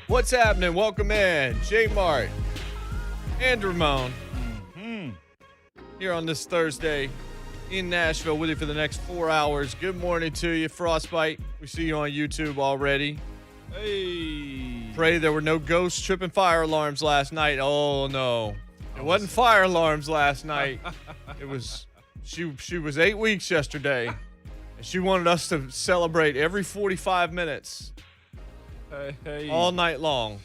What's happening? Welcome in. JMart and Ramon here on this Thursday in Nashville with you for the next 4 hours. Good morning to you, Frostbite. We see you on YouTube already. Hey. Pray there were no ghost tripping fire alarms last night. Oh, no. It wasn't fire alarms last night. It was she was 8 weeks yesterday, and she wanted us to celebrate every 45 minutes. Hey. All night long.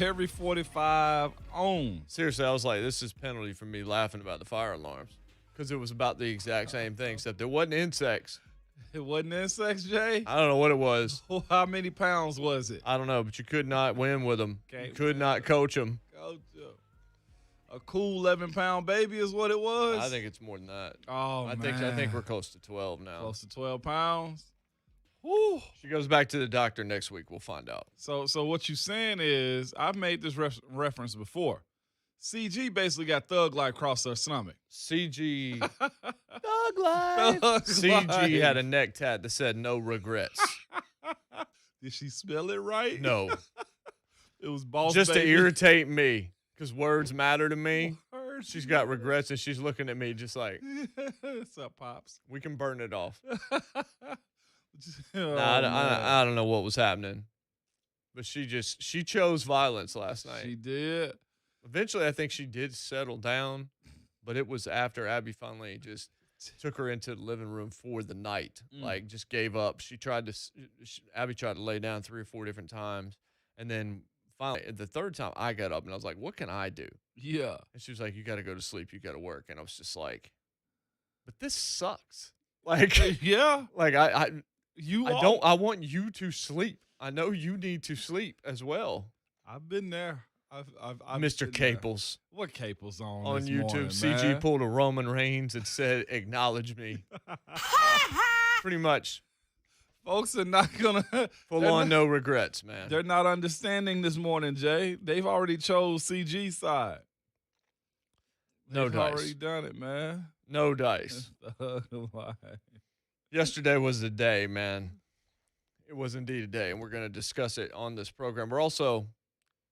Every 45 on. Seriously, I was like, this is penalty for me laughing about the fire alarms. Because it was about the exact same thing, except it wasn't insects. It wasn't insects, Jay? I don't know what it was. How many pounds was it? I don't know, but you could not win with them. You Can't could win. not coach them. Coach, a cool 11-pound baby is what it was? I think it's more than that. Oh, I man. think we're close to 12 now. Close to 12 pounds? Woo. She goes back to the doctor next week. We'll find out. So what you're saying is, I've made this reference before. CG basically got thug life across her stomach. CG. Thug life. CG had a neck tat that said no regrets. Did she spell it right? No. It was boss Just baby. to irritate me, because words matter to me. Words. She's got regrets, and she's looking at me just like, What's up, Pops? we can burn it off. Oh, I don't know what was happening, but she chose violence last night. She did. Eventually, I think she did settle down, but it was after Abby finally just took her into the living room for the night. Like, just gave up. Abby tried to lay down 3 or 4 different times, and then finally, the third time, I got up and I was like, "What can I do?" Yeah. And she was like, "You got to go to sleep. You got to work." And I was just like, "But this sucks." Like, Yeah. like I don't. I want you to sleep. I know you need to sleep as well. I've been there. I've Mr. been there. Caples What Caples on on this YouTube. morning, CG man? pulled a Roman Reigns and said, "Acknowledge me." Pretty much. Folks are not gonna Full on no regrets, man. They're not understanding this morning, Jay. They've already chose CG side. No They've dice. already done it, man. No dice. Yesterday was the day, man. It was indeed a day, and we're going to discuss it on this program. We're also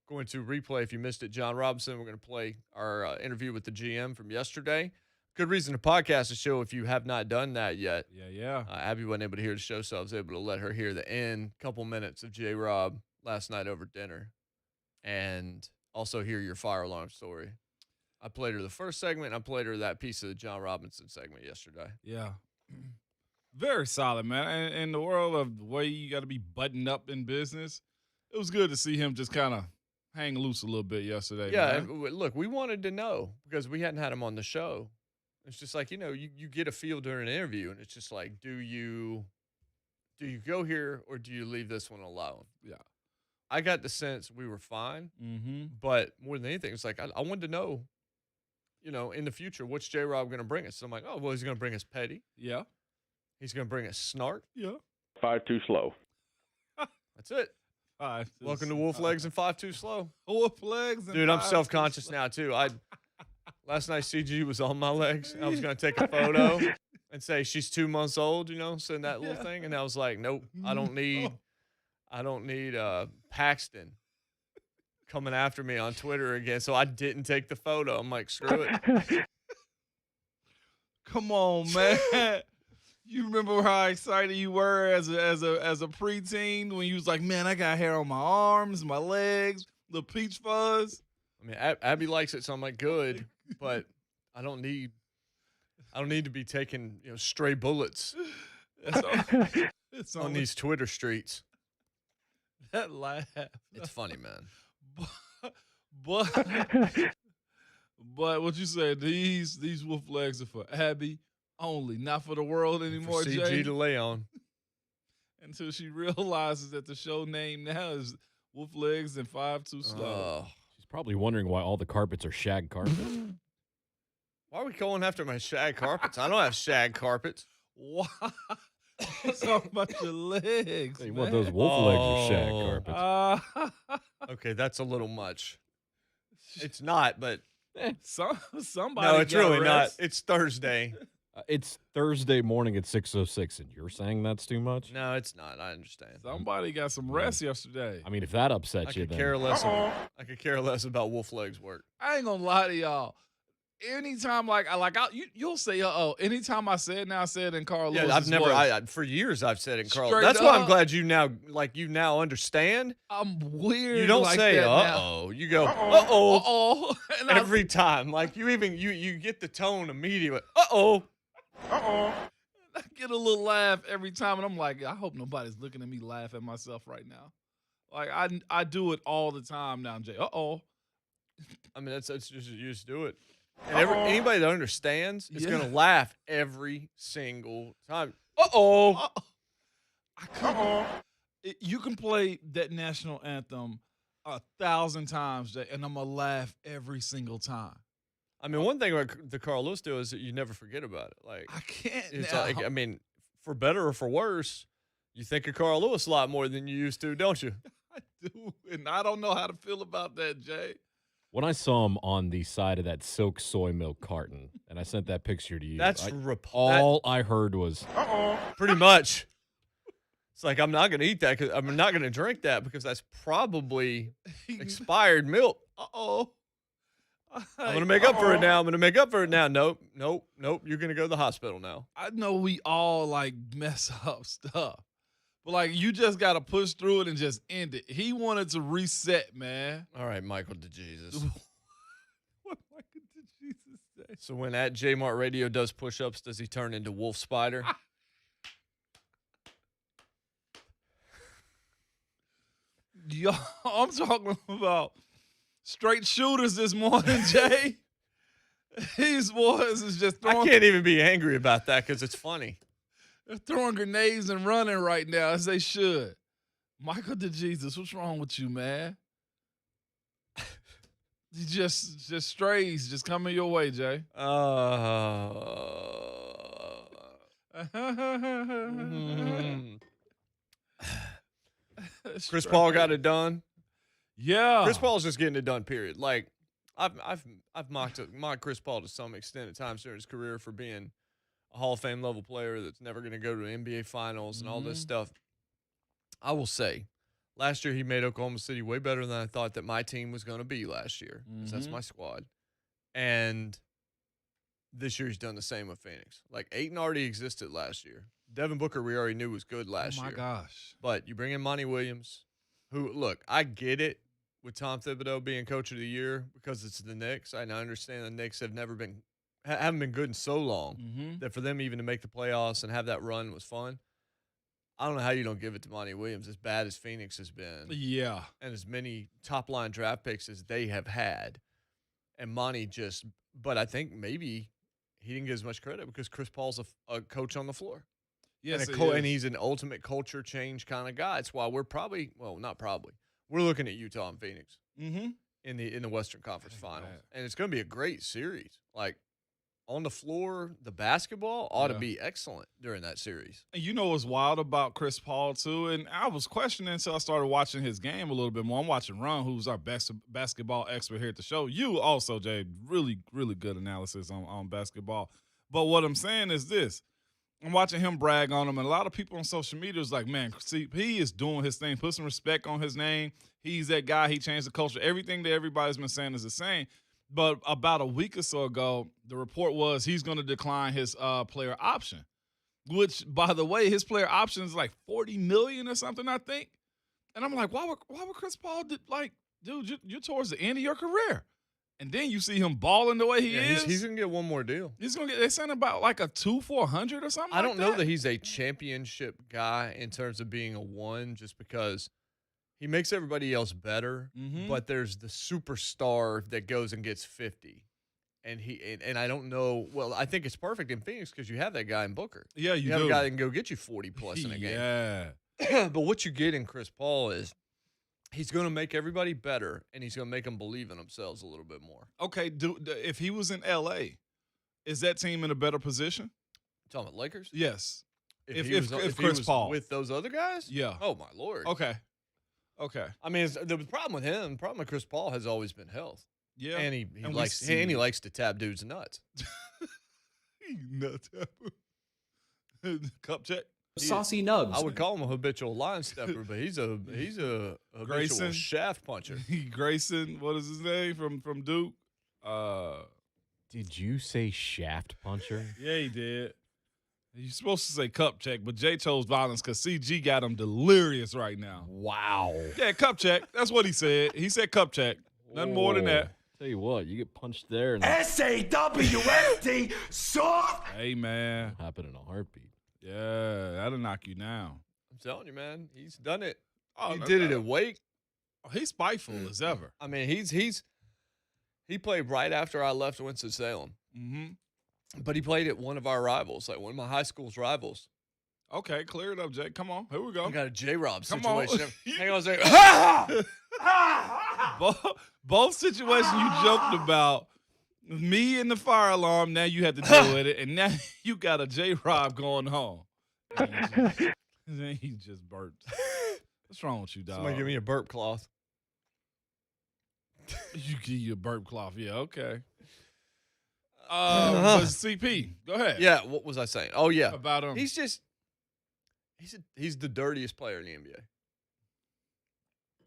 going to replay, if you missed it, Jon Robinson. We're going to play our interview with the GM from yesterday. Good reason to podcast the show if you have not done that yet. Yeah. Abby wasn't able to hear the show, so I was able to let her hear the end couple minutes of J-Rob last night over dinner, and also hear your fire alarm story. I played her the first segment, and I played her that piece of the Jon Robinson segment yesterday. Yeah. Very solid, man. In the world of the way you got to be buttoned up in business, it was good to see him just kind of hang loose a little bit yesterday. Yeah, man. look, we wanted to know because we hadn't had him on the show. It's just like, you get a feel during an interview, and it's just like, do you go here or do you leave this one alone? Yeah. I got the sense we were fine, but more than anything, it's like I wanted to know, in the future, what's J-Rob going to bring us? So I'm like, oh, well, he's going to bring us petty. Yeah. He's going to bring us snark. Yeah. 5 too slow. That's it. Welcome to Wolf Legs and 5 Too Slow. Wolf Legs and Dude, I'm 5 Too self-conscious Slow. now, too. Last night, CG was on my legs. I was going to take a photo and say she's 2 months old, send that little thing. And I was like, nope, I don't need Paxton coming after me on Twitter again. So I didn't take the photo. I'm like, screw it. Come on, man. You remember how excited you were as a preteen when you was like, man, I got hair on my arms, my legs, the peach fuzz. I mean, Abby likes it, so I'm like, good, but I don't need to be taking stray bullets on these Twitter streets. That laugh. It's funny, man. But what you say? These wolf legs are for Abby only, not for the world anymore. For CG Jay. to lay on. Until she realizes that the show name now is Wolf Legs and 5 Too Slow. She's probably wondering why all the carpets are shag carpets. Why are we going after my shag carpets? I don't have shag carpets. Why? It's all about your legs. Hey, what, those wolf legs are shag carpets. Okay, that's a little much. It's not, but Somebody. no, it's gotta really not. rest. It's Thursday. It's Thursday morning at 6:06, and you're saying that's too much? No, it's not. I understand. Somebody got some rest yesterday. I mean, if that I upsets you, could then care less. I could care less about Wolf Leg's work. I ain't gonna lie to y'all. Anytime you'll say anytime I say it now, I say it in Carl Yeah, Lewis's I've never. voice. For years I've said in Carl. Straight That's why I'm up. glad you now understand. I'm weird. You don't like say that uh-oh. You go uh-oh. And Every time. Like you get the tone immediately. Uh-oh. I get a little laugh every time, and I'm like, I hope nobody's looking at me laugh at myself right now. Like I do it all the time now, Jay. Uh-oh. I mean, that's just you just do it. And anybody that understands is gonna laugh every single time. Uh-oh. I couldn't. You can play that national anthem 1,000 times, Jay, and I'm gonna laugh every single time. I mean, one thing about the Carl Lewis deal is that you never forget about it. Like I can't. it's now. like, I mean, for better or for worse, you think of Carl Lewis a lot more than you used to, don't you? I do, and I don't know how to feel about that, Jay. when I saw him on the side of that silk soy milk carton, and I sent that picture to you, That's all I heard was, pretty much. It's like, I'm not going to eat that because I'm not going to drink that because that's probably expired milk. Uh-oh. I'm going to make up for it now. I'm going to make up for it now. Nope. You're going to go to the hospital now. I know we all like mess up stuff, but like you just got to push through it and just end it. He wanted to reset, man. All right, Michael DeJesus. What Michael DeJesus say? So when at JMart Radio does push-ups, does he turn into Wolf Spider? Yo, I'm talking about straight shooters this morning, Jay. These boys is just I throwing. can't even be angry about that because it's funny. They're throwing grenades and running right now as they should. Michael DeJesus, what's wrong with you, man? You just strays just coming your way, Jay. Chris Paul got it done. Yeah. Chris Paul's just getting it done. Period. Like I've mocked Chris Paul to some extent at times during his career for being a Hall of Fame level player that's never going to go to the NBA Finals and all this stuff. I will say, last year he made Oklahoma City way better than I thought that my team was going to be last year. 'Cause that's my squad. And this year he's done the same with Phoenix. Like Ayton already existed last year. Devin Booker we already knew was good last year. Oh my gosh. But you bring in Monty Williams, who, look, I get it with Tom Thibodeau being coach of the year because it's the Knicks. I understand the Knicks haven't been good in so long that for them even to make the playoffs and have that run was fun. I don't know how you don't give it to Monty Williams, as bad as Phoenix has been. Yeah. And as many top-line draft picks as they have had. And Monty but I think maybe he didn't get as much credit because Chris Paul's a coach on the floor. Yes, And he's an ultimate culture change kind of guy. That's why we're probably, well, not probably, we're looking at Utah and Phoenix in the Western Conference Finals, and it's going to be a great series. Like on the floor, the basketball ought to be excellent during that series. And you know what's wild about Chris Paul too? And I was questioning until I started watching his game a little bit more. I'm watching Ron, who's our best basketball expert here at the show. You also, Jay, really, really good analysis on basketball. But what I'm saying is this. I'm watching him brag on him, and a lot of people on social media is like, man, see, he is doing his thing. Put some respect on his name. He's that guy. He changed the culture. Everything that everybody's been saying is the same. But about a week or so ago, the report was he's going to decline his player option, which, by the way, his player option is like $40 million or something, I think. And I'm like, why would Chris Paul dude, you're towards the end of your career. And then you see him balling the way he is. He's going to get one more deal. He's going to get, they're saying about like a 2 for $100 or something. I don't know that he's a championship guy in terms of being a one, just because he makes everybody else better. But there's the superstar that goes and gets 50. And I don't know. Well, I think it's perfect in Phoenix because you have that guy in Booker. Yeah, you have do. a guy that can go get you 40 plus in a game. Yeah. But what you get in Chris Paul is he's going to make everybody better, and he's going to make them believe in themselves a little bit more. Okay, if he was in L.A., is that team in a better position? You talking about Lakers? Yes. If he Chris was Paul with those other guys? Yeah. Oh, my Lord. Okay. I mean, the problem with him, the problem with Chris Paul has always been health. Yeah. And he likes to tap dudes' nuts. Nut tapper. Cup check. Saucy Nubs. I would call him a habitual line stepper, but he's a habitual Grayson. shaft puncher. Grayson, what is his name from Duke? Did you say shaft puncher? Yeah, he did. You're supposed to say cup check, but Jay chose violence because CG got him delirious right now. Wow. Yeah, cup check. That's what he said. He said cup check. Nothing more than that. Tell you what, you get punched there and SAWFT, soft. Hey, man. happen in a heartbeat. Yeah, that'll knock you down. I'm telling you, man, he's done it. Oh, He no did it doubt. at Wake. Oh, he's spiteful as ever. I mean, he played right after I left Winston-Salem, but he played at one of our rivals, like one of my high school's rivals. Okay, clear it up, Jay. Come on. Here we go. I got a J-Rob Come on. situation. Hang on a second. Both situations you joked about, me and the fire alarm, now you had to deal with it, and now you got a J-Rob going home. He just burped. What's wrong with you, dog? Somebody give me a burp cloth. You give you a burp cloth. Yeah, okay. But CP, go ahead. Yeah, what was I saying? Oh, yeah. About him. He's the dirtiest player in the NBA.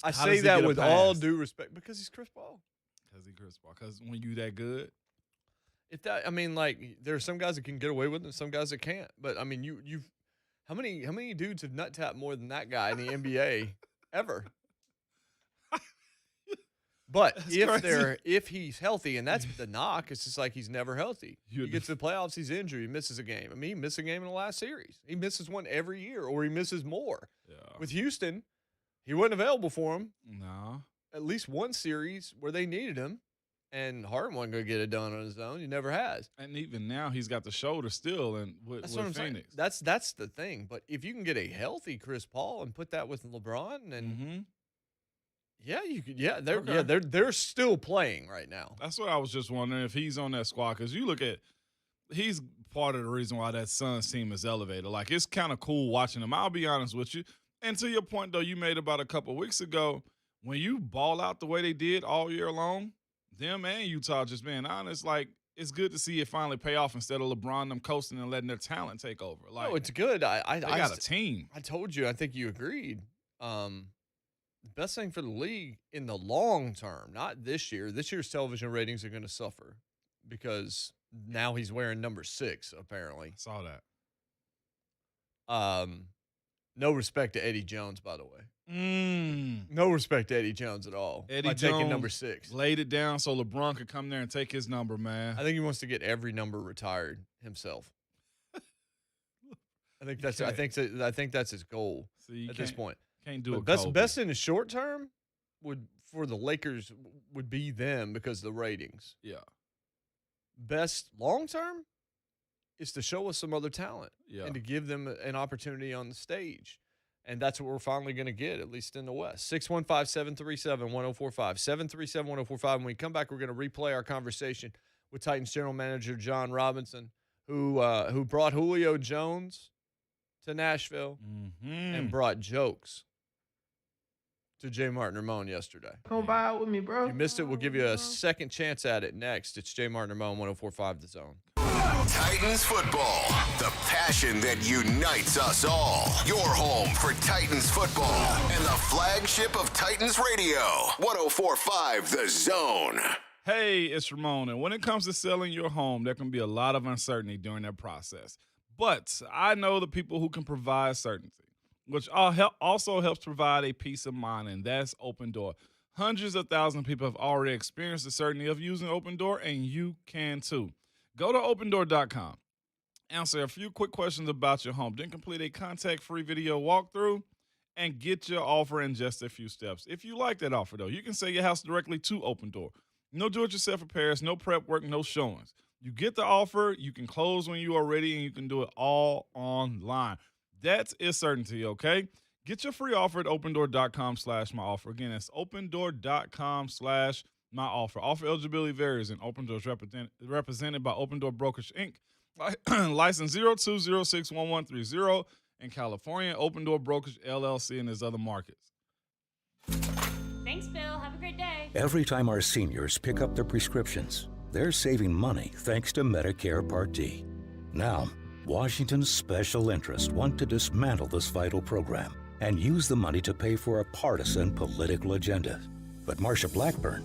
I How say does he that get a with all pass? due respect because he's Chris Paul. Because he Chris Paul. Because when you that good, There are some guys that can get away with it, and some guys that can't. But I mean, you've how many dudes have nut tapped more than that guy in the NBA ever? But That's crazy. if he's healthy, and that's the knock, it's just like he's never healthy. You're He gets to the playoffs, he's injured, he misses a game. I mean, he missed a game in the last series. He misses one every year, or he misses more. yeah. With Houston, he wasn't available for him No. at least one series where they needed him, and Harden wasn't going to get it done on his own. He never has. And even now, he's got the shoulder still, and with That's what I'm Phoenix. saying. That's the thing. But if you can get a healthy Chris Paul and put that with LeBron, and yeah, you could. Yeah, they're still playing right now. That's what I was just wondering if he's on that squad. Because you look at, he's part of the reason why that Suns team is elevated. Like, it's kind of cool watching him. I'll be honest with you. And to your point, though, you made about a couple weeks ago, when you ball out the way they did all year long, them and Utah just being honest, like, it's good to see it finally pay off instead of LeBron them coasting and letting their talent take over. Like, Oh, it's good. they got a team. I told you. I think you agreed. The best thing for the league in the long term, not this year. This year's television ratings are going to suffer because now he's wearing number 6. Apparently, Saw that. No respect to Eddie Jones, by the way. No respect to Eddie Jones at all. Eddie by taking Jones number 6. laid it down so LeBron could come there and take his number, man. I think he wants to get every number retired himself. I think that's his goal So you at this point. Can't do But it. best in the short term for the Lakers would be them because of the ratings. Yeah. Best long term is to show us some other talent Yeah. and to give them an opportunity on the stage. And that's what we're finally going to get, at least in the West. 615-737-1045. 737-1045. When we come back, we're going to replay our conversation with Titans general manager Jon Robinson, who brought Julio Jones to Nashville and brought jokes to JMart and Ramon yesterday. Come vibe with me, bro. If you missed it, we'll give you a second chance at it next. It's JMart and Ramon, 104.5 The Zone. Titans football, the passion that unites us all. Your home for Titans football and the flagship of Titans radio, 104.5 The Zone. Hey, it's Ramon, and when it comes to selling your home, there can be a lot of uncertainty during that process. But I know the people who can provide certainty, which also helps provide a peace of mind, and that's Open Door. Hundreds of thousands of people have already experienced the certainty of using Open Door, and you can too. Go to opendoor.com, answer a few quick questions about your home, then complete a contact-free video walkthrough, and get your offer in just a few steps. If you like that offer, though, you can sell your house directly to Open Door. No do-it-yourself repairs, no prep work, no showings. You get the offer, you can close when you are ready, and you can do it all online. That is certainty, okay? Get your free offer at opendoor.com/myoffer. Again, that's opendoor.com/myoffer. Offer eligibility varies, and Open Door is represented by Open Door Brokerage, Inc., license 02061130 in California, Open Door Brokerage, LLC, and there's other markets. Thanks, Bill. Have a great day. Every time our seniors pick up their prescriptions, they're saving money thanks to Medicare Part D. Now, Washington's special interests want to dismantle this vital program and use the money to pay for a partisan political agenda. But Marsha Blackburn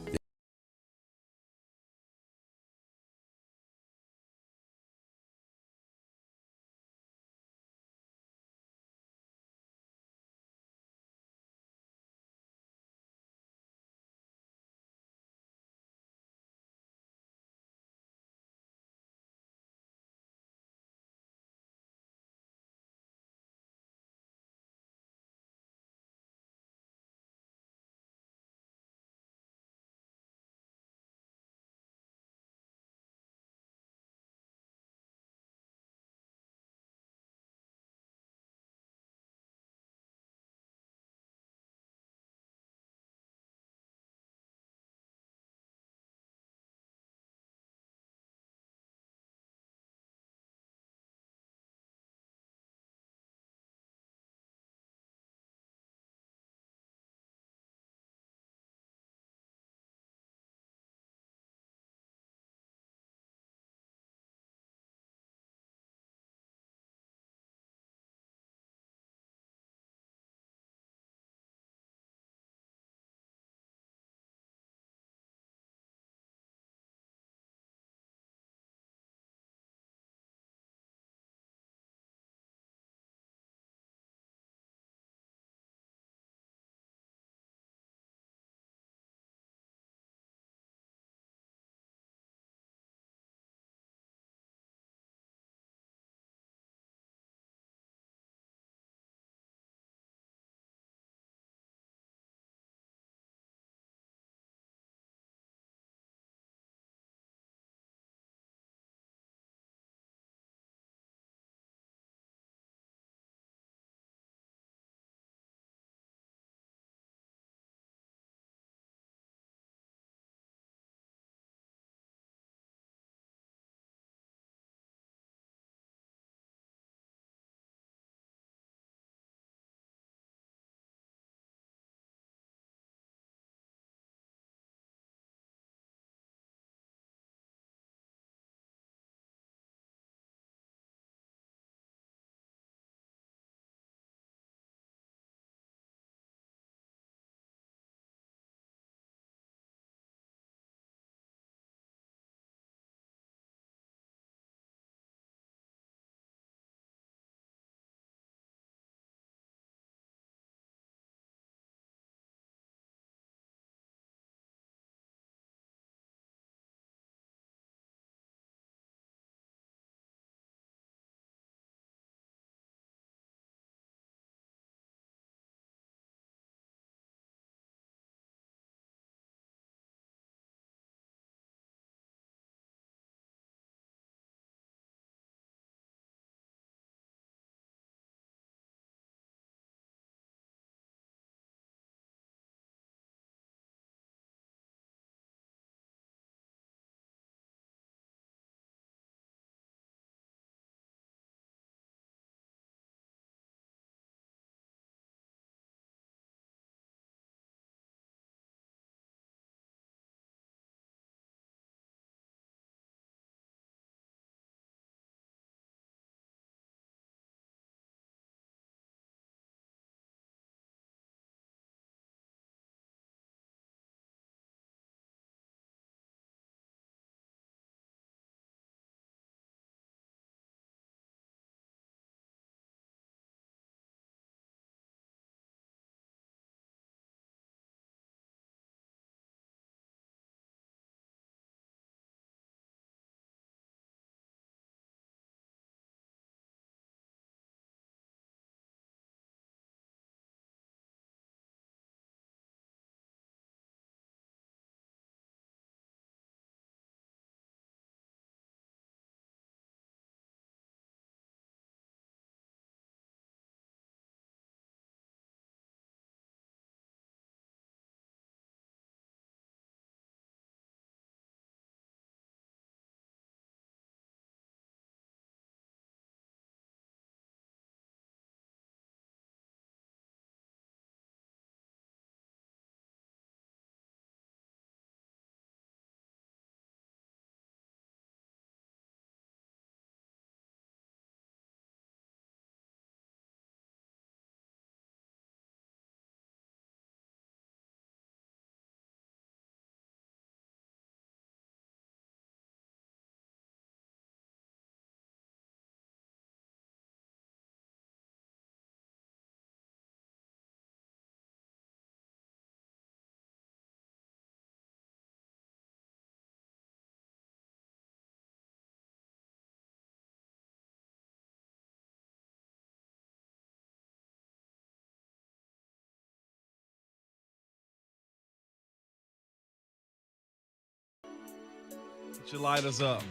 Get your lighters up.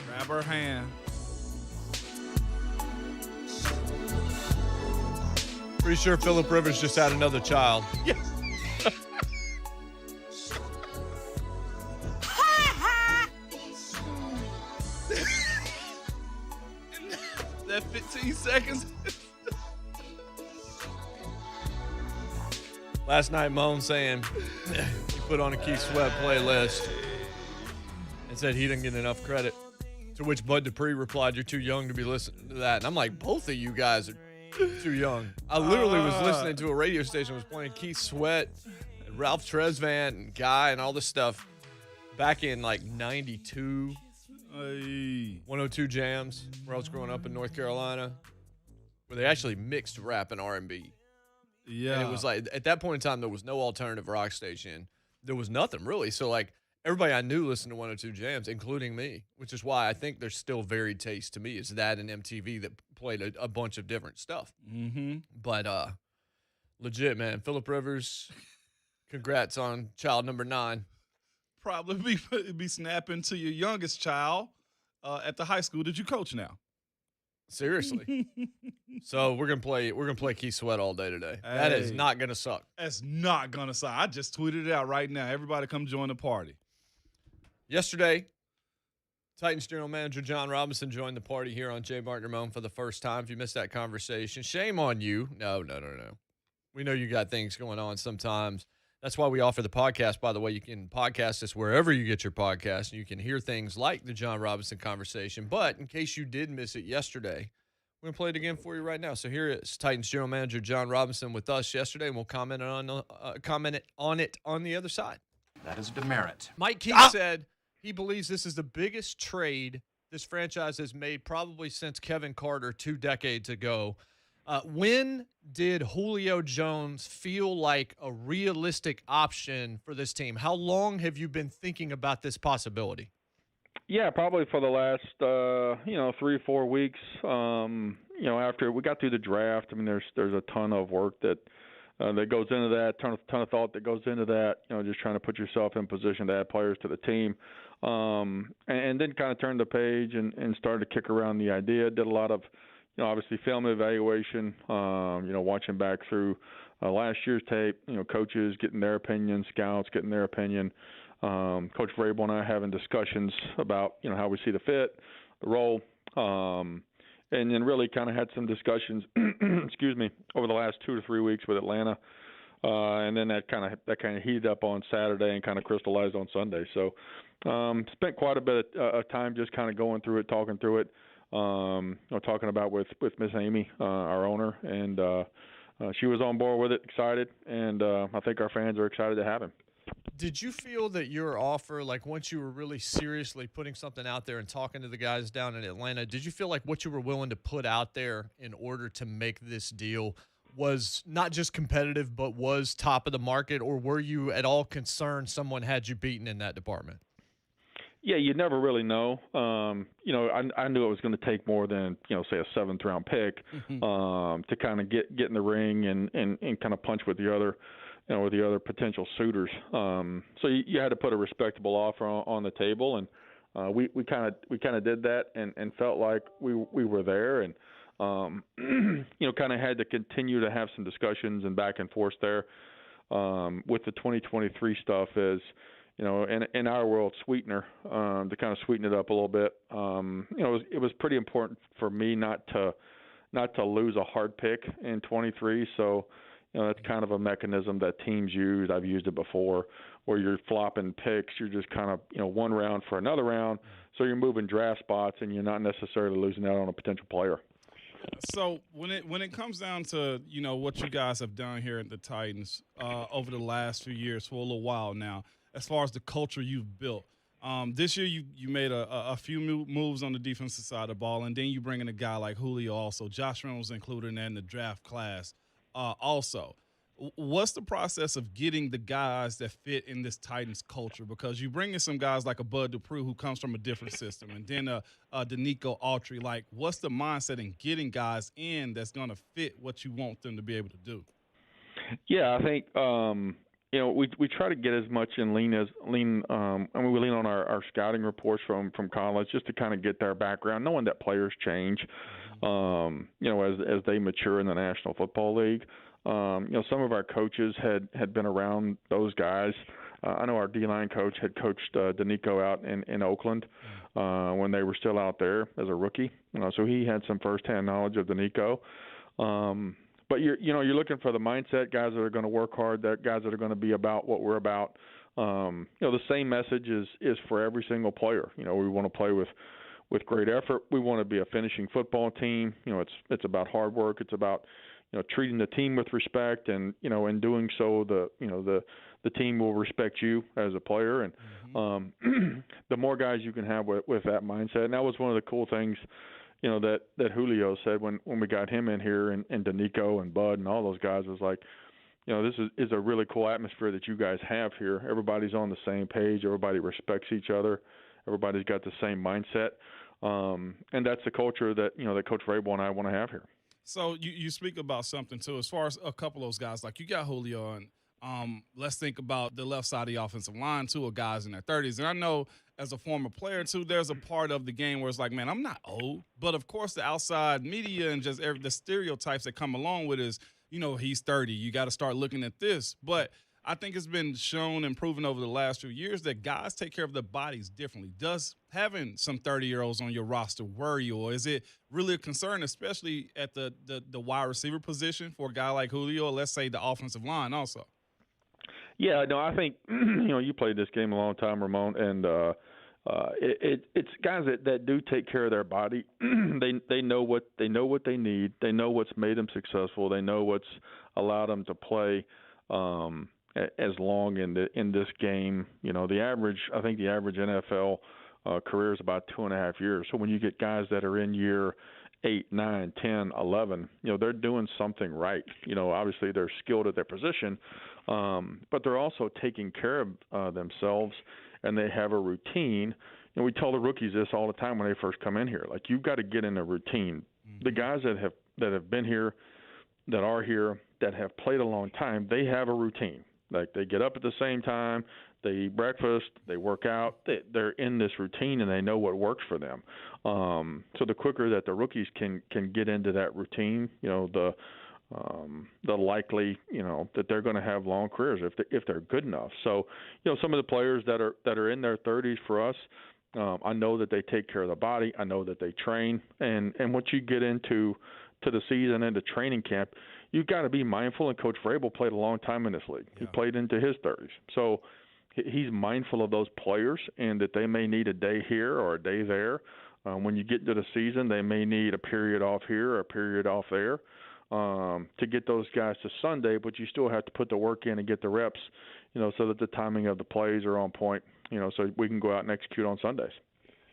Grab her hand. Pretty sure Phillip Rivers just had another child. Yes. That 15 seconds. Last night, Moan saying he put on a Keith Sweat playlist and said he didn't get enough credit. To which Bud Dupree replied, "You're too young to be listening to that." And I'm like, both of you guys are too young. I literally was listening to a radio station that was playing Keith Sweat, and Ralph Tresvant, and Guy, and all this stuff back in like 92. 102 Jams, where I was growing up in North Carolina, where they actually mixed rap and R&B. Yeah. And it was like, at that point in time, there was no alternative rock station. There was nothing really. So like everybody I knew listened to 102 Jams, including me, which is why I think there's still varied taste to me. Is that and MTV that played a bunch of different stuff. Mm-hmm. But legit, man, Phillip Rivers, congrats on child number 9. Probably be snapping to your youngest child at the high school that you coach now. Seriously. So we're gonna play Keith Sweat all day today. Hey. That is not gonna suck. That's not gonna suck. I just tweeted it out right now. Everybody come join the party. Yesterday, Titans General Manager Jon Robinson joined the party here on JMart and Ramon for the first time. If you missed that conversation, shame on you. No. We know you got things going on sometimes. That's why we offer the podcast. By the way, you can podcast this wherever you get your podcast, and you can hear things like the Jon Robinson conversation. But in case you did miss it yesterday, we're going to play it again for you right now. So here is Titans General Manager Jon Robinson with us yesterday, and we'll comment on it on the other side. That is a demerit. Mike Keith said he believes this is the biggest trade this franchise has made probably since Kevin Carter 2 decades ago. When did Julio Jones feel like a realistic option for this team? How long have you been thinking about this possibility? Yeah, probably for the last 3-4 weeks. After we got through the draft, I mean, there's a ton of work that goes into that, ton of thought that goes into that. Just trying to put yourself in position to add players to the team, and then kind of turned the page and started to kick around the idea. Did a lot of obviously film evaluation, watching back through last year's tape, coaches getting their opinion, scouts getting their opinion, Coach Vrabel and I having discussions about, how we see the fit, the role, and then really kind of had some discussions, over the last 2 to 3 weeks with Atlanta. And then that kind of heated up on Saturday and kind of crystallized on Sunday. So spent quite a bit of time just kind of going through it, talking through it. Talking about with Miss Amy, our owner, and she was on board with it, excited, and I think our fans are excited to have him. Did you feel that your offer, like once you were really seriously putting something out there and talking to the guys down in Atlanta, did you feel like what you were willing to put out there in order to make this deal was not just competitive but was top of the market, or were you at all concerned someone had you beaten in that department? Yeah, you never really know. I knew it was going to take more than, say a 7th round pick to kind of get in the ring and kind of punch with the other potential suitors. So you had to put a respectable offer on the table, and we kind of did that and felt like we were there, and kind of had to continue to have some discussions and back and forth there with the 2023 stuff as. In our world, sweetener, to kind of sweeten it up a little bit. It was pretty important for me not to lose a hard pick in 23. So, that's kind of a mechanism that teams use. I've used it before, where you're flopping picks. You're just kind of, one round for another round. So you're moving draft spots, and you're not necessarily losing out on a potential player. So when it comes down to what you guys have done here at the Titans over the last few years, for a little while now, as far as the culture you've built, this year you made a few moves on the defensive side of the ball, and then you bring in a guy like Julio also. Josh Reynolds included in the draft class also. What's the process of getting the guys that fit in this Titans culture? Because you bring in some guys like a Bud Dupree who comes from a different system, and then Danico Autry. Like, what's the mindset in getting guys in that's going to fit what you want them to be able to do? Yeah, I think we try to get as much and lean. We lean on our scouting reports from college just to kind of get their background, knowing that players change, as they mature in the National Football League. Some of our coaches had been around those guys. I know our D-line coach had coached Danico out in Oakland when they were still out there as a rookie. So he had some firsthand knowledge of Danico. But you're looking for the mindset, guys that are going to work hard, that guys that are going to be about what we're about. The same message is for every single player. We want to play with great effort. We want to be a finishing football team. It's about hard work. It's about treating the team with respect, and in doing so, the team will respect you as a player. And the more guys you can have with that mindset, and that was one of the cool things, that Julio said when we got him in here, and Danico and Bud and all those guys, was like, this is a really cool atmosphere that you guys have here. Everybody's on the same page. Everybody respects each other. Everybody's got the same mindset. And that's the culture that, that Coach Vrabel and I want to have here. So you speak about something, too, as far as a couple of those guys. Like, you got Julio, and let's think about the left side of the offensive line, too, of guys in their 30s. And I know as a former player, too, there's a part of the game where it's like, man, I'm not old. But, of course, the outside media and just the stereotypes that come along with is, he's 30. You got to start looking at this. But I think it's been shown and proven over the last few years that guys take care of their bodies differently. Does having some 30-year-olds on your roster worry you, or is it really a concern, especially at the wide receiver position for a guy like Julio, or let's say the offensive line also? Yeah, no, I think, you played this game a long time, Ramon, and it's guys that do take care of their body. They know what they need. They know what's made them successful. They know what's allowed them to play as long in this game. I think the average NFL career is about 2.5 years. So when you get guys that are in year 8, 9, 10, 11, they're doing something right. Obviously they're skilled at their position, but they're also taking care of themselves, and they have a routine. We tell the rookies this all the time when they first come in here. Like, you've got to get in a routine. The guys that have been here, that are here, that have played a long time, they have a routine. Like, they get up at the same time, they eat breakfast, they work out. They're in this routine, and they know what works for them. So the quicker that the rookies can get into that routine, the likely, that they're going to have long careers if they're good enough. So, some of the players that are in their 30s for us, I know that they take care of the body. I know that they train, and once you get into the season, into training camp, you've got to be mindful. And Coach Vrabel played a long time in this league. Yeah. He played into his 30s, so he's mindful of those players, and that they may need a day here or a day there. When you get into the season, they may need a period off here or a period off there to get those guys to Sunday, but you still have to put the work in and get the reps, so that the timing of the plays are on point, so we can go out and execute on Sundays.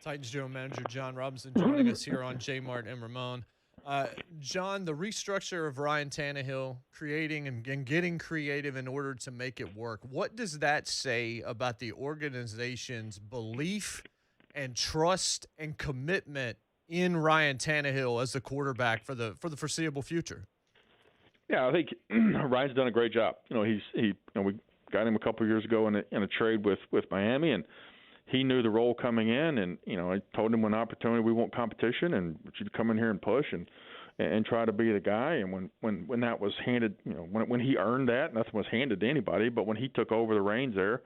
Titans General Manager Jon Robinson joining us here on JMart and Ramon. John, the restructure of Ryan Tannehill, creating and getting creative in order to make it work, what does that say about the organization's belief and trust and commitment in Ryan Tannehill as the quarterback for the foreseeable future? Yeah, I think Ryan's done a great job. We got him a couple years ago in a trade with Miami, and he knew the role coming in, and I told him when opportunity, we want competition, and you'd come in here and push and try to be the guy. And when that was handed, when he earned that, nothing was handed to anybody. But when he took over the reins there,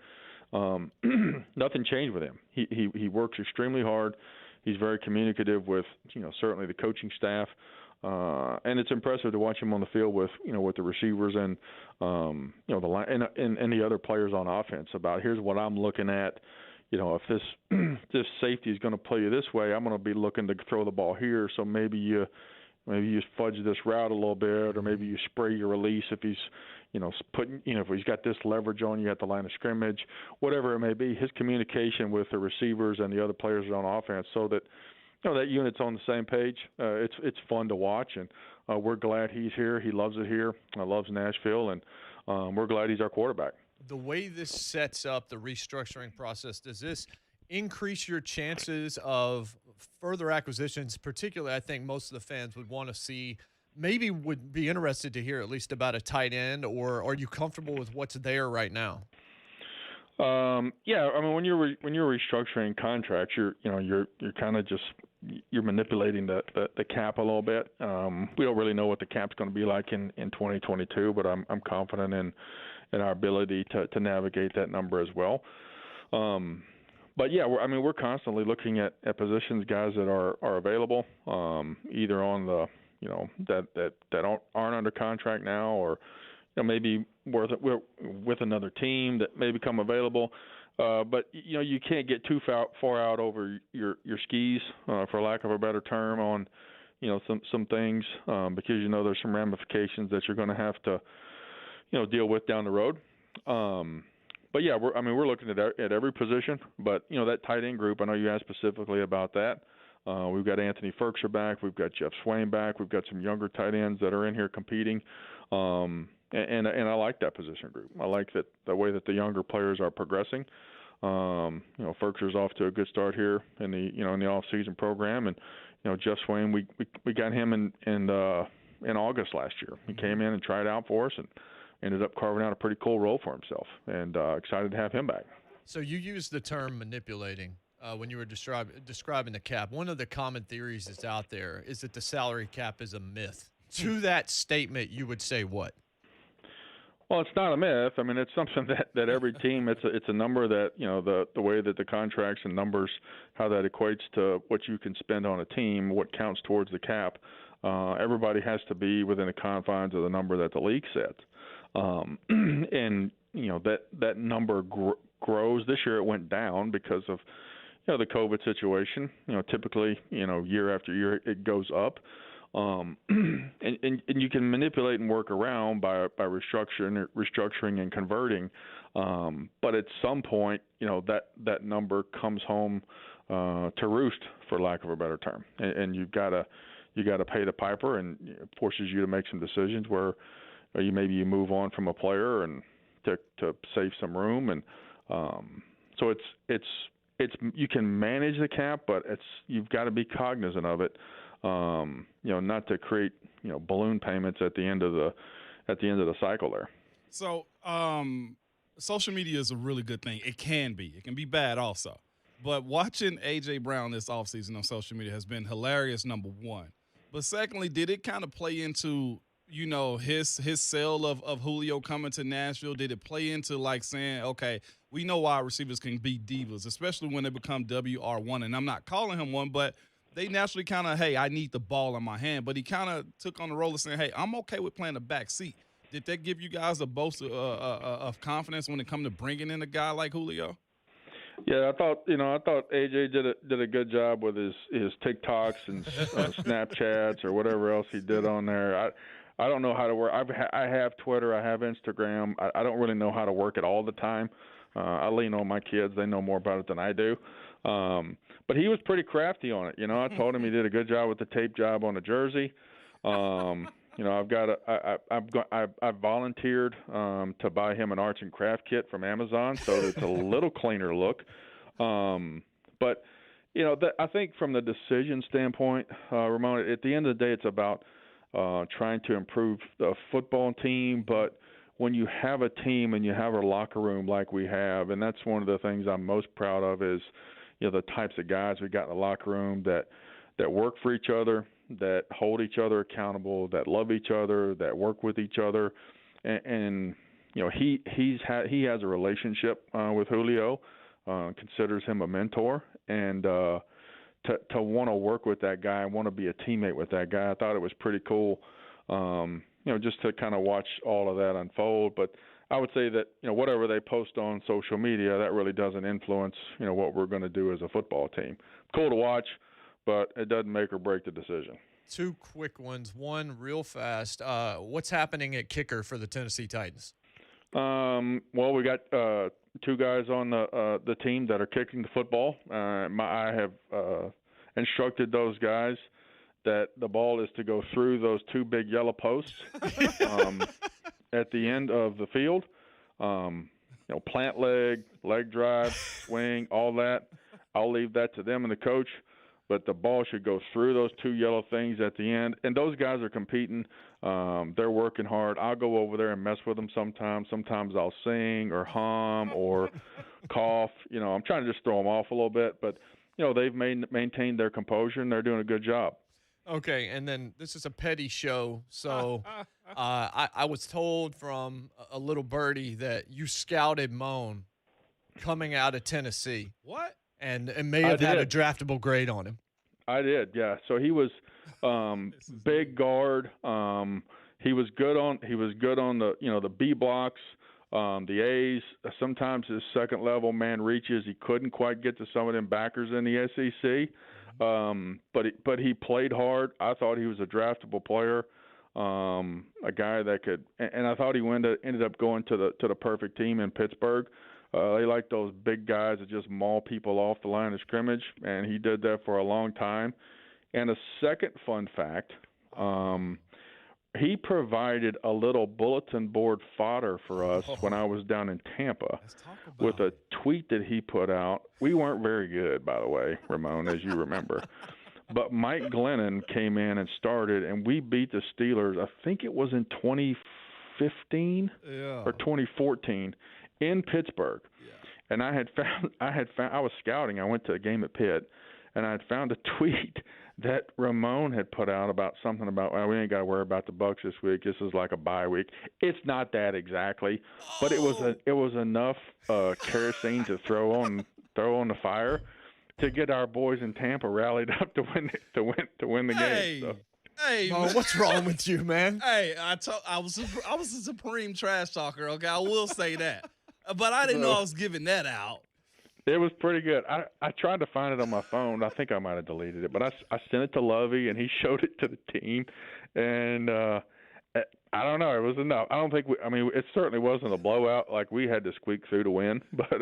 nothing changed with him. He works extremely hard. He's very communicative with certainly the coaching staff, and it's impressive to watch him on the field with the receivers and the line and the other players on offense about, here's what I'm looking at. If this safety is going to play you this way, I'm going to be looking to throw the ball here. So maybe you fudge this route a little bit, or maybe you spray your release if he's if he's got this leverage on you at the line of scrimmage, whatever it may be. His communication with the receivers and the other players on offense, so that that unit's on the same page. It's fun to watch, and we're glad he's here. He loves it here. Loves Nashville, and we're glad he's our quarterback. The way this sets up the restructuring process, does this increase your chances of further acquisitions? Particularly, I think most of the fans would want to see maybe would be interested to hear at least about a tight end, or are you comfortable with what's there right now? Yeah, I mean, when you're restructuring contracts, you're kind of just you're manipulating the cap a little bit. We don't really know what the cap's going to be like in 2022, but I'm confident in our ability to navigate that number as well. But yeah, we're constantly looking at positions, guys that are available, either on the that aren't under contract now, or maybe with another team that may become available. But you can't get too far out over your skis, for lack of a better term, on some things, because there's some ramifications that you're going to have to deal with down the road. But yeah, we're looking at every position. But that tight end group, I know you asked specifically about that. We've got Anthony Ferkser back. We've got Jeff Swain back. We've got some younger tight ends that are in here competing. And I like that position group. I like that the way that the younger players are progressing. Ferkser's off to a good start here in the off-season program, and Jeff Swain, we got him in August last year. He came in and tried out for us and ended up carving out a pretty cool role for himself, and excited to have him back. So you used the term manipulating when you were describing the cap. One of the common theories that's out there is that the salary cap is a myth. To that statement, you would say what? Well, it's not a myth. I mean, it's something that every team, it's a number that, the way that the contracts and numbers, how that equates to what you can spend on a team, what counts towards the cap. Everybody has to be within the confines of the number that the league sets. And, that number grows. This year it went down because of, the COVID situation. Typically, year after year it goes up. And you can manipulate and work around by restructuring and converting. But at some point, that number comes home to roost, for lack of a better term. And you gotta pay the piper, and it forces you to make some decisions where you move on from a player and to save some room. And so it's you can manage the cap, but you've got to be cognizant of it. Not to create, balloon payments at the end of the cycle there. So, social media is a really good thing. It can be bad also. But watching A.J. Brown this offseason on social media has been hilarious, number one. But secondly, did it kind of play into, his sale of Julio coming to Nashville? Did it play into like saying, okay, we know wide receivers can be divas, especially when they become WR1. And I'm not calling him one, but they naturally kind of, hey, I need the ball in my hand. But he kind of took on the role of saying, hey, I'm okay with playing the back seat. Did that give you guys a boost of confidence when it comes to bringing in a guy like Julio? Yeah, I thought AJ did a good job with his TikToks and Snapchats or whatever else he did on there. I don't know how to work. I have Twitter, I have Instagram. I don't really know how to work it all the time. I lean on my kids; they know more about it than I do. But he was pretty crafty on it. I told him he did a good job with the tape job on the jersey. I've volunteered to buy him an arts and craft kit from Amazon, so it's a little cleaner look. But I think from the decision standpoint, Ramon, at the end of the day, it's about trying to improve the football team. But when you have a team and you have a locker room like we have, and that's one of the things I'm most proud of is, the types of guys we got in the locker room that work for each other, that hold each other accountable, that love each other, that work with each other, and he has a relationship with Julio, considers him a mentor, and to want to work with that guy and want to be a teammate with that guy, I thought it was pretty cool. Just to kind of watch all of that unfold. But I would say that, whatever they post on social media, that really doesn't influence, what we're going to do as a football team. Cool to watch, but it doesn't make or break the decision. Two quick ones. One real fast. What's happening at kicker for the Tennessee Titans? Well, we got two guys on the team that are kicking the football. I have instructed those guys that the ball is to go through those two big yellow posts at the end of the field. Plant leg drive, swing, all that. I'll leave that to them and the coach. but the ball should go through those 2 yellow things at the end. And those guys are competing. They're working hard. I'll go over there and mess with them sometimes. Sometimes I'll sing or hum or cough. I'm trying to just throw them off a little bit. But, they've maintained their composure, and they're doing a good job. Okay, and then this is a petty show, so I was told from a little birdie that you scouted Moan coming out of Tennessee. What? And may have had a draftable grade on him. I did, yeah. So he was big guard. He was good on the the B blocks, the A's. Sometimes his second level man reaches. He couldn't quite get to some of them backers in the SEC. But he played hard. I thought he was a draftable player, a guy that could. And I thought he ended up going to the perfect team in Pittsburgh. They like those big guys that just maul people off the line of scrimmage, and he did that for a long time. And a second fun fact, he provided a little bulletin board fodder for us when I was down in Tampa with a tweet that he put out. We weren't very good, by the way, Ramon, as you remember. But Mike Glennon came in and started, and we beat the Steelers. I think it was in 2015 or 2014 in Pittsburgh. And I was scouting. I went to a game at Pitt, and I had found a tweet that Ramon had put out about something about, well, we ain't got to worry about the Bucs this week. This is like a bye week. It's not that exactly, but it was enough kerosene to throw on the fire to get our boys in Tampa rallied up to win the game. So. Hey, Mo, what's wrong with you, man? Hey, I was a supreme trash talker. Okay, I will say that, but I didn't know I was giving that out. It was pretty good. I tried to find it on my phone. I think I might have deleted it, but I sent it to Lovey, and he showed it to the team. And I don't know. It was enough. I don't think it certainly wasn't a blowout like we had to squeak through to win, but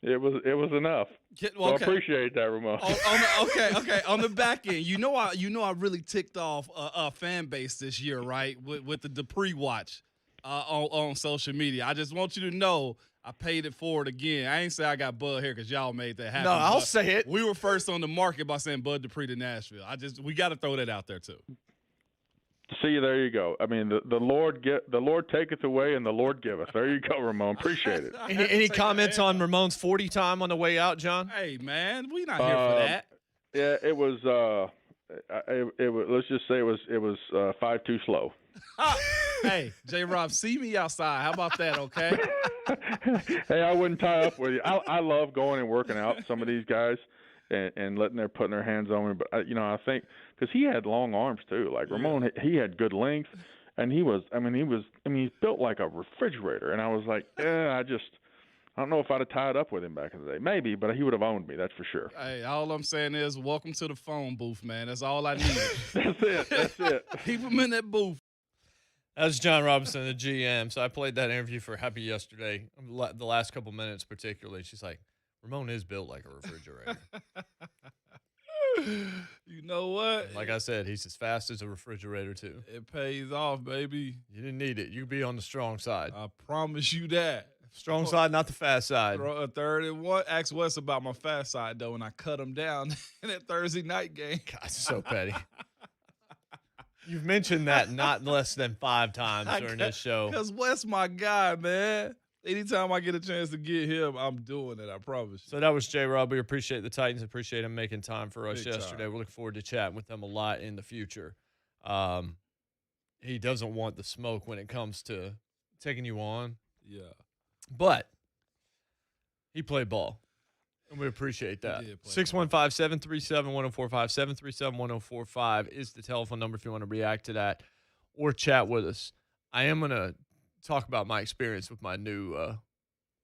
it was enough. So I appreciate that, Ramon. Okay. On the back end, I really ticked off a fan base this year, right? With the Dupree watch on social media. I just want you to know I paid it forward again. I ain't say I got Bud here because y'all made that happen. No, I'll say it. We were first on the market by saying Bud Dupree to Nashville. We got to throw that out there too. See, there you go. I mean, the Lord taketh away, and the Lord giveth. There you go, Ramon. Appreciate it. Any comments on Ramon's 40 time on the way out, John? Hey, man, we not here for that. Yeah, it was. Let's just say it was 5 too slow. Hey, J-Rob, see me outside. How about that? Okay. Hey, I wouldn't tie up with you. I love going and working out some of these guys and putting their hands on me. But I think because he had long arms too. Like Ramon, he had good length, and he's built like a refrigerator. And I was like, I don't know if I'd have tied up with him back in the day. Maybe, but he would have owned me. That's for sure. Hey, all I'm saying is, welcome to the phone booth, man. That's all I need. That's it. Keep him in that booth. That's Jon Robinson, the GM. So I played that interview for Happy yesterday, the last couple minutes particularly. She's like, Ramon is built like a refrigerator. You know what? And like I said, he's as fast as a refrigerator, too. It pays off, baby. You didn't need it. You be on the strong side. I promise you that. Strong side, not the fast side. Throw a 3rd-and-1. Ask Wes about my fast side, though, and I cut him down in that Thursday night game. God, so petty. You've mentioned that not less than 5 times during this show. Because Wes my guy, man. Anytime I get a chance to get him, I'm doing it. I promise you. So that was J-Rob. We appreciate the Titans. Appreciate him making time for us Big yesterday. time. We're looking forward to chatting with them a lot in the future. He doesn't want the smoke when it comes to taking you on. Yeah. But he played ball, and we appreciate that. 615-737-1045, 737-1045 is the telephone number if you want to react to that or chat with us. I am going to talk about my experience with my new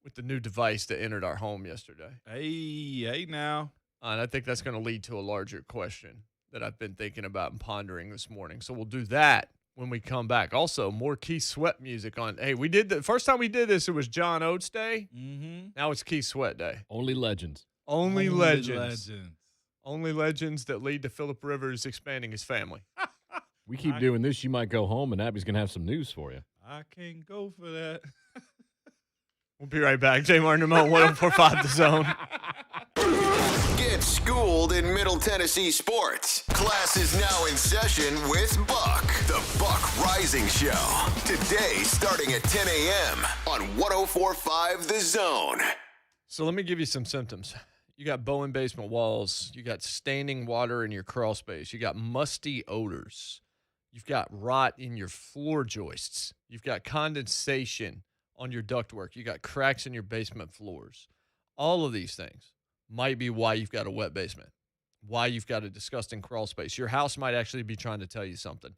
with the new device that entered our home yesterday. Hey now. And I think that's going to lead to a larger question that I've been thinking about and pondering this morning. So we'll do that when we come back. Also, more Keith Sweat music on. Hey, we did the first time we did this, it was John Oates Day. Mm-hmm. Now it's Keith Sweat Day. Only legends. Only legends. Only legends that lead to Phillip Rivers expanding his family. We keep doing this, you might go home, and Abby's going to have some news for you. I can't go for that. We'll be right back. JMart and Ramon, 104.5 The Zone. Get schooled in Middle Tennessee sports. Class is now in session with Buck, the Buck Rising Show. Today, starting at 10 a.m. on 104.5 The Zone. So let me give you some symptoms. You got Bowen basement walls. You got standing water in your crawl space. You got musty odors. You've got rot in your floor joists. You've got condensation on your ductwork. You got cracks in your basement floors. All of these things might be why you've got a wet basement, why you've got a disgusting crawl space. Your house might actually be trying to tell you something.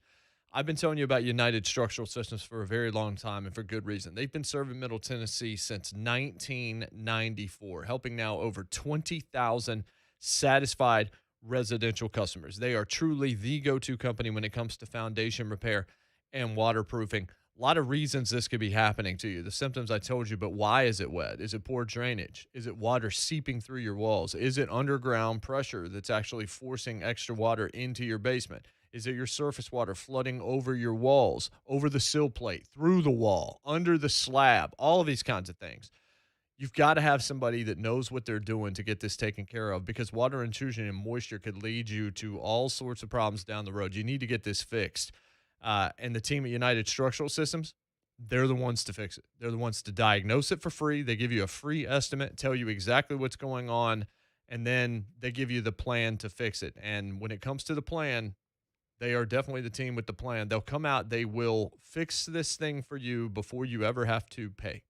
I've been telling you about United Structural Systems for a very long time, and for good reason. They've been serving Middle Tennessee since 1994, helping now over 20,000 satisfied residential customers. They are truly the go-to company when it comes to foundation repair and waterproofing. A lot of reasons this could be happening to you. The symptoms I told you, but why is it wet? Is it poor drainage? Is it water seeping through your walls? Is it underground pressure that's actually forcing extra water into your basement? Is it your surface water flooding over your walls, over the sill plate, through the wall, under the slab, all of these kinds of things? You've got to have somebody that knows what they're doing to get this taken care of, because water intrusion and moisture could lead you to all sorts of problems down the road. You need to get this fixed. And the team at United Structural Systems, they're the ones to fix it. They're the ones to diagnose it for free. They give you a free estimate, tell you exactly what's going on, and then they give you the plan to fix it. And when it comes to the plan, they are definitely the team with the plan. They'll come out. They will fix this thing for you before you ever have to pay.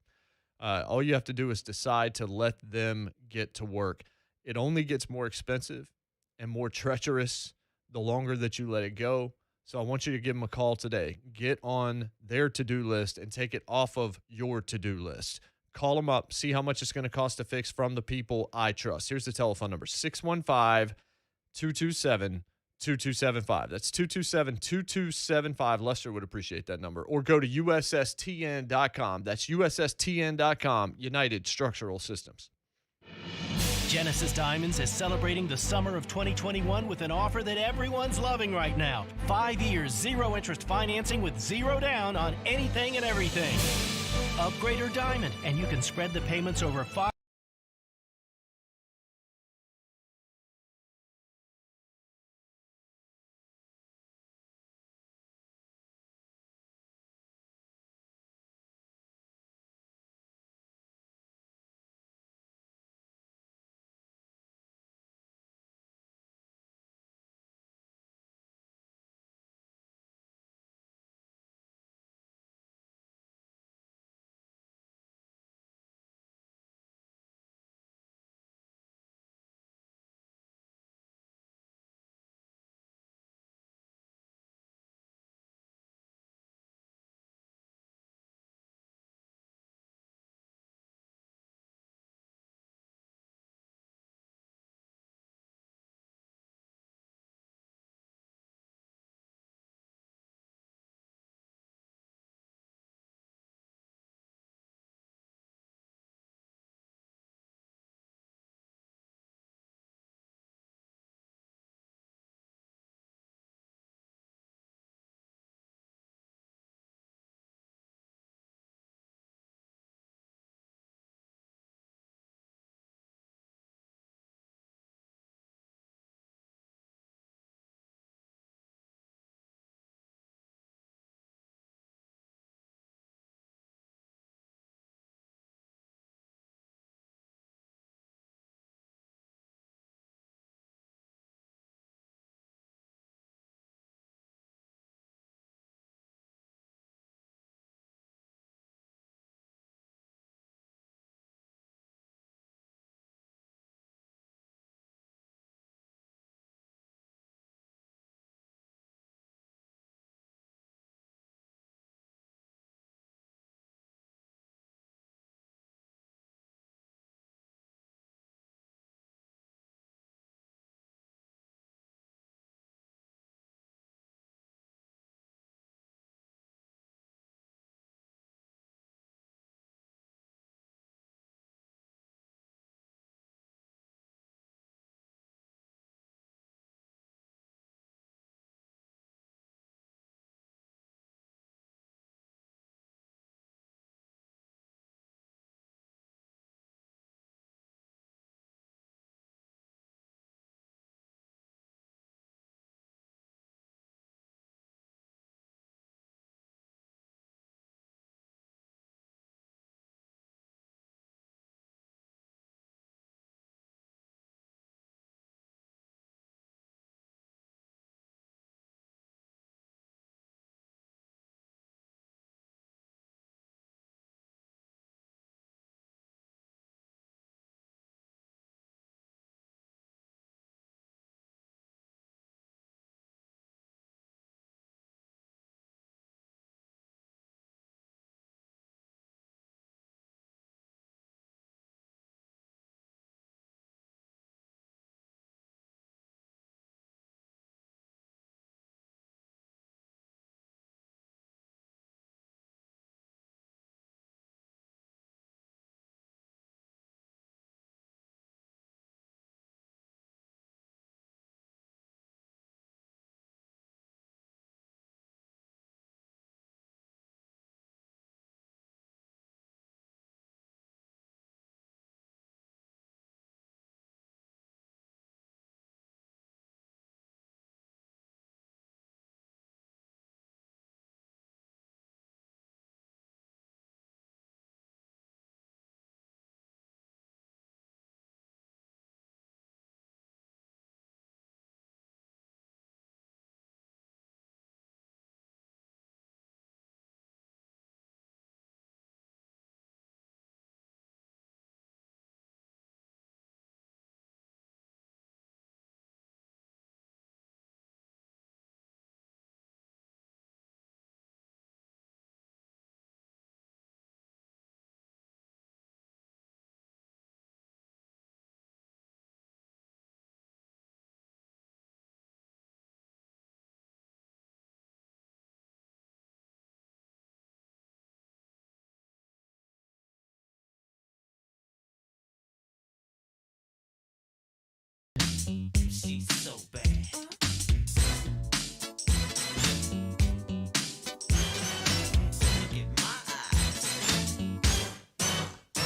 All you have to do is decide to let them get to work. It only gets more expensive and more treacherous the longer that you let it go. So I want you to give them a call today. Get on their to-do list and take it off of your to-do list. Call them up. See how much it's going to cost to fix from the people I trust. Here's the telephone number, 615-227-2275. That's 227-2275. Lester would appreciate that number. Or go to USSTN.com. That's USSTN.com, United Structural Systems. Genesis Diamonds is celebrating the summer of 2021 with an offer that everyone's loving right now. 5 years, zero interest financing with zero down on anything and everything. Upgrade or diamond, and you can spread the payments over 5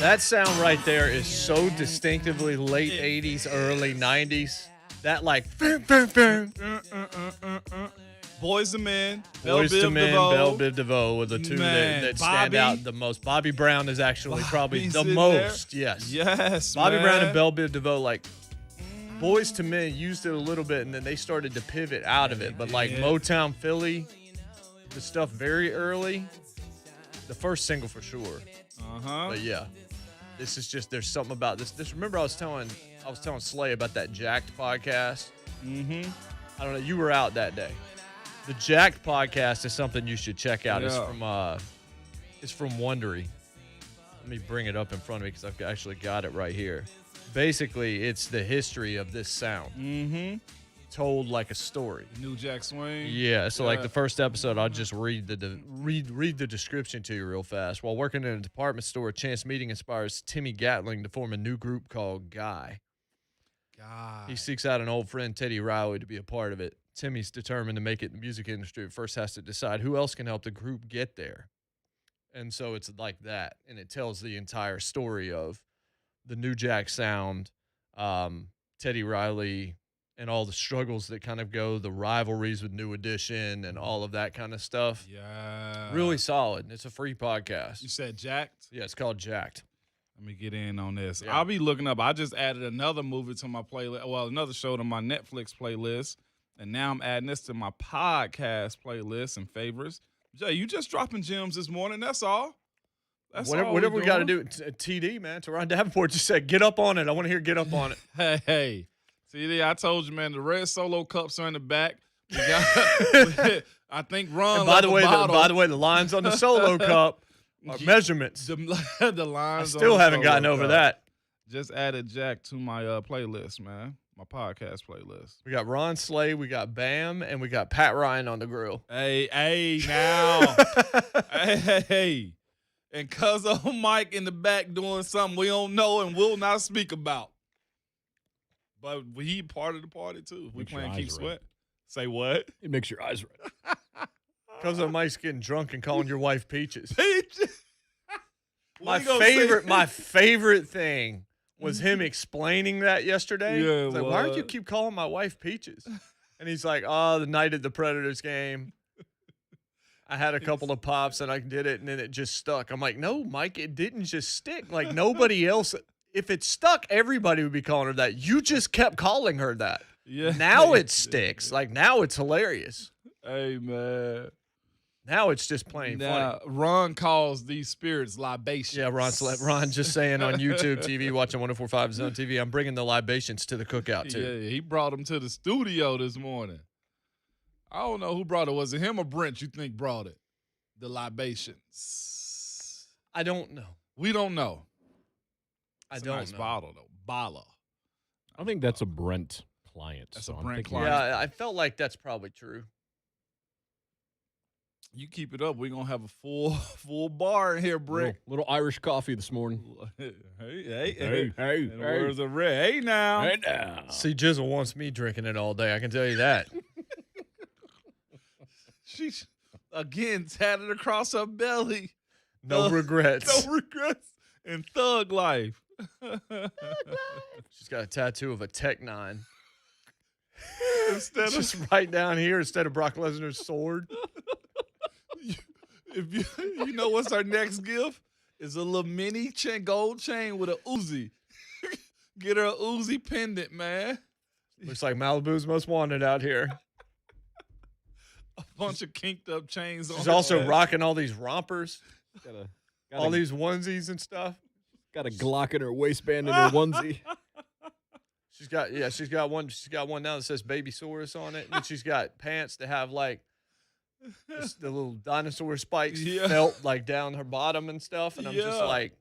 That sound right there is so distinctively late 80s, early 90s. That like Boys to Men, Boys to Men, DeVoe. Belle Biv DeVoe were the two that stand Bobby. out the most. Bobby Brown is actually probably Bobby's the in most. there. Yes. Yes, Bobby man. Brown and Belle Biv DeVoe, like Boys to Men used it a little bit, and then they started to pivot out of it. But like Motown Philly, the stuff very early, the first single for sure. But yeah, this is just there's something about this. Remember, I was telling Slay about that Jacked podcast. I don't know. You were out that day. The Jacked podcast is something you should check out. Yeah. It's from Wondery. Let me bring it up in front of me because I've actually got it right here. Basically, it's the history of this sound. Told like a story. New Jack Swing. Yeah, so like the first episode, I'll just read the description to you real fast. While working in a department store, a chance meeting inspires Timmy Gatling to form a new group called Guy. He seeks out an old friend, Teddy Riley, to be a part of it. Timmy's determined to make it in the music industry, but first has to decide who else can help the group get there. And so it's like that, and it tells the entire story of the New Jack sound, Teddy Riley, and all the struggles that kind of go, the rivalries with New Edition and all of that kind of stuff. Yeah. Really solid. It's a free podcast. You said Jacked? Yeah, it's called Jacked. Let me get in on this. Yeah. I'll be looking up. I just added another movie to my playlist. Well, another show to my Netflix playlist. And now I'm adding this to my podcast playlist and favorites. Jay, you just dropping gems this morning. That's all. That's all whatever we got to doing. do. TD, man. Teron Davenport just said, get up on it. I want to hear get up on it. Hey. TD, I told you, man, the red Solo cups are in the back. We got, I think Ron. And by the way, the lines on the Solo cup are measurements. The lines. I still haven't gotten over that. Just added Jack to my playlist, man. My podcast playlist. We got Ron Slay, we got Bam, and we got Pat Ryan on the grill. Hey, now. hey. And Cuzzo Mike in the back doing something we don't know and will not speak about. But he part of the party, too. We playing Keep Sweat. Say what? It makes your eyes red. Cuzzo Mike's getting drunk and calling your wife Peaches. Peaches. My favorite thing was him explaining that yesterday. Yeah, like, why do you keep calling my wife Peaches? And he's like, the night at the Predators game, I had a couple of pops and I did it, and then it just stuck. I'm like, no, Mike, it didn't just stick. Like, nobody else, if it stuck, everybody would be calling her that. You just kept calling her that. Yeah. Now it sticks. Like, now it's hilarious. Hey, man. Now it's just plain funny. Ron calls these spirits libations. Yeah, Ron just saying on YouTube TV, watching 104.5 Zone TV, I'm bringing the libations to the cookout, too. Yeah, he brought them to the studio this morning. I don't know who brought it. Was it him or Brent you think brought it? The libations. I don't know. We don't know. It's a nice bottle, though. Bala. I think that's a Brent client. That's a Brent client. Yeah, I felt like that's probably true. You keep it up, we're going to have a full bar in here, Brick. Little Irish coffee this morning. Hey. Hey. Words of red. Hey, now. Hey, now. See, Jizzle wants me drinking it all day. I can tell you that. She's, again, tatted across her belly. No regrets. No regrets. And thug life. She's got a tattoo of a Tech 9. Instead of just right down here instead of Brock Lesnar's sword. If you know what's our next gift? Is a little mini gold chain with a Uzi. Get her a Uzi pendant, man. Looks like Malibu's most wanted out here. A bunch of kinked up chains on. She's also rocking all these rompers. Got these onesies and stuff. Got a Glock in her waistband and her onesie. She's got one now that says Babysaurus on it. And she's got pants that have like the little dinosaur spikes felt like down her bottom and stuff. And I'm just like,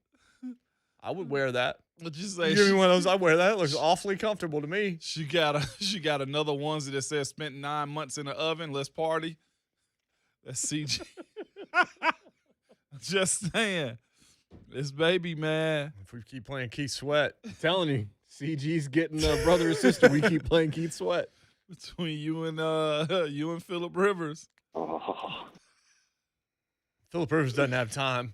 I would wear that. What'd you say? Give me one of those. I wear that. It looks awfully comfortable to me. She got another onesie that says spent 9 months in the oven. Let's party. That's CG. Just saying. This baby, man. If we keep playing Keith Sweat. I'm telling you, CG's getting brother and sister. We keep playing Keith Sweat. Between you and Phillip Rivers. Phillip Rivers doesn't have time.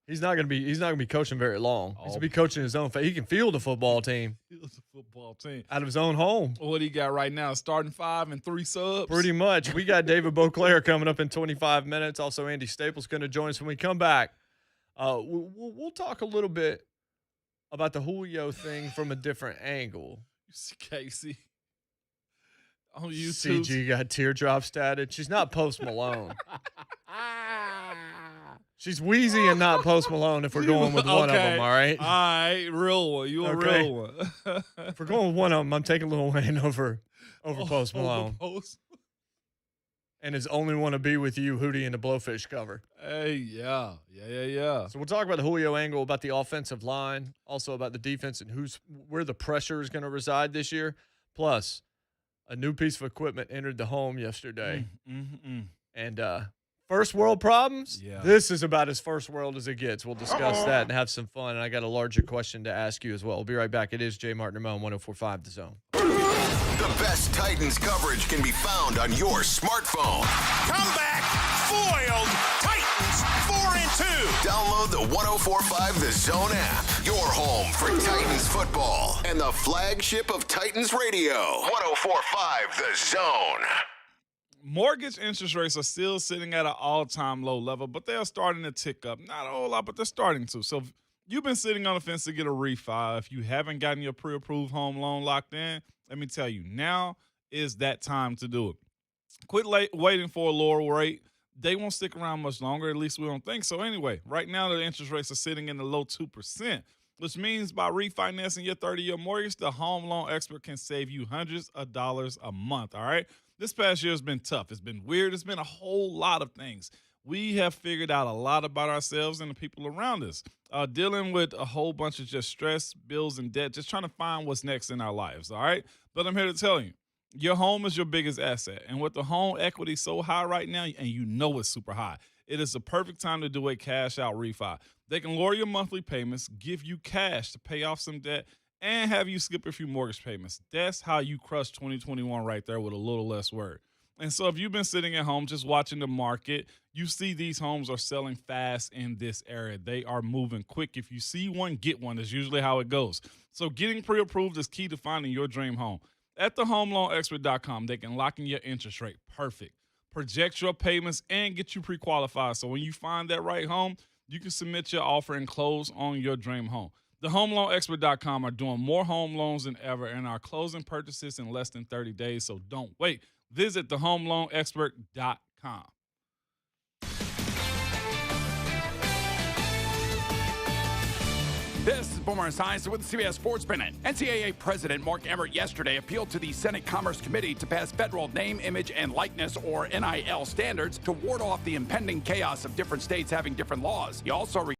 He's not gonna be coaching very long. He's gonna be coaching his own. He can field a football team. It's a football team out of his own home. What do you got right now? Starting 5 and 3 subs. Pretty much. We got David Boclair coming up in 25 minutes. Also, Andy Staples going to join us when we come back. We'll talk a little bit about the Julio thing from a different angle. You see Casey on YouTube. CG got teardrop static. She's not Post Malone. She's Wheezy and not Post Malone if we're going with one of them, all right? All right, real one. You a real one. If we're going with one of them, I'm taking Lil Wayne over Post Malone. And his Only Want to Be With You Hootie and the Blowfish cover. Hey, yeah. So we'll talk about the Julio angle, about the offensive line, also about the defense and where the pressure is going to reside this year. Plus, a new piece of equipment entered the home yesterday. And first world problems? Yeah. This is about as first world as it gets. We'll discuss that and have some fun. And I got a larger question to ask you as well. We'll be right back. It is JMart and Ramon, 104.5 The Zone. The best Titans coverage can be found on your smartphone. Comeback foiled. Titans 4-2. Download the 104.5 The Zone app. Your home for Titans football and the flagship of Titans radio. 104.5 The Zone. Mortgage interest rates are still sitting at an all-time low level, but they are starting to tick up. Not a whole lot, but they're starting to. So if you've been sitting on the fence to get a refi, if you haven't gotten your pre-approved home loan locked in, let me tell you, now is that time to do it. Quit waiting for a lower rate. They won't stick around much longer, at least we don't think so. Anyway, right now the interest rates are sitting in the low 2%, which means by refinancing your 30-year mortgage, the home loan expert can save you hundreds of dollars a month, all right? This past year has been tough. It's been weird. It's been a whole lot of things. We have figured out a lot about ourselves and the people around us, dealing with a whole bunch of just stress, bills, and debt, just trying to find what's next in our lives, all right? But I'm here to tell you, your home is your biggest asset. And with the home equity so high right now, and you know it's super high, it is the perfect time to do a cash-out refi. They can lower your monthly payments, give you cash to pay off some debt, and have you skip a few mortgage payments. That's how you crush 2021 right there with a little less work. And so if you've been sitting at home just watching the market, you see these homes are selling fast in this area. They are moving quick. If you see one, get one. That's usually how it goes. So getting pre-approved is key to finding your dream home. At thehomeloanexpert.com, they can lock in your interest rate. Perfect. Project your payments and get you pre-qualified. So when you find that right home, you can submit your offer and close on your dream home. TheHomeLoanExpert.com are doing more home loans than ever and are closing purchases in less than 30 days, so don't wait. Visit TheHomeLoanExpert.com. This is Boomer Science with CBS Sports Minute. NCAA President Mark Emmert yesterday appealed to the Senate Commerce Committee to pass federal name, image, and likeness, or NIL standards to ward off the impending chaos of different states having different laws. He also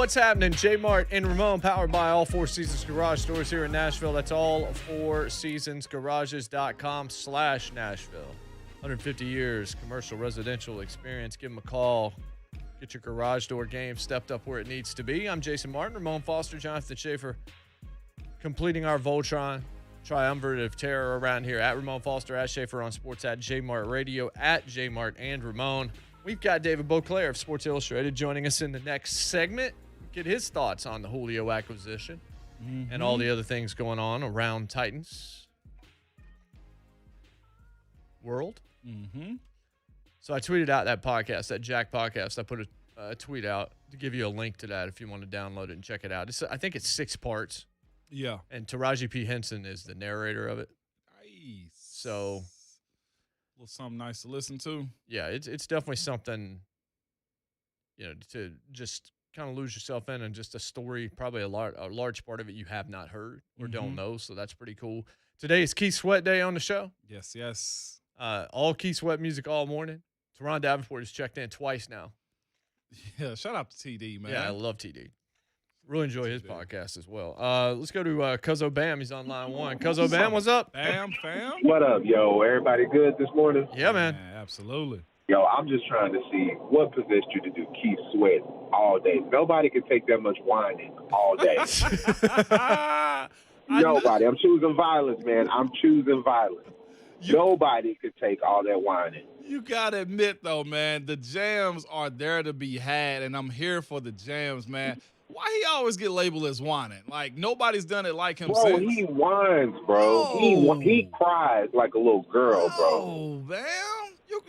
What's happening? JMart and Ramon, powered by All Four Seasons Garage Stores here in Nashville. That's allfourseasonsgarages.com/Nashville. 150 years commercial residential experience. Give them a call. Get your garage door game stepped up where it needs to be. I'm Jason Martin, Ramon Foster, Jonathan Schaefer, completing our Voltron triumvirate of terror around here. At Ramon Foster, at Schaefer on Sports, at JMart Radio, at JMart and Ramon. We've got David Boclair of Sports Illustrated joining us in the next segment. Get his thoughts on the Julio acquisition and all the other things going on around Titans world. So I tweeted out that podcast, that Jack podcast. I put a tweet out to give you a link to that if you want to download it and check it out. I think it's 6 parts. Yeah. And Taraji P. Henson is the narrator of it. Nice. So, a little something nice to listen to. Yeah, it's definitely something, to just kind of lose yourself in, and just a story, probably a large part of it you have not heard or don't know. So that's pretty cool. Today is Keith Sweat Day on the show. Yes. All Keith Sweat music all morning. Teron Davenport has checked in twice now. Yeah, shout out to TD, man. Yeah, I love TD. Really enjoy his podcast as well. Let's go to Cuzzo Bam. He's on line 1. Cuzzo Bam, what's up? Bam, fam. What up, yo? Everybody good this morning? Yeah, man. Absolutely. Yo, I'm just trying to see what possessed you to do Keith Sweat all day. Nobody can take that much whining all day. Nobody. I'm choosing violence, man. I'm choosing violence. Nobody could take all that whining. You got to admit, though, man, the jams are there to be had, and I'm here for the jams, man. Why he always get labeled as whining? Like, nobody's done it like him bro, since. He whines, bro. No. He cries like a little girl, bro. Oh, man.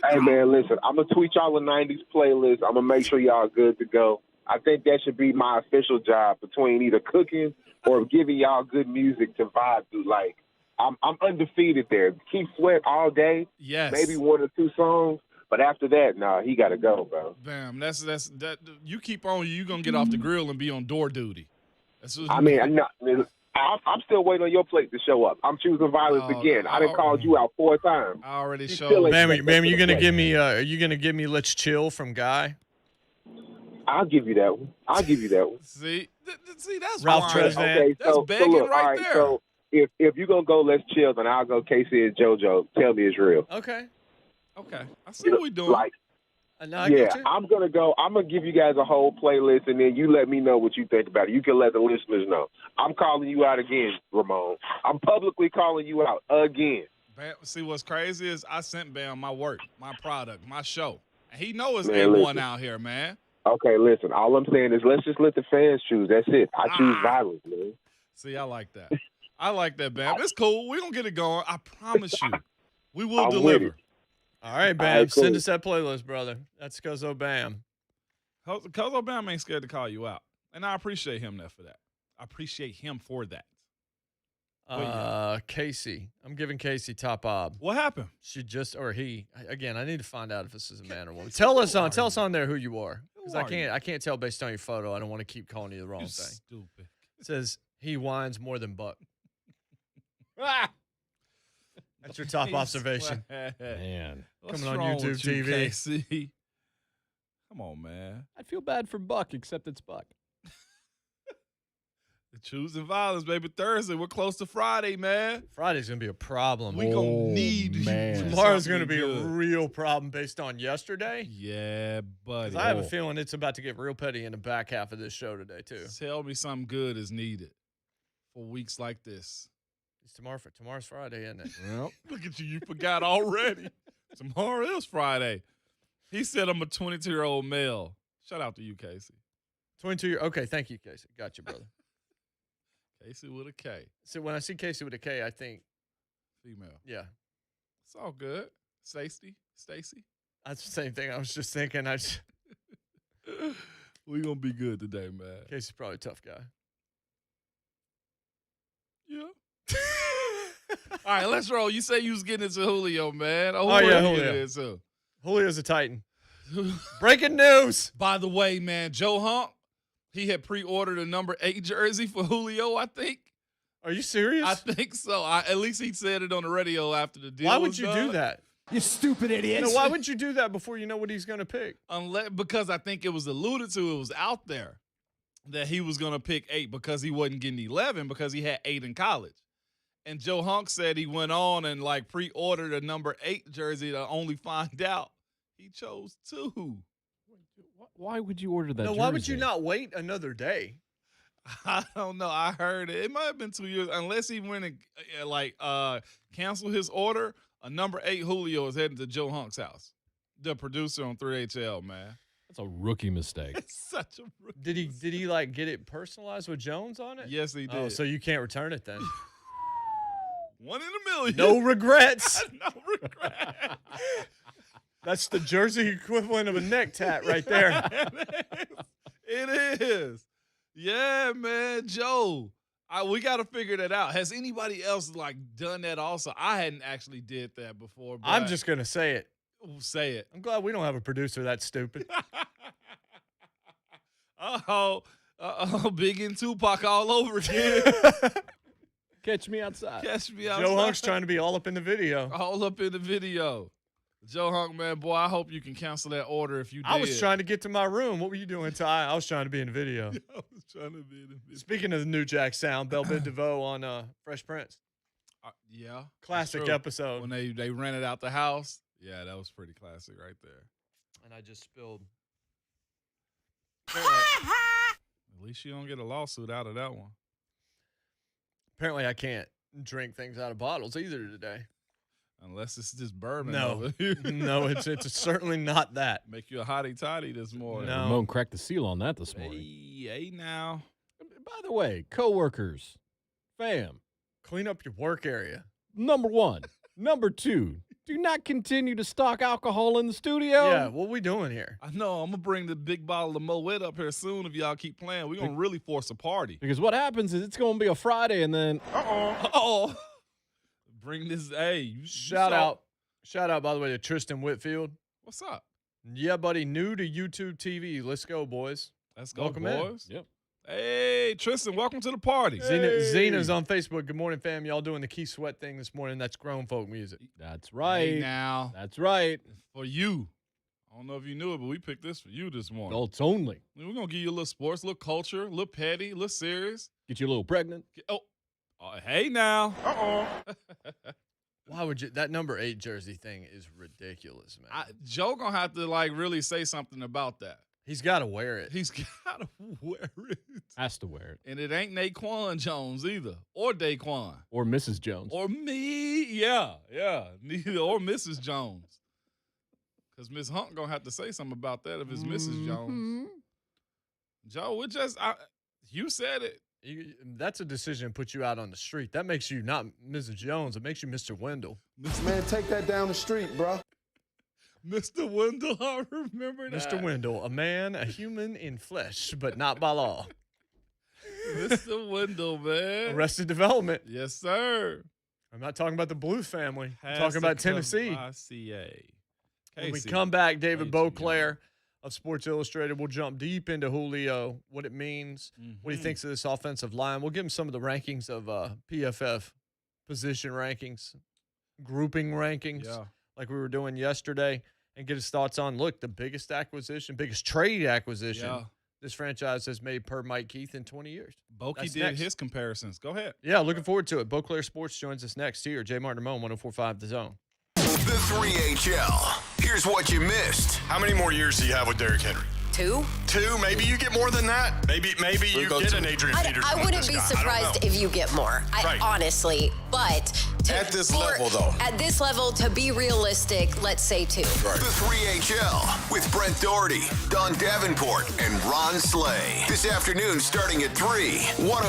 Hey, man, listen, I'm going to tweet y'all a 90s playlist. I'm going to make sure y'all good to go. I think that should be my official job between either cooking or giving y'all good music to vibe through. Like, I'm undefeated there. Keep Sweat all day. Yes. Maybe 1 or 2 songs. But after that, he got to go, bro. Bam, that's you keep on, you're going to get off the grill and be on door duty. I'm still waiting on your plate to show up. I'm choosing violence again. I done called you out 4 times. I already showed. Bam, you gonna give me? Are you gonna give me "Let's Chill" from Guy? I'll give you that one. See, that's Ralph Tresvant. Okay, that's begging look, right all right, there. So if you're gonna go, let's chill, then I'll go Casey and JoJo. Tell me it's real. Okay. I see what we're doing. Like, I'm gonna go. I'm gonna give you guys a whole playlist, and then you let me know what you think about it. You can let the listeners know. I'm calling you out again, Ramon. I'm publicly calling you out again. Bam, see what's crazy is I sent Bam my work, my product, my show, and he knows Man, A1 listen. out here, man. Okay, listen. All I'm saying is let's just let the fans choose. That's it. I choose violence, man. See, I like that. I like that, Bam. It's cool. We're gonna get it going. I promise you, we will deliver. All right, Bam. All right, cool. Send us that playlist, brother. That's Cuzzo Bam. Cuzzo Bam ain't scared to call you out, and I appreciate him for that. I appreciate him for that. Casey. I'm giving Casey top ob. What happened? She just or he again. I need to find out if this is a man or woman. Tell us on there who you are, because I can't tell based on your photo. I don't want to keep calling you the wrong thing. Stupid. It says he whines more than Buck. That's your top observation. Man. Coming on YouTube TV. KC? Come on, man. I feel bad for Buck, except it's Buck. Choosing violence, baby. Thursday. We're close to Friday, man. Friday's going to be a problem. We're going to need man. Tomorrow's going to be a real problem based on yesterday. Yeah, buddy. I have a feeling it's about to get real petty in the back half of this show today, too. Tell me something good is needed for weeks like this. It's tomorrow's Friday, isn't it? Well, look at you. You forgot already. Tomorrow is Friday. He said I'm a 22-year-old male. Shout out to you, Casey. 22 Okay, thank you, Casey. Got you, brother. Casey with a K. So when I see Casey with a K, I think female. Yeah. It's all good. Stacy. That's the same thing I was just thinking. We gonna be good today, man. Casey's probably a tough guy. Yeah. All right, let's roll. You say you was getting into Julio, man. Julio. Julio's a Titan. Breaking news. By the way, man, Joe Hump, he had pre-ordered a number 8 jersey for Julio, I think. Are you serious? I think so. At least he said it on the radio after the deal. Why would you do that? You stupid idiot. Why would you do that before you know what he's going to pick? Because I think it was alluded to. It was out there. that he was going to pick 8 because he wasn't getting 11 because he had 8 in college. And Joe Hunk said he went on and like pre-ordered a number 8 jersey to only find out he chose 2. Why would you order that? No, jersey? why would you not wait another day? I don't know. I heard it. It might have been 2 years, unless he went and canceled his order. A number 8 Julio is heading to Joe Hunk's house, the producer on 3HL, man. That's a rookie mistake. It's such a rookie. Did he like get it personalized with Jones on it? Yes, he did. Oh, so you can't return it then. 1 in a million. No regrets. No regret. That's the jersey equivalent of a neck tat right there. It is. Yeah, man, Joe. We got to figure that out. Has anybody else like done that also? I hadn't actually did that before. But I'm just gonna say it. Say it. I'm glad we don't have a producer that stupid. Big and Tupac all over again. Catch me outside. Catch me outside. Joe Hunk's trying to be all up in the video. All up in the video. Joe Hunk, man, boy, I hope you can cancel that order if you did. I was trying to get to my room. What were you doing, Ty? I was trying to be in the video. I was trying to be in the video. Speaking of the New Jack sound, Belle Biv DeVoe on Fresh Prince. Yeah. Classic episode. When they rented out the house. Yeah, that was pretty classic right there. And I just spilled. At least you don't get a lawsuit out of that one. Apparently, I can't drink things out of bottles either today. Unless it's just bourbon. No, no, it's certainly not that. Make you a hottie toddy this morning. No. Ramon cracked the seal on that this morning. Hey, now. By the way, coworkers, fam, clean up your work area. Number 1. Number 2, do not continue to stock alcohol in the studio. Yeah, what we doing here? I know. I'm going to bring the big bottle of Moet up here soon if y'all keep playing. We're going to really force a party. Because what happens is it's going to be a Friday and then Uh-oh. Bring this. Hey, shout out, by the way, to Tristan Whitfield. What's up? Yeah, buddy, new to YouTube TV. Let's go, boys. Let's go, Welcome boys. in. Yep. Hey, Tristan, welcome to the party. Zena's on Facebook. Good morning, fam. Y'all doing the Key Sweat thing this morning. That's grown folk music. That's right. Hey, now. That's right. For you. I don't know if you knew it, but we picked this for you this morning. Adults only. We're going to give you a little sports, a little culture, a little petty, a little serious. Get you a little pregnant. Hey, now. Why would you? That number 8 jersey thing is ridiculous, man. Joe going to have to, really say something about that. He's got to wear it. He's got to wear it. Has to wear it. And it ain't Naquan Jones either. Or Daquan. Or Mrs. Jones. Or me. Yeah. Neither. Or Mrs. Jones. Because Miss Hunt going to have to say something about that if it's Mrs. Jones. Joe, you said it. That's a decision to put you out on the street. That makes you not Mrs. Jones. It makes you Mr. Wendell. Man, take that down the street, bro. Mr. Wendell, I remember that. Mr. Wendell, a man, a human in flesh, but not by law. Mr. Wendell, man. Arrested Development. Yes, sir. I'm not talking about the Blues family. I'm talking about Tennessee. When we come back, David Boclair of Sports Illustrated will jump deep into Julio, what it means, what he thinks of this offensive line. We'll give him some of the rankings of PFF position rankings, grouping rankings, like we were doing yesterday, and get his thoughts on, look, the biggest trade acquisition this franchise has made per Mike Keith in 20 years. Bokey did his comparisons. Go ahead. Yeah, looking forward to it. Boclair Sports joins us next here. JMart and Ramon, 104.5 The Zone. The 3HL. Here's what you missed. How many more years do you have with Derrick Henry? 2? 2? Maybe you get more than that. Maybe you get an Adrian Peterson. I wouldn't be surprised if you get more. Honestly, but at this level, though. At this level, to be realistic, let's say 2. Right. The 3HL with Brent Doherty, Don Davenport, and Ron Slay. This afternoon, starting at 3.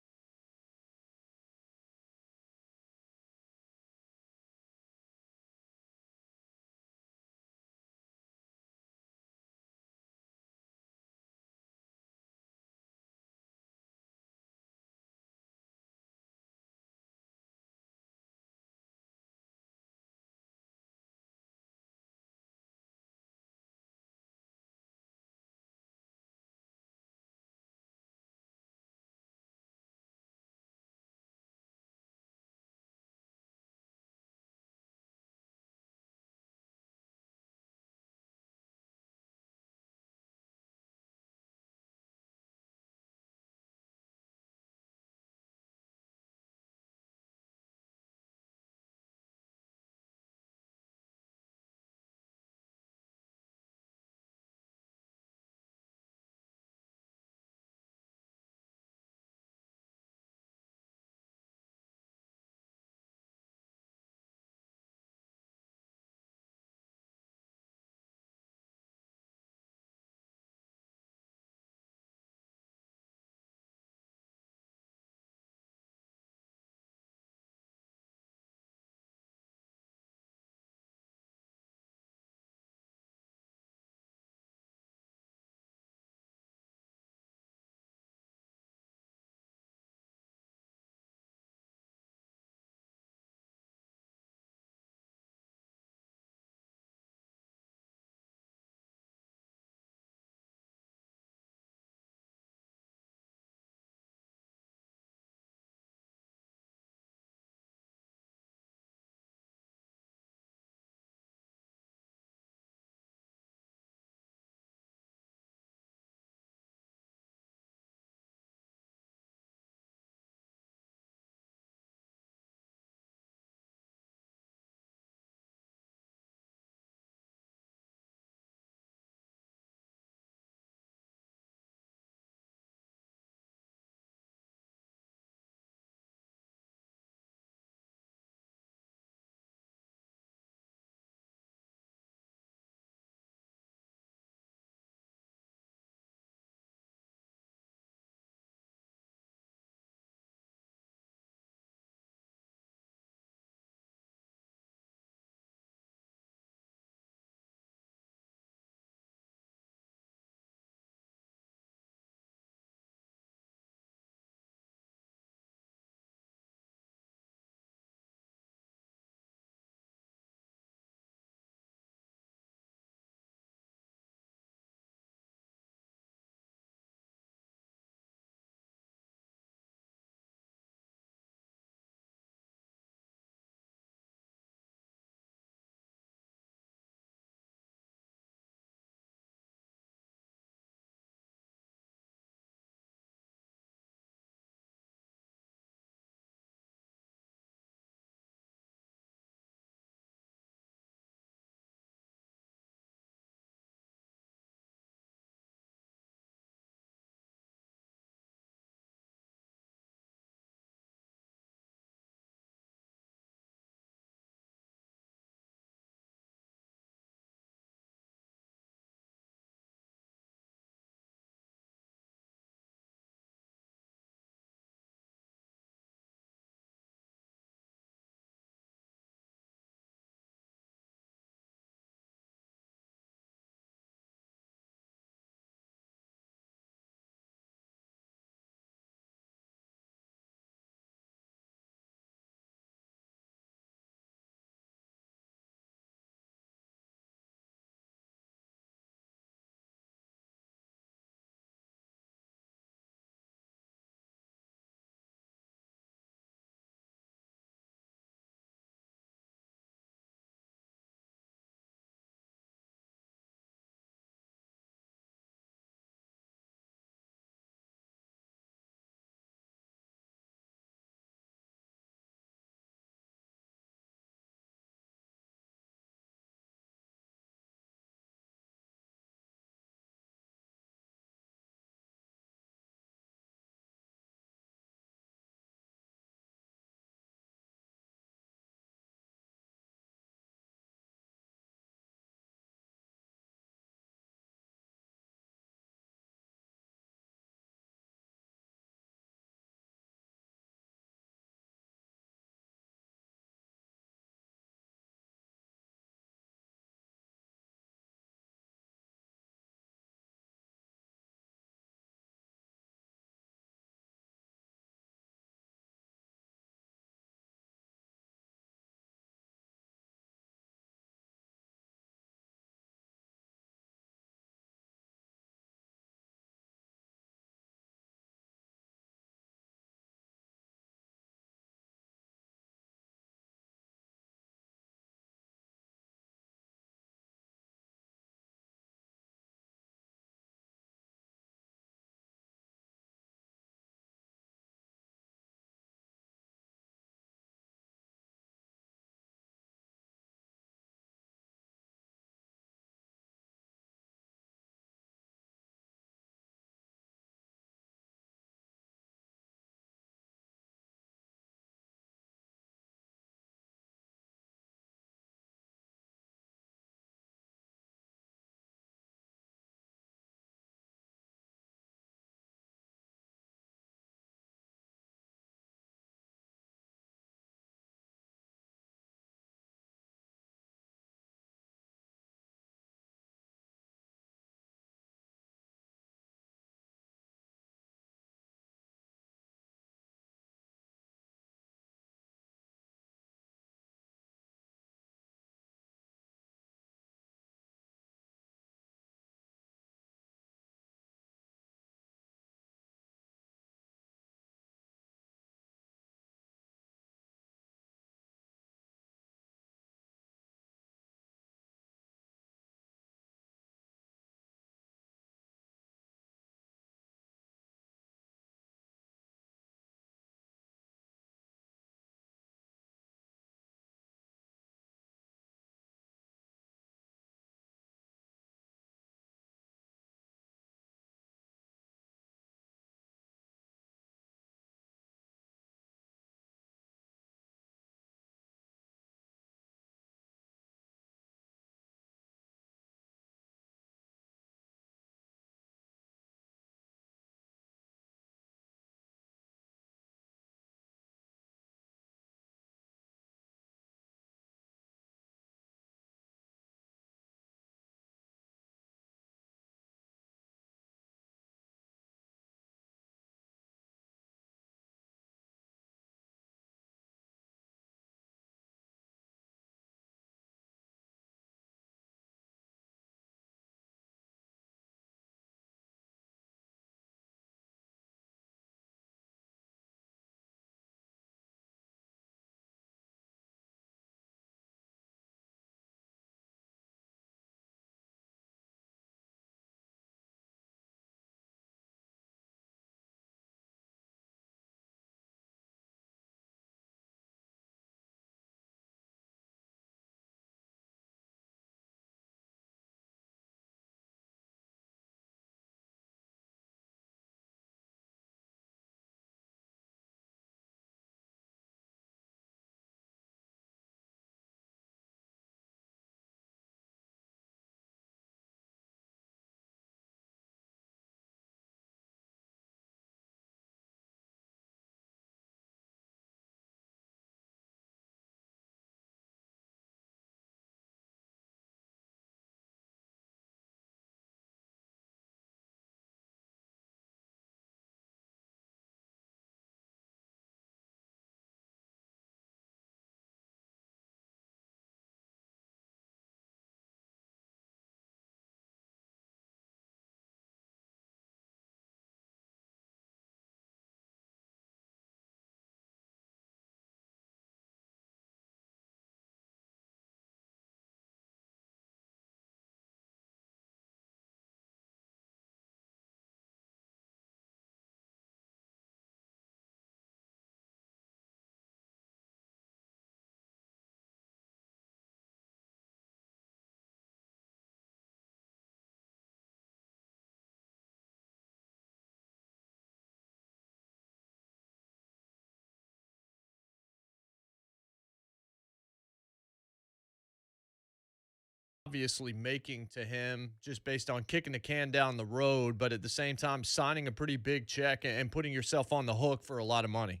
obviously making to him just based on kicking the can down the road, but at the same time signing a pretty big check and putting yourself on the hook for a lot of money?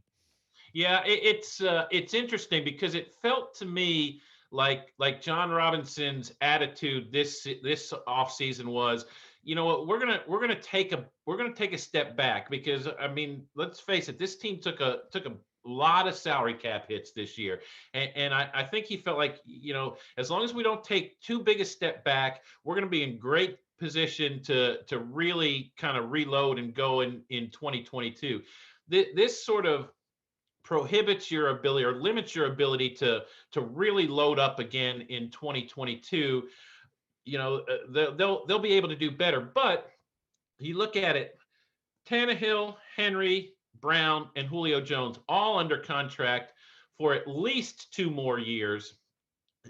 Yeah, it's interesting because it felt to me like Jon Robinson's attitude this offseason was, you know what, we're gonna take a step back because I mean, let's face it, this team took a lot of salary cap hits this year, and I think he felt like, you know, as long as we don't take too big a step back, we're gonna be in great position to really kind of reload and go in 2022. This sort of prohibits your ability or limits your ability to really load up again in 2022. You know, they'll be able to do better. But you look at it, Tannehill, Henry, Brown, and Julio Jones all under contract for at least 2 more years.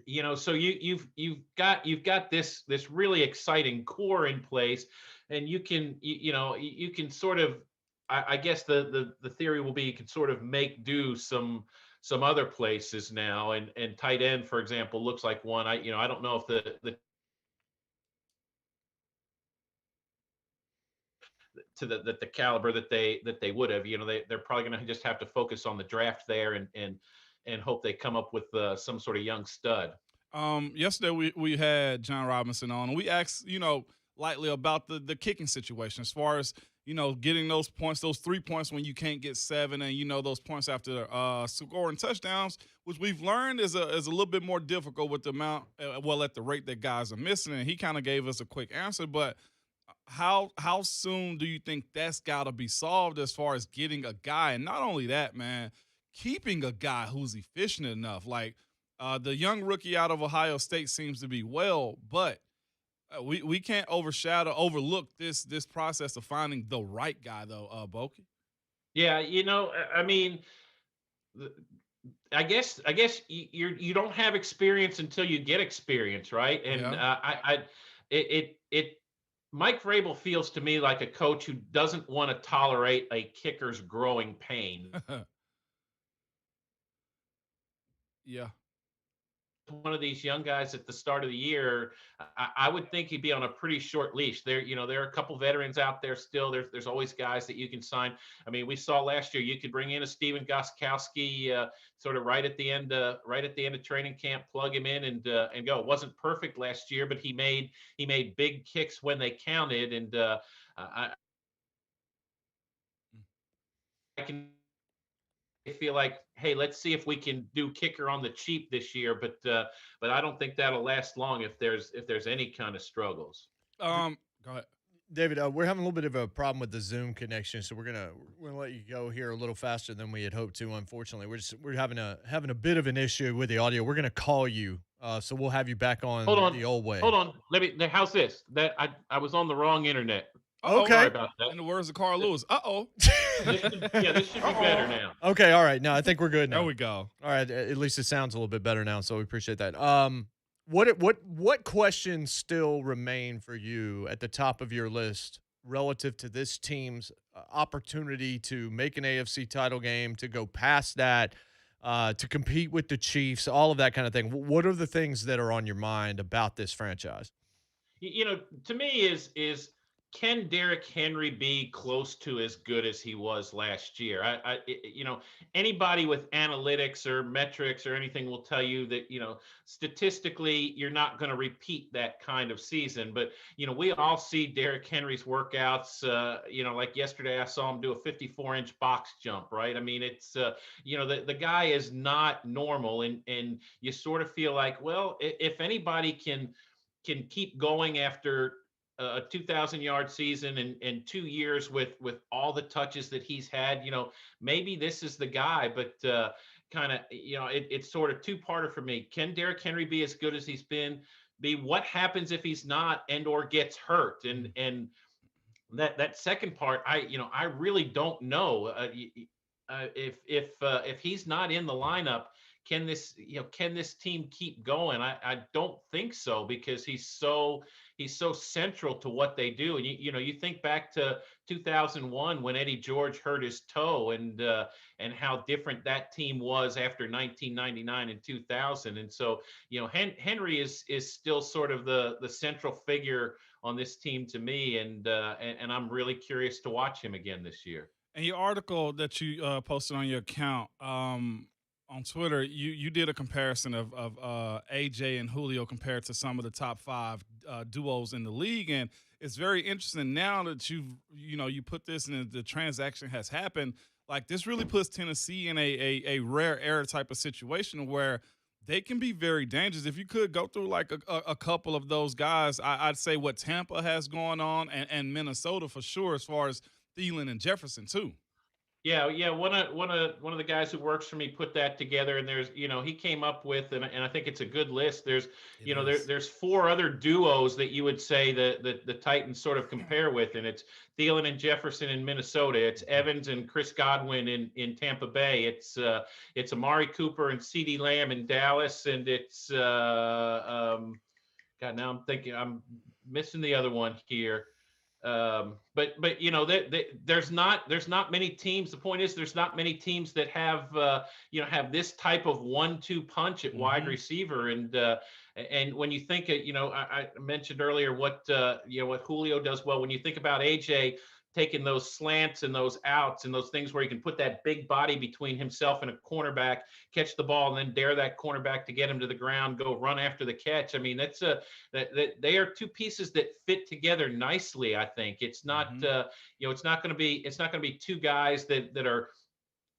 You know, so you've got this really exciting core in place, and you can sort of, I guess the theory will be you can sort of make do some other places now, and tight end, for example, looks like one. I don't know if the to the caliber that they would have. You know, they're probably going to just have to focus on the draft there and hope they come up with some sort of young stud. Yesterday we had Jon Robinson on, and we asked, lightly about the kicking situation as far as, getting those points, those 3 points when you can't get 7, and, those points after scoring touchdowns, which we've learned is a little bit more difficult with the amount, at the rate that guys are missing. And he kind of gave us a quick answer, but how soon do you think that's got to be solved as far as getting a guy? And not only that, man, keeping a guy who's efficient enough. Like the young rookie out of Ohio State seems to be but we can't overlook this process of finding the right guy, though, Bochy. Yeah, I mean, I guess you don't have experience until you get experience, right? And Mike Vrabel feels to me like a coach who doesn't want to tolerate a kicker's growing pain. Yeah. One of these young guys at the start of the year, I would think he'd be on a pretty short leash. There are a couple veterans out there still. There's always guys that you can sign. I mean, we saw last year you could bring in a Steven Gostkowski sort of right at the end of training camp, plug him in and go. It wasn't perfect last year, but he made big kicks when they counted, and I can feel like, hey, let's see if we can do kicker on the cheap this year, but I don't think that'll last long if there's any kind of struggles. Go ahead, David. We're having a little bit of a problem with the Zoom connection, so we're gonna let you go here a little faster than we had hoped to. Unfortunately, we're having a bit of an issue with the audio. We're gonna call you, so we'll have you back on the old way. Hold on. How's this? That I was on the wrong internet. Okay. Sorry about that. In the words of Carl Lewis, this should be better now. Okay, all right. No, I think we're good now. There we go. All right, at least it sounds a little bit better now, so we appreciate that. What questions still remain for you at the top of your list relative to this team's opportunity to make an AFC title game, to go past that, to compete with the Chiefs, all of that kind of thing? What are the things that are on your mind about this franchise? To me is can Derrick Henry be close to as good as he was last year? Anybody with analytics or metrics or anything will tell you that, statistically, you're not going to repeat that kind of season. But, we all see Derrick Henry's workouts. Like yesterday, I saw him do a 54-inch box jump, right? I mean, it's, the guy is not normal. And you sort of feel like, well, if anybody can keep going after a 2,000-yard season and 2 years with all the touches that he's had, maybe this is the guy. But it's sort of two-parter for me. Can Derrick Henry be as good as he's been? What happens if he's not and or gets hurt? And that second part, I really don't know. If he's not in the lineup, can this team keep going? I don't think so, because he's so central to what they do. And you think back to 2001 when Eddie George hurt his toe, and how different that team was after 1999 and 2000. And so, Henry is still sort of the central figure on this team to me, and I'm really curious to watch him again this year. And your article that you posted on your account on Twitter, you did a comparison of AJ and Julio compared to some of the top 5 duos in the league, and it's very interesting now that you put this and the transaction has happened. Like, this really puts Tennessee in a rare air type of situation where they can be very dangerous. If you could go through like a couple of those guys, I'd say what Tampa has going on and Minnesota for sure, as far as Thielen and Jefferson too. Yeah. One of the guys who works for me put that together, and there's, he came up with, and I think it's a good list. There's, there's 4 other duos that you would say that the Titans sort of compare with, and it's Thielen and Jefferson in Minnesota. It's Evans and Chris Godwin in Tampa Bay. It's Amari Cooper and CeeDee Lamb in Dallas, and it's God, now I'm missing the other one here. But there's not many teams. The point is, there's not many teams that have have this type of 1-2 punch at wide receiver. And when you think I mentioned earlier what Julio does well. When you think about AJ taking those slants and those outs and those things where he can put that big body between himself and a cornerback, catch the ball, and then dare that cornerback to get him to the ground, go run after the catch. I mean, they are 2 pieces that fit together nicely. I think it's not it's not going to be 2 guys that are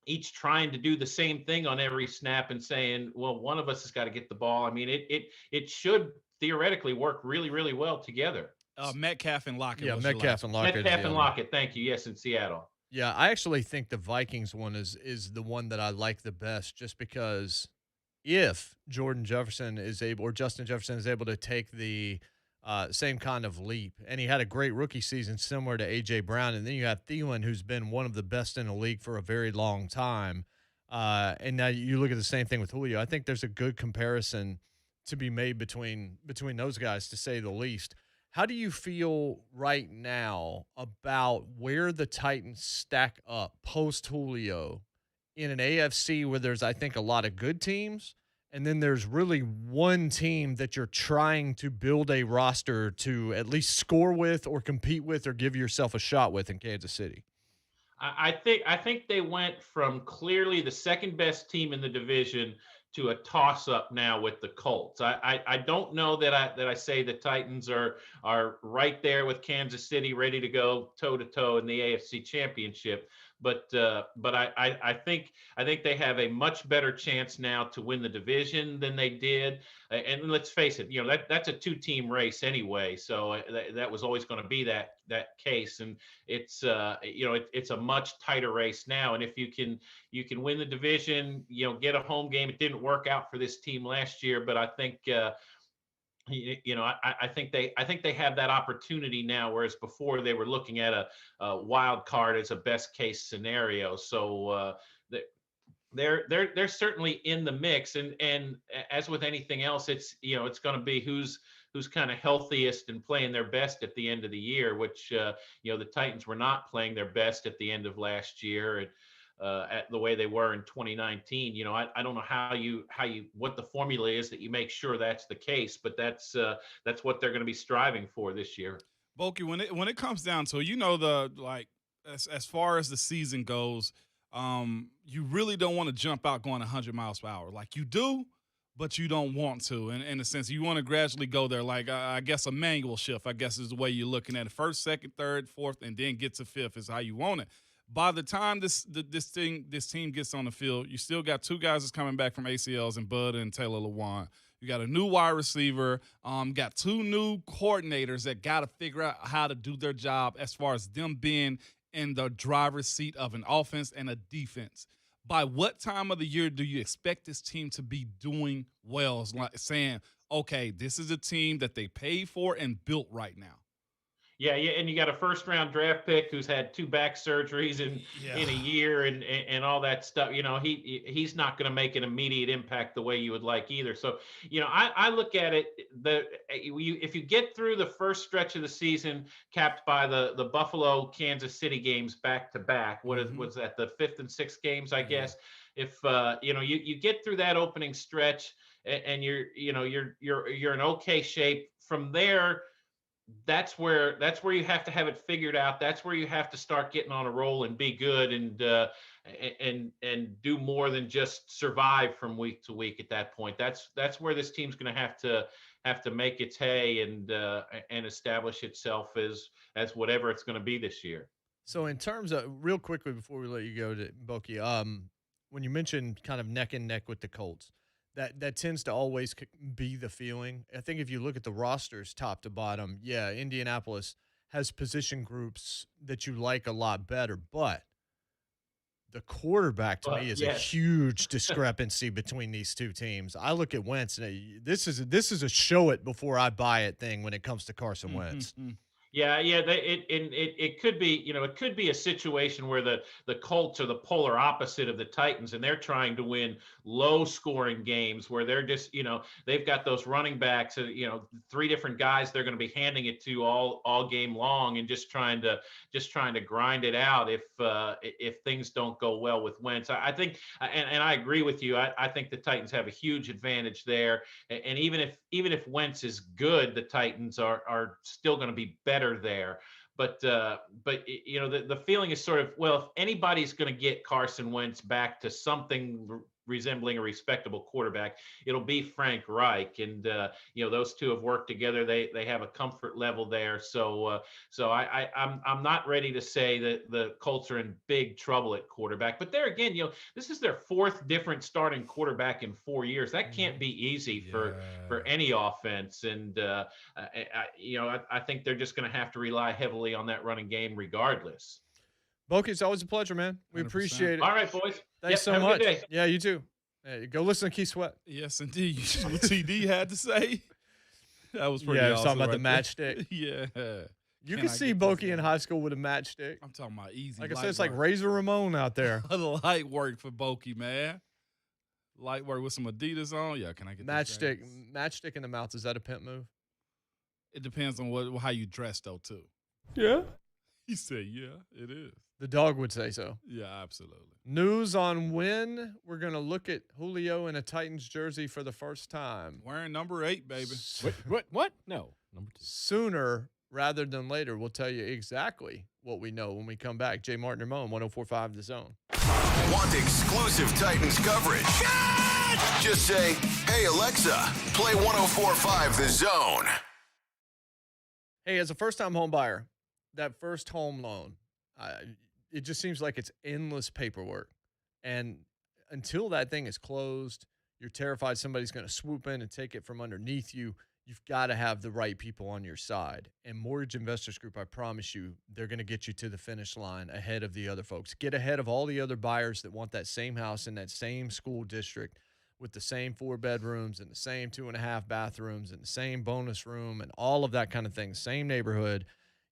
each trying to do the same thing on every snap and saying, well, one of us has got to get the ball. I mean, it should theoretically work really, really well together. Metcalf and Lockett. Yeah, Metcalf and Lockett. Metcalf and Lockett. Thank you. Yes, in Seattle. Yeah, I actually think the Vikings one is the one that I like the best, just because if Justin Jefferson is able to take the same kind of leap, and he had a great rookie season similar to A.J. Brown, and then you have Thielen, who's been one of the best in the league for a very long time, and now you look at the same thing with Julio. I think there's a good comparison to be made between those guys, to say the least. How do you feel right now about where the Titans stack up post Julio in an AFC where there's, I think, a lot of good teams, and then there's really one team that you're trying to build a roster to at least score with or compete with or give yourself a shot with in Kansas City? I think they went from clearly the second best team in the division to a toss-up now with the Colts. I don't know that I say the Titans are right there with Kansas City, ready to go toe-to-toe in the AFC Championship. But I think they have a much better chance now to win the division than they did. And let's face it, that's a 2-team race anyway. So that was always going to be that case. And it's it's a much tighter race now. And if you can win the division, get a home game. It didn't work out for this team last year, but I think I think they have that opportunity now, whereas before they were looking at a wild card as a best case scenario. So they're certainly in the mix, and as with anything else, it's going to be who's kind of healthiest and playing their best at the end of the year, which the Titans were not playing their best at the end of last year. And at the way they were in 2019, I don't know what the formula is that you make sure that's the case, but that's what they're going to be striving for this year. Bulky, when it comes down to, as far as the season goes, you really don't want to jump out going 100 miles per hour. Like, you do, but you don't want to. And in a sense, you want to gradually go there. Like, I guess a manual shift, I guess, is the way you're looking at it. First, second, third, fourth, and then get to fifth is how you want it. By the time this team gets on the field, you still got 2 guys that's coming back from ACLs, and Bud and Taylor Lewan. You got a new wide receiver. Got 2 new coordinators that got to figure out how to do their job as far as them being in the driver's seat of an offense and a defense. By what time of the year do you expect this team to be doing well? It's like saying, okay, this is a team that they paid for and built right now. Yeah, and you got a first-round draft pick who's had 2 back surgeries in a year and all that stuff. He's not going to make an immediate impact the way you would like either. So, I look at it if you get through the first stretch of the season, capped by the Buffalo Kansas City games back to back. Was that the 5th and 6th games? I guess if you get through that opening stretch and you're in okay shape from there. That's where you have to have it figured out. That's where you have to start getting on a roll and be good and do more than just survive from week to week. At that point, that's where this team's going to have to make its hay and establish itself as whatever it's going to be this year. So, in terms of real quickly before we let you go to Boki, when you mentioned kind of neck and neck with the Colts. That tends to always be the feeling. I think if you look at the rosters top to bottom, Indianapolis has position groups that you like a lot better, but the quarterback to me is a huge discrepancy between these two teams. I look at Wentz, and this is a show it before I buy it thing when it comes to Carson Wentz. Yeah. It could be, it could be a situation where the Colts are the polar opposite of the Titans, and they're trying to win low-scoring games where they're just, they've got those running backs, 3 different guys they're going to be handing it to all game long, and just trying to grind it out if things don't go well with Wentz. I think, and I agree with you. I think the Titans have a huge advantage there, and even if Wentz is good, the Titans are still going to be better there. But the feeling is sort of, well, if anybody's going to get Carson Wentz back to something resembling a respectable quarterback, it'll be Frank Reich. And, those two have worked together. They have a comfort level there. So I'm not ready to say that the Colts are in big trouble at quarterback. But there again, this is their 4th different starting quarterback in 4 years. That can't be easy for any offense. And, I think they're just going to have to rely heavily on that running game regardless. Boki, it's always a pleasure, man. We 100%. appreciate it. All right, boys. Thanks so have much. A good day. Yeah, you too. Hey, go listen to Keith Sweat. Yes, indeed. What TD had to say. That was pretty awesome. Talking about the matchstick. Yeah. You can see Boki in high school with a matchstick. I'm talking about easy. Like I said, it's like Razor Ramon out there. Light work for Boki, man. Light work with some Adidas on. Yeah, can I get matchstick? Matchstick in the mouth. Is that a pimp move? It depends on how you dress, though, too. Yeah. He said, yeah, it is. The dog would say so. Yeah, absolutely. News on when we're going to look at Julio in a Titans jersey for the first time. Wearing number 8, baby. What? No, number 2. Sooner rather than later, we'll tell you exactly what we know when we come back. JMart and Ramon, 104.5 The Zone. Want exclusive Titans coverage? Just say, hey, Alexa, play 104.5 The Zone. Hey, as a first-time home buyer, that first home loan, it just seems like it's endless paperwork. And until that thing is closed, you're terrified somebody's going to swoop in and take it from underneath you. You've got to have the right people on your side. And Mortgage Investors Group, I promise you, they're going to get you to the finish line ahead of the other folks. Get ahead of all the other buyers that want that same house in that same school district with the same 4 bedrooms and the same 2.5 bathrooms and the same bonus room and all of that kind of thing, same neighborhood.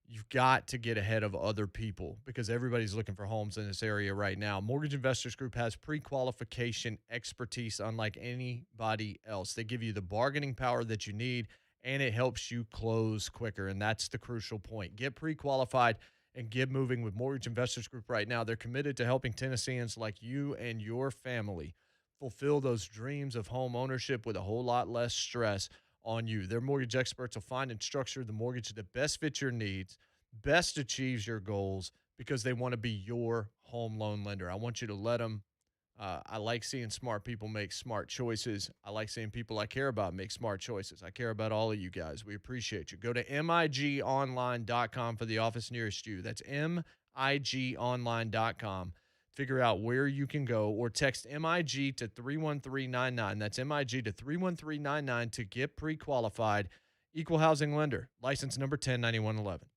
You've got to get ahead of other people because everybody's looking for homes in this area right now. Mortgage Investors Group has pre-qualification expertise unlike anybody else. They give you the bargaining power that you need, and it helps you close quicker, and that's the crucial point. Get pre-qualified and get moving with Mortgage Investors Group right now. They're committed to helping Tennesseans like you and your family fulfill those dreams of home ownership with a whole lot less stress on you. Their mortgage experts will find and structure the mortgage that best fits your needs, best achieves your goals, because they want to be your home loan lender. I want you to let them. I like seeing smart people make smart choices. I like seeing people I care about make smart choices. I care about all of you guys. We appreciate you. Go to migonline.com for the office nearest you. That's migonline.com. Figure out where you can go or text MIG to 31399. That's MIG to 31399 to get pre-qualified. Equal housing lender. License number 109111.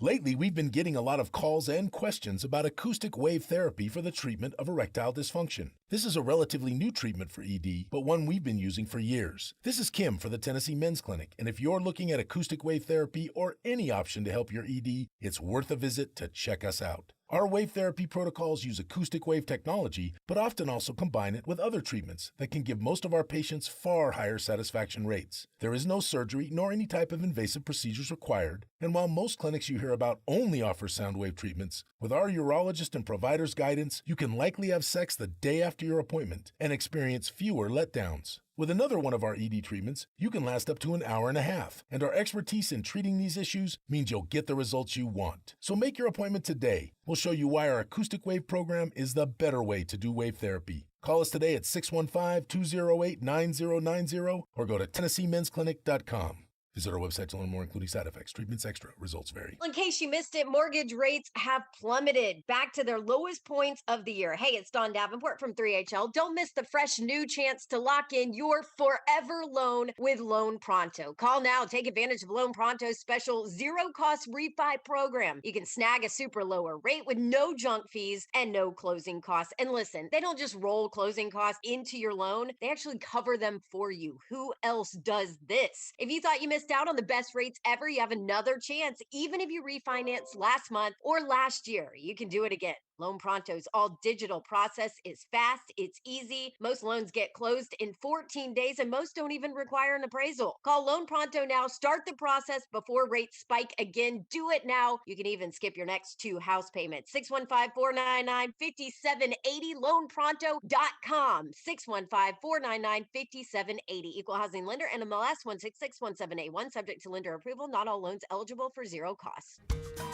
Lately, we've been getting a lot of calls and questions about acoustic wave therapy for the treatment of erectile dysfunction. This is a relatively new treatment for ED, but one we've been using for years. This is Kim for the Tennessee Men's Clinic, and if you're looking at acoustic wave therapy or any option to help your ED, it's worth a visit to check us out. Our wave therapy protocols use acoustic wave technology, but often also combine it with other treatments that can give most of our patients far higher satisfaction rates. There is no surgery nor any type of invasive procedures required, and while most clinics you hear about only offer sound wave treatments, with our urologist and provider's guidance, you can likely have sex the day after your appointment and experience fewer letdowns. With another one of our ED treatments, you can last up to an hour and a half, and our expertise in treating these issues means you'll get the results you want. So make your appointment today. We'll show you why our acoustic wave program is the better way to do wave therapy. Call us today at 615-208-9090 or go to TennesseeMen'sClinic.com. Visit our website to learn more, including side effects, treatments extra. Results vary. In case you missed it, mortgage rates have plummeted back to their lowest points of the year. Hey, it's Dawn Davenport from 3HL. Don't miss the fresh new chance to lock in your forever loan with Loan Pronto. Call now. Take advantage of Loan Pronto's special zero-cost refi program. You can snag a super lower rate with no junk fees and no closing costs. And listen, they don't just roll closing costs into your loan. They actually cover them for you. Who else does this? If you thought you missed out on the best rates ever, you have another chance. Even if you refinanced last month or last year, you can do it again. Loan Pronto's all digital process is fast, it's easy. Most loans get closed in 14 days and most don't even require an appraisal. Call Loan Pronto now. Start the process before rates spike again. Do it now. You can even skip your next 2 house payments. 615-499-5780, loanpronto.com. 615-499-5780. Equal housing lender, NMLS 166178. Subject to lender approval. Not all loans eligible for zero costs.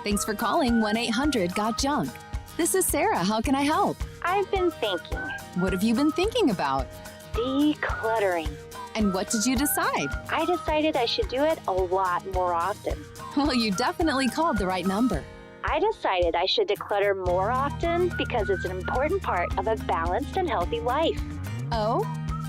Thanks for calling 1-800-GOT-JUNK. This is Sarah. How can I help? I've been thinking. What have you been thinking about? Decluttering. And what did you decide? I decided I should do it a lot more often. Well, you definitely called the right number. I decided I should declutter more often because it's an important part of a balanced and healthy life. Oh?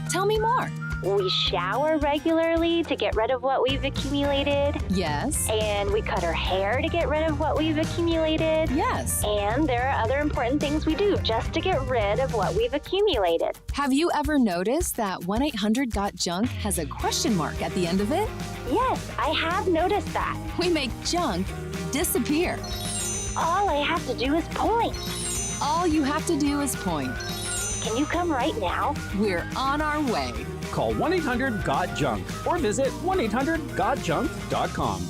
Tell me more. We shower regularly to get rid of what we've accumulated. Yes. And we cut our hair to get rid of what we've accumulated. Yes. And there are other important things we do just to get rid of what we've accumulated. Have you ever noticed that 1-800-GOT-JUNK has a question mark at the end of it? Yes, I have noticed that. We make junk disappear. All I have to do is point. All you have to do is point. Can you come right now? We're on our way. Call 1-800-GOT-JUNK or visit 1-800-GOT-JUNK.com.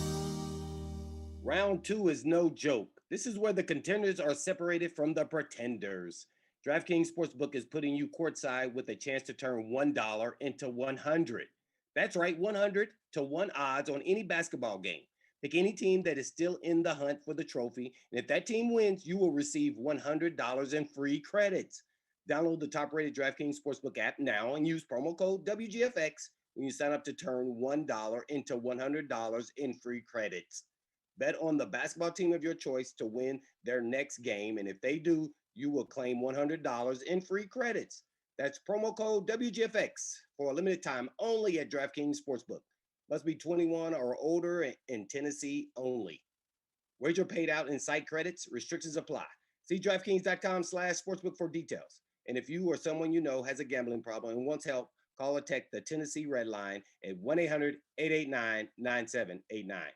Round 2 is no joke. This is where the contenders are separated from the pretenders. DraftKings Sportsbook is putting you courtside with a chance to turn $1 into 100. That's right, 100 to 1 odds on any basketball game. Pick any team that is still in the hunt for the trophy, and if that team wins, you will receive $100 in free credits. Download the top-rated DraftKings Sportsbook app now and use promo code WGFX when you sign up to turn $1 into $100 in free credits. Bet on the basketball team of your choice to win their next game, and if they do, you will claim $100 in free credits. That's promo code WGFX for a limited time only at DraftKings Sportsbook. Must be 21 or older in Tennessee only. Wager paid out in site credits. Restrictions apply. See DraftKings.com/sportsbook for details. And if you or someone you know has a gambling problem and wants help, call or text the Tennessee Red Line at 1-800-889-9789.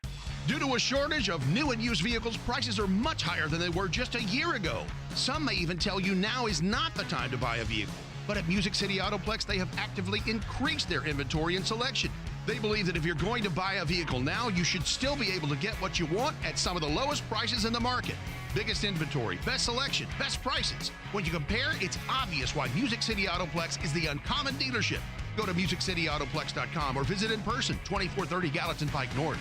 Due to a shortage of new and used vehicles, prices are much higher than they were just a year ago. Some may even tell you now is not the time to buy a vehicle. But at Music City Autoplex, they have actively increased their inventory and selection. They believe that if you're going to buy a vehicle now, you should still be able to get what you want at some of the lowest prices in the market. Biggest inventory, best selection, best prices. When you compare, it's obvious why Music City Autoplex is the uncommon dealership. Go to MusicCityAutoplex.com or visit in person, 2430 Gallatin Pike North.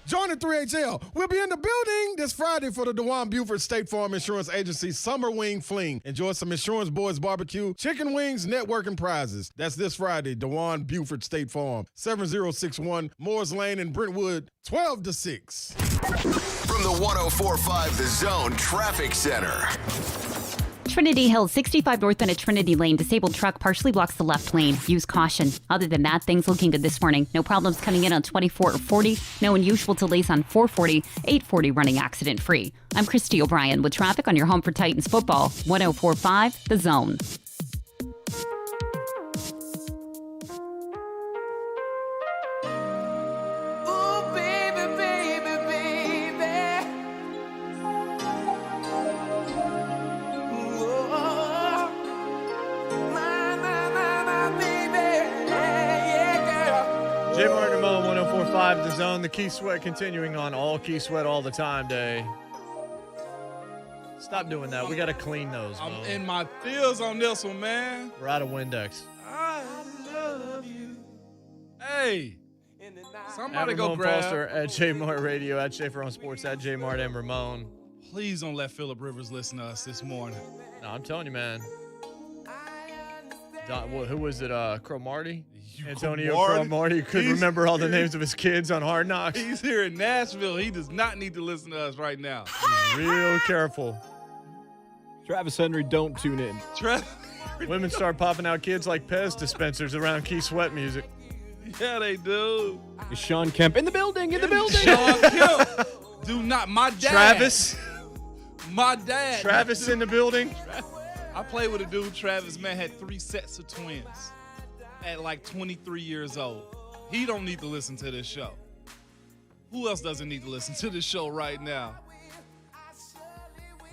Join the 3HL. We'll be in the building this Friday for the DeJuan Buford State Farm Insurance Agency Summer Wing Fling. Enjoy some Insurance Boys barbecue, chicken wings, networking prizes. That's this Friday, DeJuan Buford State Farm, 7061 Moores Lane in Brentwood, 12 to 6. From the 104.5 The Zone Traffic Center. Trinity Hill, 65 north on a Trinity Lane. Disabled truck partially blocks the left lane. Use caution. Other than that, things looking good this morning. No problems coming in on 24 or 40. No unusual delays on 440, 840 running accident free. I'm Christy O'Brien with traffic on your home for Titans football. 104.5 The Zone. JMart and Ramon, 104.5 The Zone. The Key Sweat continuing on all Key Sweat all the time day. Stop doing that. We got to clean those. I'm in my feels on this one, man. We're out of Windex. I love you. Hey. Somebody at go Ramon grab. Foster, at JMart Radio, at Schaefer on Sports, at JMart and Ramon. Please don't let Phillip Rivers listen to us this morning. No, I'm telling you, man. Who was it? Cromartie? Antonio Cromartie couldn't remember all the names of his kids on Hard Knocks. He's here in Nashville. He does not need to listen to us right now. Real careful. Travis Henry, don't tune in. Women start popping out kids like Pez dispensers around Key Sweat music. Yeah, they do. Is Sean Kemp in the building? In the building. Sean Kemp. Do not. My dad. Travis. My dad. Travis in the building. I played with a dude, Travis, man, had 3 sets of twins at like 23 years old. He don't need to listen to this show. Who else doesn't need to listen to this show right now?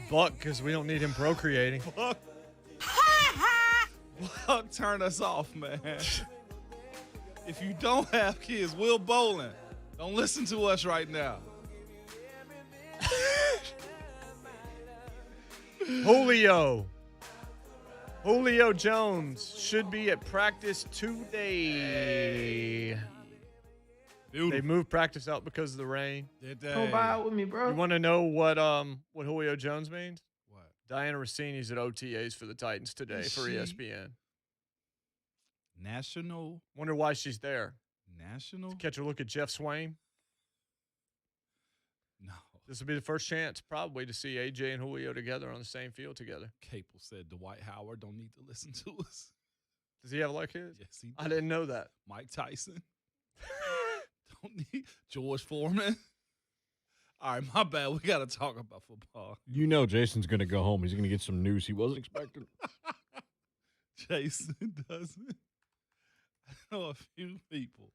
Buck, because we don't need him procreating. Buck, turn us off, man. If you don't have kids, Will Bolin, don't listen to us right now. Julio Jones should be at practice today. Beautiful. They moved practice out because of the rain. Did they? Come by with me, bro. You want to know what Julio Jones means? What? Diana Rossini's at OTAs for the Titans today for ESPN. National. Wonder why she's there. National? To catch a look at Jeff Swain? No. This will be the first chance probably to see AJ and Julio together on the same field together. Capel said Dwight Howard don't need to listen to us. Does he have a lot of kids? Yes, he does. I didn't know that. Mike Tyson. Don't need George Foreman. All right, my bad. We got to talk about football. You know Jason's going to go home. He's going to get some news he wasn't expecting. Jason doesn't. I know a few people.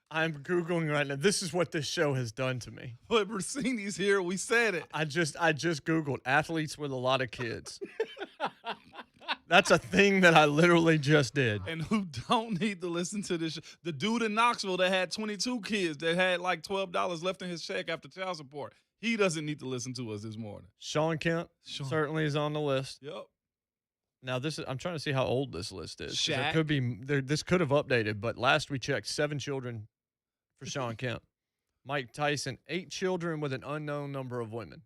I'm Googling right now. This is what this show has done to me. But Rossini's here. We said it. I just Googled athletes with a lot of kids. That's a thing that I literally just did. And who don't need to listen to this. The dude in Knoxville that had 22 kids that had like $12 left in his check after child support. He doesn't need to listen to us this morning. Sean Kemp certainly is on the list. Yep. Now I'm trying to see how old this list is. Shaq. It could be this could have updated, but last we checked, 7 children for Sean Kemp. Mike Tyson, 8 children with an unknown number of women.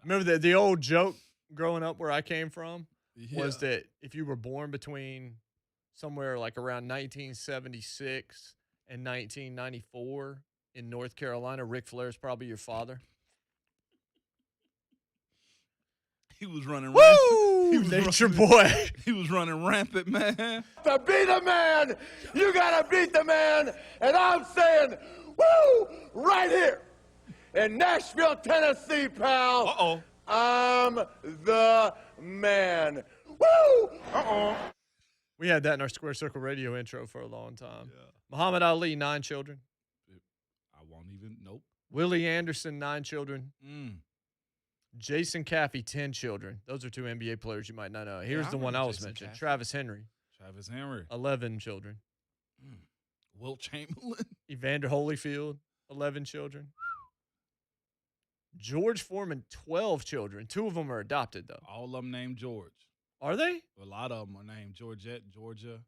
Remember the old joke growing up where I came from was that if you were born between somewhere like around 1976 and 1994 in North Carolina, Ric Flair is probably your father. He was running rampant. Nature boy. He was running rampant, man. To be the man, you gotta beat the man, and I'm saying, woo, right here in Nashville, Tennessee, pal. Uh-oh. I'm the man. Woo! Uh-oh. We had that in our Square Circle Radio intro for a long time. Yeah. Muhammad Ali, 9 children. I won't even, nope. Willie Anderson, 9 children. Mm. Jason Caffey, 10 children. Those are 2 NBA players you might not know. Here's the one I was mentioning. Travis Henry. 11 children. Wilt Chamberlain. Evander Holyfield, 11 children. George Foreman, 12 children. 2 of them are adopted, though. All of them named George. Are they? A lot of them are named Georgette, Georgia,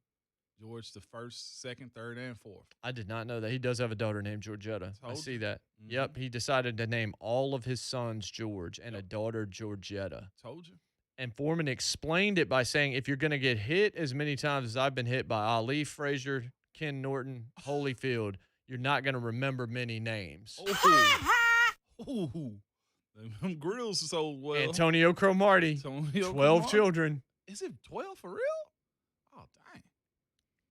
George the 1st, 2nd, 3rd, and 4th. I did not know that. He does have a daughter named Georgetta. I see that. Mm-hmm. Yep, he decided to name all of his sons George and a daughter Georgetta. Told you. And Foreman explained it by saying, if you're going to get hit as many times as I've been hit by Ali, Frazier, Ken Norton, Holyfield, you're not going to remember many names. Ooh. Them grills so well. Antonio Cromartie, 12 children. Is it 12 for real? Oh, dang.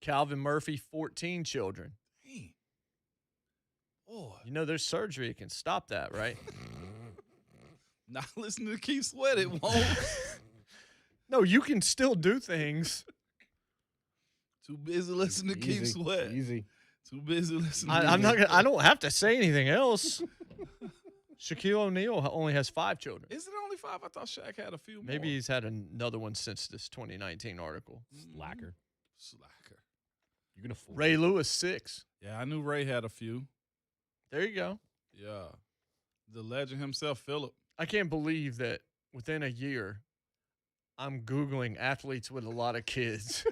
Calvin Murphy, 14 children. Dang. Boy. You know, there's surgery that can stop that, right? Not listening to Keith Sweat, it won't. No, you can still do things. Too busy listening to Keith Sweat. Easy. Too busy listening. I don't have to say anything else. Shaquille O'Neal only has 5 children. Is it only 5? I thought Shaq had a few more. Maybe he's had another one since this 2019 article. Slacker. You can afford Ray Lewis, 6. Yeah, I knew Ray had a few. There you go. Yeah. The legend himself, Phillip. I can't believe that within a year, I'm Googling athletes with a lot of kids.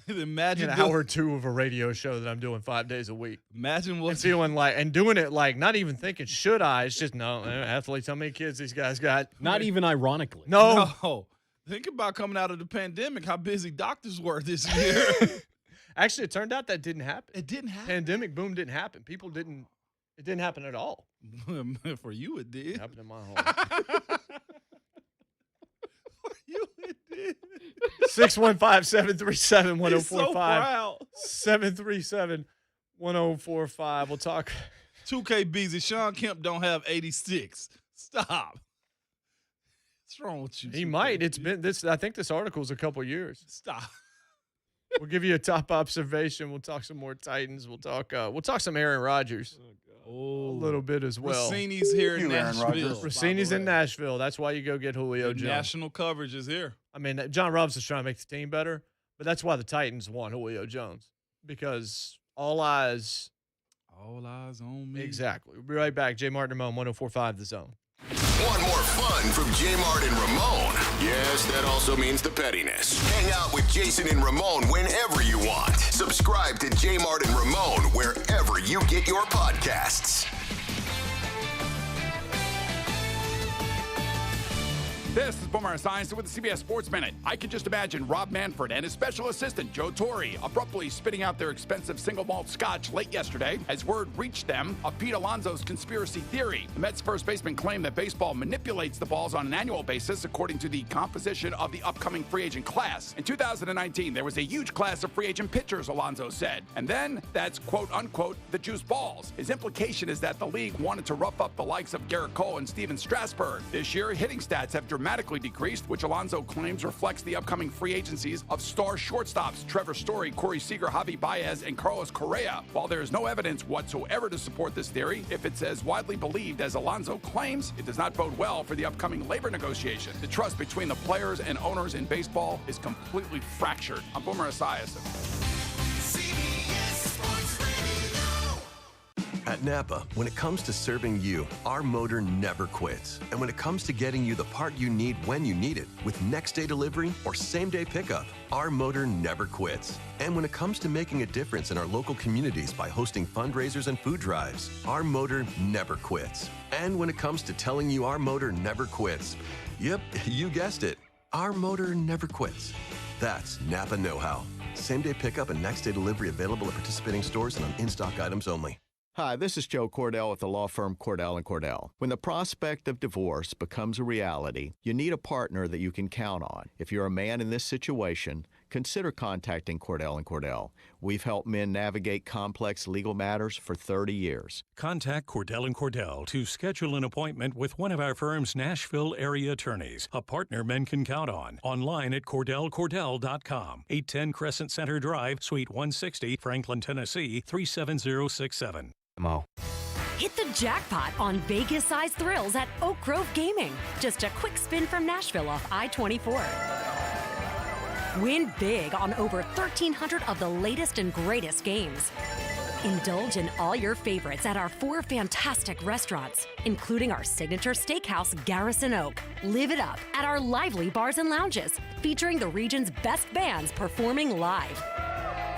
Imagine an hour or 2 of a radio show that I'm doing 5 days a week. Imagine what and feeling like and doing it like not even thinking should I? It's just no athletes. How many kids these guys got? Not even ironically. No. Think about coming out of the pandemic. How busy doctors were this year. Actually, it turned out that didn't happen. It didn't happen. Pandemic boom didn't happen. People didn't. It didn't happen at all. For you, it did. It happened in my home. 615-737-1045. He's so proud. 737-1045. We'll talk. 2K busy. Sean Kemp don't have 86. Stop. What's wrong with you? He might. It's been this. I think this article's a couple years. Stop. We'll give you a top observation. We'll talk some more Titans. We'll talk some Aaron Rodgers. A little bit as well. Rossini's here in Nashville. Rossini's in Nashville. That's why you go get Julio Jones. National coverage is here. I mean, Jon Robinson's trying to make the team better, but that's why the Titans want Julio Jones because all eyes on me. Exactly. We'll be right back. JMart and Ramon, 104.5 The Zone. Want more fun from JMart and Ramon? Yes, that also means the pettiness. Hang out with Jason and Ramon whenever you want. Subscribe to JMart and Ramon wherever you get your podcasts. This is Boomer Esiason with the CBS Sports Minute. I can just imagine Rob Manfred and his special assistant, Joe Torre, abruptly spitting out their expensive single malt scotch late yesterday as word reached them of Pete Alonso's conspiracy theory. The Mets first baseman claimed that baseball manipulates the balls on an annual basis according to the composition of the upcoming free agent class. In 2019, there was a huge class of free agent pitchers, Alonso said. And then that's quote-unquote the juice balls. His implication is that the league wanted to rough up the likes of Garrett Cole and Steven Strasburg. This year, hitting stats have dramatically decreased, which Alonso claims reflects the upcoming free agencies of star shortstops Trevor Story, Corey Seager, Javi Baez, and Carlos Correa. While there is no evidence whatsoever to support this theory, if it's as widely believed as Alonso claims, it does not bode well for the upcoming labor negotiation. The trust between the players and owners in baseball is completely fractured. I'm Boomer Esiason. At Napa, when it comes to serving you, our motor never quits. And when it comes to getting you the part you need when you need it, with next-day delivery or same-day pickup, our motor never quits. And when it comes to making a difference in our local communities by hosting fundraisers and food drives, our motor never quits. And when it comes to telling you our motor never quits, yep, you guessed it, our motor never quits. That's Napa know-how. Same-day pickup and next-day delivery available at participating stores and on in-stock items only. Hi, this is Joe Cordell with the law firm Cordell & Cordell. When the prospect of divorce becomes a reality, you need a partner that you can count on. If you're a man in this situation, consider contacting Cordell & Cordell. We've helped men navigate complex legal matters for 30 years. Contact Cordell & Cordell to schedule an appointment with one of our firm's Nashville area attorneys, a partner men can count on. Online at CordellCordell.com. 810 Crescent Center Drive, Suite 160, Franklin, Tennessee, 37067. Hit the jackpot on Vegas-sized thrills at Oak Grove Gaming. Just a quick spin from Nashville off I-24. Win big on over 1,300 of the latest and greatest games. Indulge in all your favorites at our 4 fantastic restaurants, including our signature steakhouse, Garrison Oak. Live it up at our lively bars and lounges, featuring the region's best bands performing live.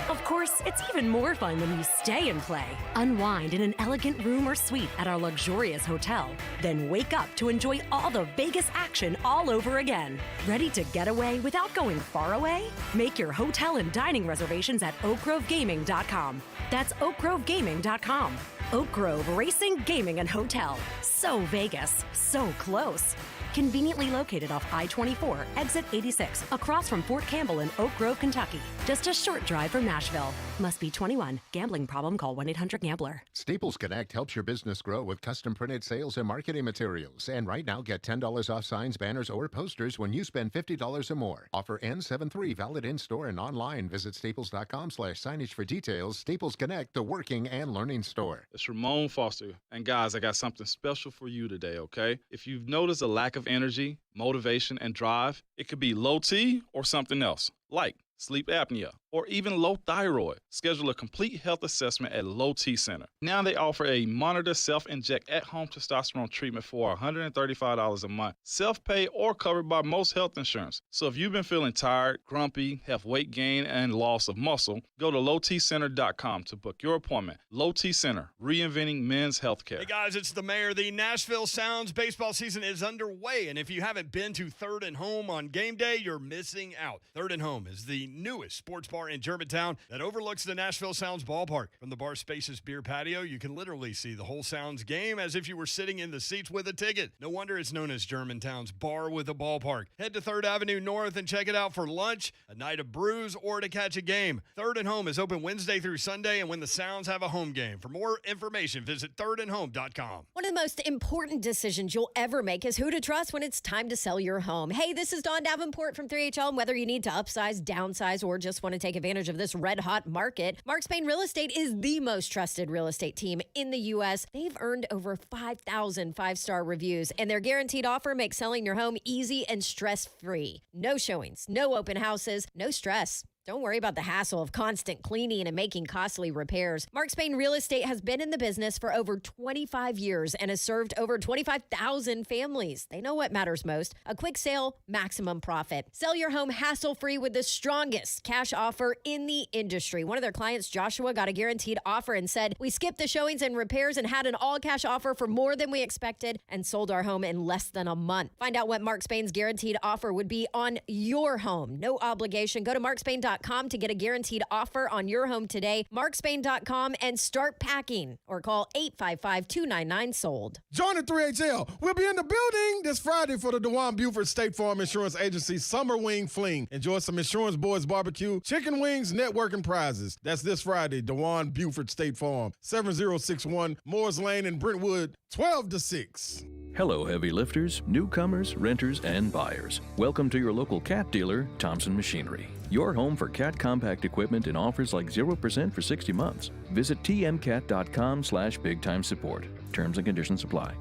Of course, it's even more fun when you stay and play. Unwind in an elegant room or suite at our luxurious hotel. Then wake up to enjoy all the Vegas action all over again. Ready to get away without going far away? Make your hotel and dining reservations at oakgrovegaming.com. That's oakgrovegaming.com. Oak Grove Racing, Gaming, and Hotel. So Vegas, so close. Conveniently located off I-24, exit 86, across from Fort Campbell in Oak Grove, Kentucky. Just a short drive from Nashville. Must be 21. Gambling problem? Call 1-800-GAMBLER. Staples Connect helps your business grow with custom printed sales and marketing materials. And right now, get $10 off signs, banners, or posters when you spend $50 or more. Offer ends 7/3, valid in-store and online. Visit staples.com/signage for details. Staples Connect, the working and learning store. It's Ramon Foster. And guys, I got something special for you today, okay? If you've noticed a lack of energy, motivation, and drive, it could be low T or something else, like sleep apnea, or even low thyroid. Schedule a complete health assessment at Low T Center. Now they offer a monitor self-inject at-home testosterone treatment for $135 a month, self-pay or covered by most health insurance. So if you've been feeling tired, grumpy, have weight gain, and loss of muscle, go to lowtcenter.com to book your appointment. Low T Center, reinventing men's healthcare. Hey guys, it's the mayor. The Nashville Sounds baseball season is underway, and if you haven't been to Third and Home on game day, you're missing out. Third and Home is the newest sports bar in Germantown that overlooks the Nashville Sounds ballpark. From the bar's spacious beer patio, you can literally see the whole Sounds game as if you were sitting in the seats with a ticket. No wonder it's known as Germantown's bar with a ballpark. Head to 3rd Avenue North and check it out for lunch, a night of brews, or to catch a game. Third and Home is open Wednesday through Sunday, and when the Sounds have a home game. For more information, visit thirdandhome.com. One of the most important decisions you'll ever make is who to trust when it's time to sell your home. Hey, this is Dawn Davenport from 3HL, and whether you need to upsize, downsize, or just want to take advantage of this red-hot market, Mark Spain Real Estate is the most trusted real estate team in the U.S. They've earned over 5,000 five-star reviews, and their guaranteed offer makes selling your home easy and stress-free. No showings, no open houses, no stress. Don't worry about the hassle of constant cleaning and making costly repairs. Mark Spain Real Estate has been in the business for over 25 years and has served over 25,000 families. They know what matters most. A quick sale, maximum profit. Sell your home hassle-free with the strongest cash offer in the industry. One of their clients, Joshua, got a guaranteed offer and said, "We skipped the showings and repairs and had an all-cash offer for more than we expected and sold our home in less than a month." Find out what Mark Spain's guaranteed offer would be on your home. No obligation. Go to markspain.com to get a guaranteed offer on your home today. markspain.com and start packing, or call 855-299-SOLD. Join the 3HL. We'll be in the building this Friday for the DeJuan Buford State Farm Insurance Agency Summer Wing Fling. Enjoy some Insurance Boys barbecue, chicken wings, networking prizes. That's this Friday, DeJuan Buford State Farm, 7061 Moores Lane in Brentwood, 12 to 6. Hello, heavy lifters, newcomers, renters, and buyers. Welcome to your local cat dealer, Thompson Machinery. Your home for cat compact equipment and offers like 0% for 60 months. Visit tmcat.com/big-time support. Terms and conditions apply.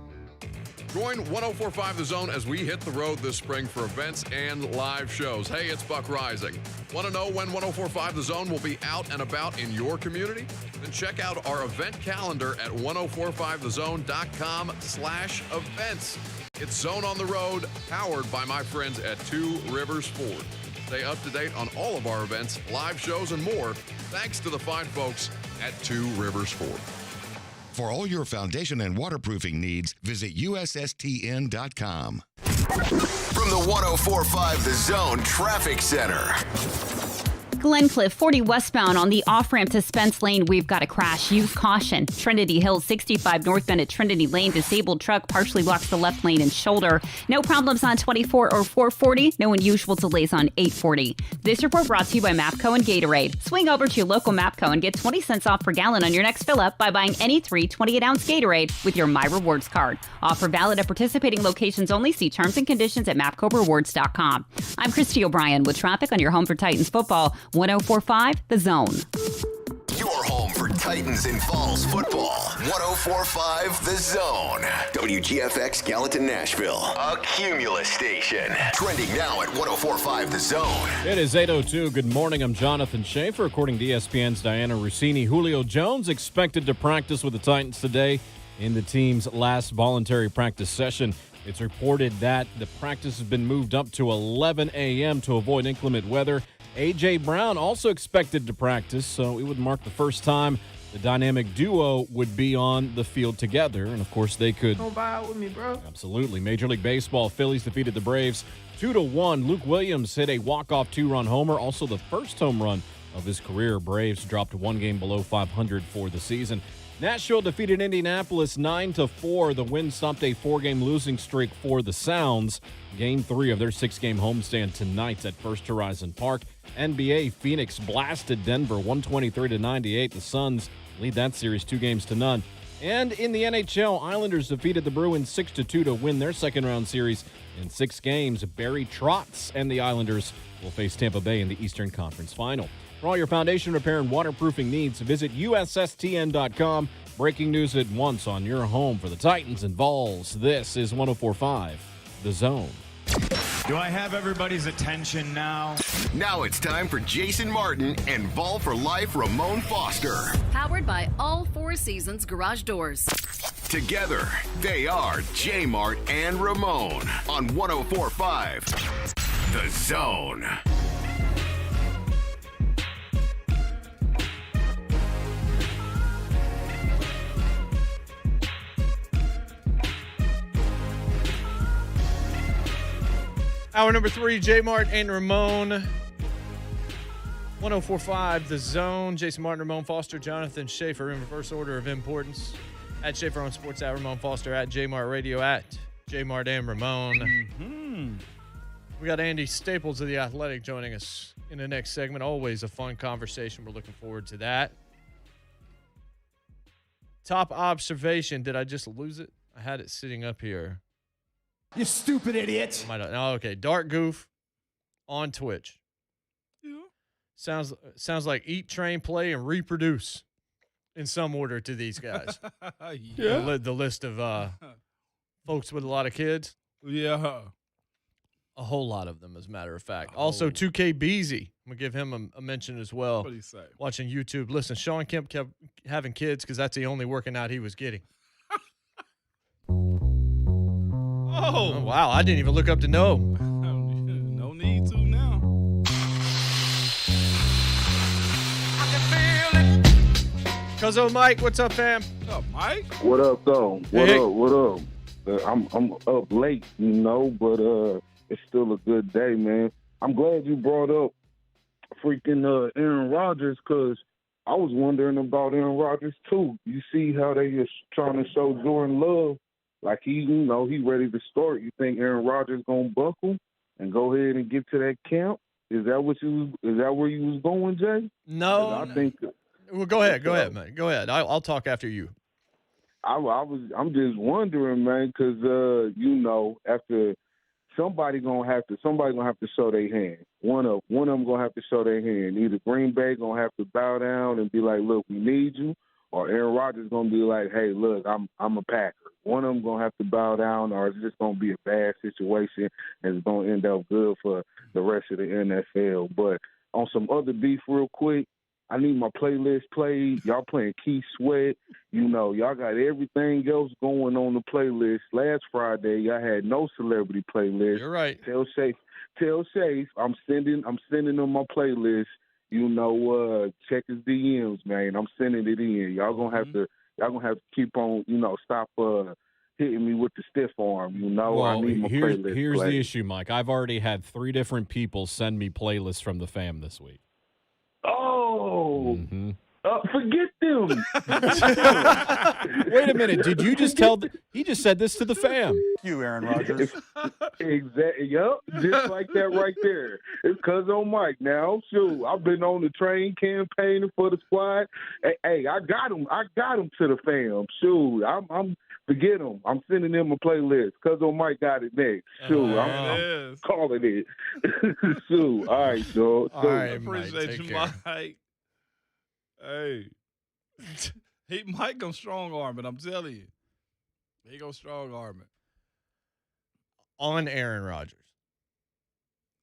Join 104.5 The Zone as we hit the road this spring for events and live shows. Hey, it's Buck Rising. Want to know when 104.5 The Zone will be out and about in your community? Then check out our event calendar at 1045thezone.com/events. It's Zone on the Road, powered by my friends at Two Rivers Ford. Stay up to date on all of our events, live shows, and more, thanks to the fine folks at Two Rivers Ford. For all your foundation and waterproofing needs, visit USSTN.com. From the 104.5 The Zone Traffic Center. Glencliff 40 westbound on the off-ramp to Spence Lane, we've got a crash. Use caution. Trinity Hill 65 northbound at Trinity Lane, disabled truck partially blocks the left lane and shoulder. No problems on 24 or 440. No unusual delays on 840. This report brought to you by Mapco and Gatorade. Swing over to your local Mapco and get 20 cents off per gallon on your next fill-up by buying any 3 28-ounce Gatorade with your My Rewards card. Offer valid at participating locations only. See terms and conditions at mapcorewards.com. I'm Christy O'Brien with traffic on your home for Titans football. 104.5 The Zone. Your home for Titans and Falls football. 104.5 The Zone. WGFX Gallatin, Nashville. A Cumulus station. Trending now at 104.5 The Zone. It is 8:02. Good morning. I'm Jonathan Schaefer. According to ESPN's Diana Rossini, Julio Jones expected to practice with the Titans today in the team's last voluntary practice session. It's reported that the practice has been moved up to 11 a.m. to avoid inclement weather. A.J. Brown also expected to practice, so it would mark the first time the dynamic duo would be on the field together. And, of course, they could... Don't buy out with me, bro. Absolutely. Major League Baseball, Phillies defeated the Braves 2-1. Luke Williams hit a walk-off two-run homer, also the first home run of his career. Braves dropped one game below 500 for the season. Nashville defeated Indianapolis 9-4. The win stopped a 4-game losing streak for the Sounds. Game 3 of their 6-game homestand tonight at First Horizon Park. NBA, Phoenix blasted Denver 123-98. The Suns lead that series 2-0. And in the NHL, Islanders defeated the Bruins 6-2 to win their second-round series in 6 games. Barry Trotz and the Islanders will face Tampa Bay in the Eastern Conference Final. For all your foundation repair and waterproofing needs, visit USSTN.com. Breaking news at once on your home for the Titans and Vols. This is 104.5 The Zone. Do I have everybody's attention now? Now it's time for Jason Martin and Vol for Life Ramon Foster. Powered by all 4 Seasons Garage Doors. Together, they are JMart and Ramon on 104.5 The Zone. Hour number 3, JMart and Ramon. 104.5 The Zone. Jason Martin, Ramon Foster, Jonathan Schaefer in reverse order of importance. At Schaefer on Sports, at Ramon Foster, at JMart Radio, at JMart and Ramon. Mm-hmm. We got Andy Staples of The Athletic joining us in the next segment. Always a fun conversation. We're looking forward to that. Top observation. Did I just lose it? I had it sitting up here. You stupid idiot. Oh, okay. Dark Goof on Twitch. Yeah. Sounds like eat, train, play, and reproduce in some order to these guys. Yeah. The list of folks with a lot of kids. Yeah. A whole lot of them, as a matter of fact. Also, 2K Beasy. I'm going to give him a mention as well. What do you say? Watching YouTube. Listen, Sean Kemp kept having kids because that's the only working out he was getting. Oh, wow. I didn't even look up to know. No need to now. Cuzzo Mike, what's up, fam? What's up, Mike? What up, though? Hey. What up? I'm up late, but it's still a good day, man. I'm glad you brought up freaking Aaron Rodgers, because I was wondering about Aaron Rodgers, too. You see how they are trying to show Jordan Love, like he ready to start. You think Aaron Rodgers gonna buckle and go ahead and get to that camp? Is that where you was going, Jay? No. I think. Well, go ahead, man. Go ahead. I'll talk after you. I'm just wondering, man, because after somebody gonna have to show their hand. One of them gonna have to show their hand. Either Green Bay gonna have to bow down and be like, "Look, we need you," or Aaron Rodgers gonna be like, "Hey, look, I'm a Packer." One of them gonna have to bow down, or it's just gonna be a bad situation, and it's gonna end up good for the rest of the NFL. But on some other beef, real quick, I need my playlist played. Y'all playing Keith Sweat. Y'all got everything else going on the playlist. Last Friday, y'all had no celebrity playlist. You're right. Tell Safe, I'm sending them my playlist. Check his DMs, man. I'm sending it in. Y'all gonna have to keep on, stop hitting me with the stiff arm. Well, I need my playlist. Here's played. the issue, Mike. I've already had 3 different people send me playlists from the fam this week. Oh, forget them. Wait a minute. Did you just tell? He just said this to the fam. You, Aaron Rodgers. Exactly. Yep. Just like that right there. It's Cuzzo Mike. Now, shoot, I've been on the train campaigning for the squad. Hey, I got him. To the fam. Shoot, I'm forget him. I'm sending him a playlist. Cuzzo Mike got it next. Shoot, I'm calling it. Shoot. All right, Joe. All right, Appreciate you, Mike. Hey, Mike gonna strong arm it. I'm telling you, he gonna strong arm it. On Aaron Rodgers,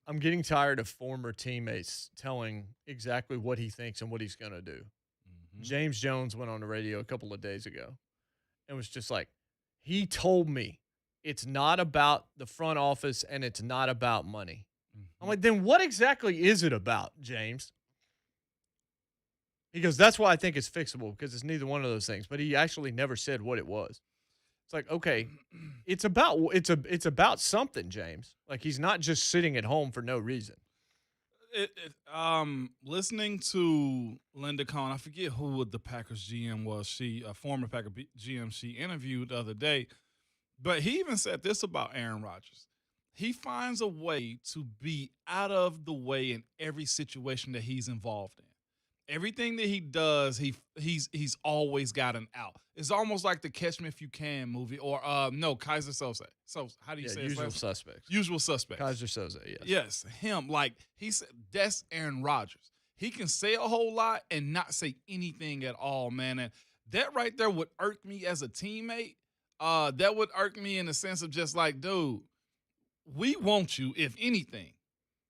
I'm getting tired of former teammates telling exactly what he thinks and what he's gonna do. Mm-hmm. James Jones went on the radio a couple of days ago and was just like, he told me it's not about the front office and it's not about money. Mm-hmm. I'm like, then what exactly is it about, James? He goes, that's why I think it's fixable, because it's neither one of those things. But he actually never said what it was. It's like, okay, it's about something, James. Like, he's not just sitting at home for no reason. Listening to Linda Cohn, I forget who the Packers GM was. She, a former Packers GM, she interviewed the other day. But he even said this about Aaron Rodgers. He finds a way to be out of the way in every situation that he's involved in. Everything that he does, he's always got an out. It's almost like the Catch Me If You Can movie, or Kaiser Soze. So how do you say Usual his last Suspects. Usual Suspects. Kaiser Soze, yes. Yes, him. Like he said, that's Aaron Rodgers. He can say a whole lot and not say anything at all, man. And that right there would irk me as a teammate. That would irk me in the sense of just like, dude, we want you, if anything.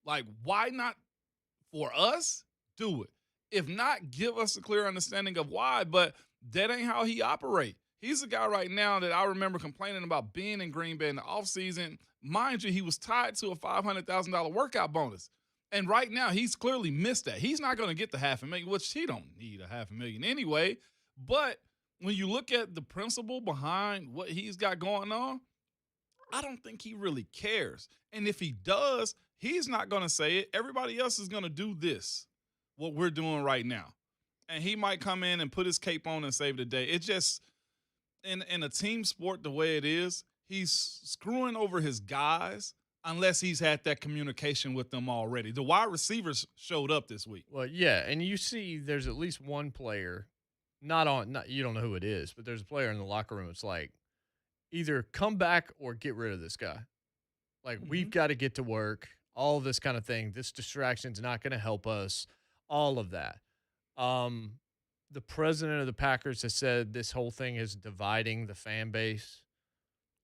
Like, why not for us? Do it. If not, give us a clear understanding of why, but that ain't how he operate. He's a guy right now that I remember complaining about being in Green Bay in the offseason. Mind you, he was tied to a $500,000 workout bonus. And right now, he's clearly missed that. He's not going to get the $500,000, which he don't need a $500,000 anyway. But when you look at the principle behind what he's got going on, I don't think he really cares. And if he does, he's not going to say it. Everybody else is going to do this. What we're doing right now. And he might come in and put his cape on and save the day. It's just, in a team sport the way it is, he's screwing over his guys unless he's had that communication with them already. The wide receivers showed up this week. Well, yeah, and you see there's at least one player, you don't know who it is, but there's a player in the locker room. It's like, either come back or get rid of this guy. Like, we've got to get to work, all this kind of thing. This distraction's not going to help us. All of that. The president of the Packers has said this whole thing is dividing the fan base.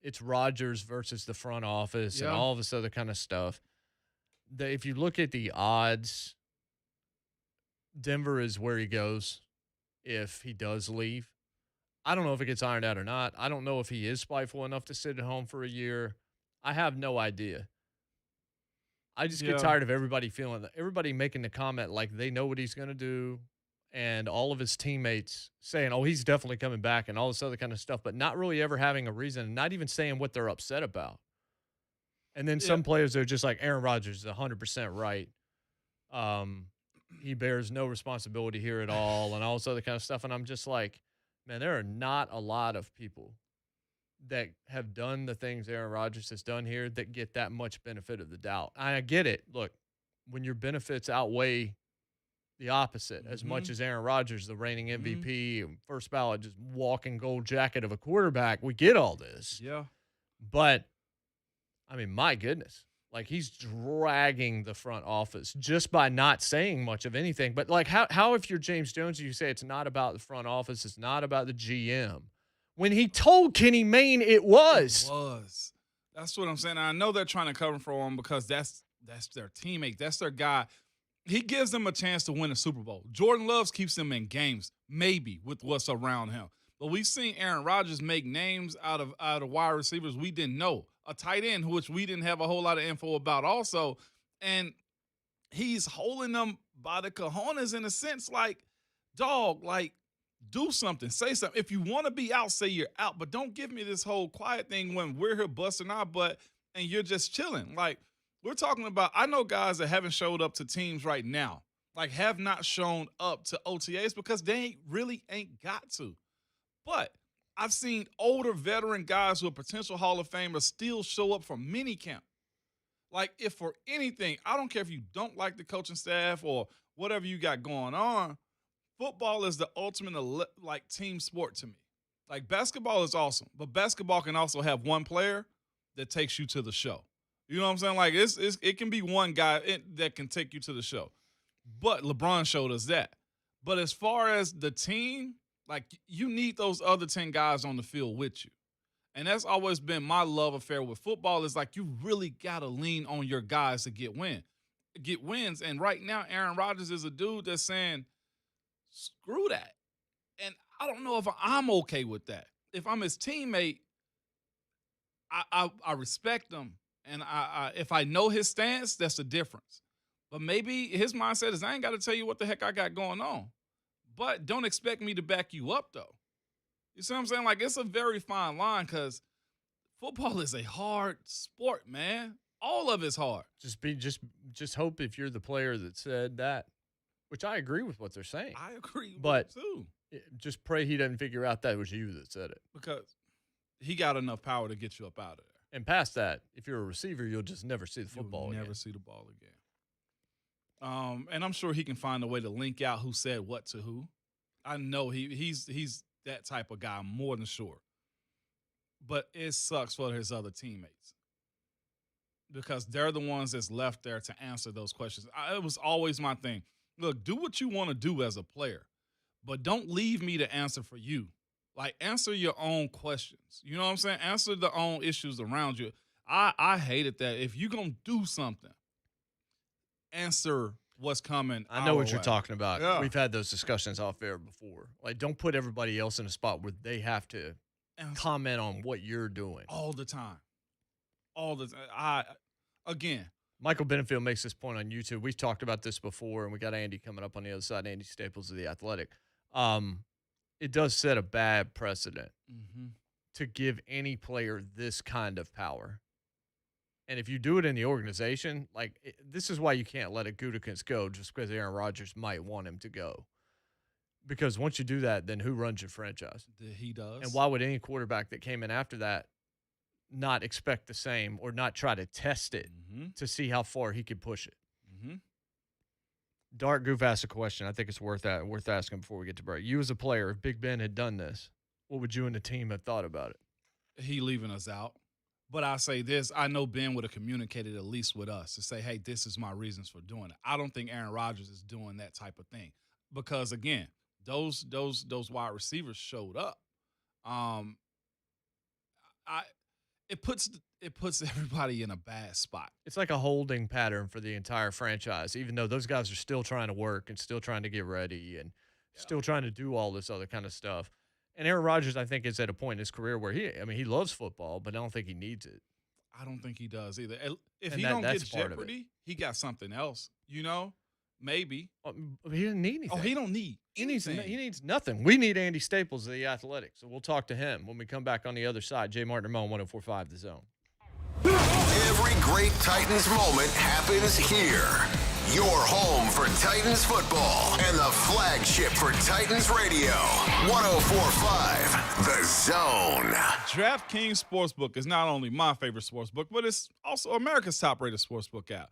It's Rodgers versus the front office and all this other kind of stuff. If you look at the odds, Denver is where he goes if he does leave. I don't know if it gets ironed out or not. I don't know if he is spiteful enough to sit at home for a year. I have no idea. I just get tired of everybody making the comment like they know what he's going to do, and all of his teammates saying, oh, he's definitely coming back and all this other kind of stuff, but not really ever having a reason, not even saying what they're upset about. And then some players are just like, Aaron Rodgers is 100% right. He bears no responsibility here at all and all this other kind of stuff. And I'm just like, man, there are not a lot of people that have done the things Aaron Rodgers has done here that get that much benefit of the doubt. I get it. Look, when your benefits outweigh the opposite, as much as Aaron Rodgers, the reigning MVP, first ballot, just walking gold jacket of a quarterback, we get all this. Yeah. But, I mean, my goodness. Like, he's dragging the front office just by not saying much of anything. But, like, how if you're James Jones, you say it's not about the front office, it's not about the GM, when he told Kenny Mayne it was. It was. That's what I'm saying. I know they're trying to cover for him because that's their teammate. That's their guy. He gives them a chance to win a Super Bowl. Jordan Love keeps them in games, maybe, with what's around him. But we've seen Aaron Rodgers make names out of wide receivers we didn't know. A tight end, which we didn't have a whole lot of info about also. And he's holding them by the cojones in a sense, like, dog, like, do something, say something. If you want to be out, say you're out, but don't give me this whole quiet thing when we're here busting our butt and you're just chilling. Like, we're talking about, I know guys that haven't showed up to teams right now, like have not shown up to OTAs because they really ain't got to. But I've seen older veteran guys who are potential Hall of Famers still show up for minicamp. Like, if for anything, I don't care if you don't like the coaching staff or whatever you got going on, football is the ultimate like team sport to me. Like, basketball is awesome, but basketball can also have one player that takes you to the show. You know what I'm saying? Like, it can be one guy that can take you to the show. But LeBron showed us that. But as far as the team, like, you need those other 10 guys on the field with you. And that's always been my love affair with football, is like, you really got to lean on your guys to get wins. And right now, Aaron Rodgers is a dude that's saying, screw that. And I don't know if I'm okay with that. If I'm his teammate, I respect him. And if I know his stance, that's the difference. But maybe his mindset is, I ain't got to tell you what the heck I got going on. But don't expect me to back you up, though. You see what I'm saying? Like, it's a very fine line because football is a hard sport, man. All of it's hard. Just hope if you're the player that said that, which I agree with what they're saying. I agree but with it too. Just pray he doesn't figure out that was you that said it. Because he got enough power to get you up out of there. And past that, if you're a receiver, you'll just never see the football You'll never see the ball again. And I'm sure he can find a way to link out who said what to who. I know he's that type of guy, more than sure. But it sucks for his other teammates because they're the ones that's left there to answer those questions. It was always my thing. Look, do what you want to do as a player, but don't leave me to answer for you. Like, answer your own questions. You know what I'm saying? Answer the own issues around you. I hated that. If you're going to do something, answer what's coming. I know what you're way. talking about. Yeah. We've had those discussions off air before. Like, don't put everybody else in a spot where they have to comment on what you're doing. All the time. All the time. Again. Michael Benefield makes this point on YouTube. We've talked about this before, and we got Andy coming up on the other side, Andy Staples of The Athletic. It does set a bad precedent to give any player this kind of power. And if you do it in the organization, this is why you can't let a Gutekunst go just because Aaron Rodgers might want him to go. Because once you do that, then who runs your franchise? He does. And why would any quarterback that came in after that not expect the same or not try to test it to see how far he could push it? Dark Goof asked a question. I think it's worth asking before we get to break. You as a player, if Big Ben had done this, what would you and the team have thought about it? He leaving us out. But I say this, I know Ben would have communicated at least with us to say, hey, this is my reasons for doing it. I don't think Aaron Rodgers is doing that type of thing. Because, again, those wide receivers showed up. It puts everybody in a bad spot. It's like a holding pattern for the entire franchise, even though those guys are still trying to work and still trying to get ready and still trying to do all this other kind of stuff. And Aaron Rodgers, I think, is at a point in his career where he loves football, but I don't think he needs it. I don't think he does either. If And he don't get that's part of it. Jeopardy, he got something else, maybe. He didn't need anything. Oh, he don't need anything. He needs nothing. We need Andy Staples of The Athletic, so we'll talk to him when we come back on the other side. JMart and Ramon, 104.5 The Zone. Every great Titans moment happens here. Your home for Titans football and the flagship for Titans radio. 104.5 The Zone. DraftKings Sportsbook is not only my favorite sportsbook, but it's also America's top-rated sportsbook app.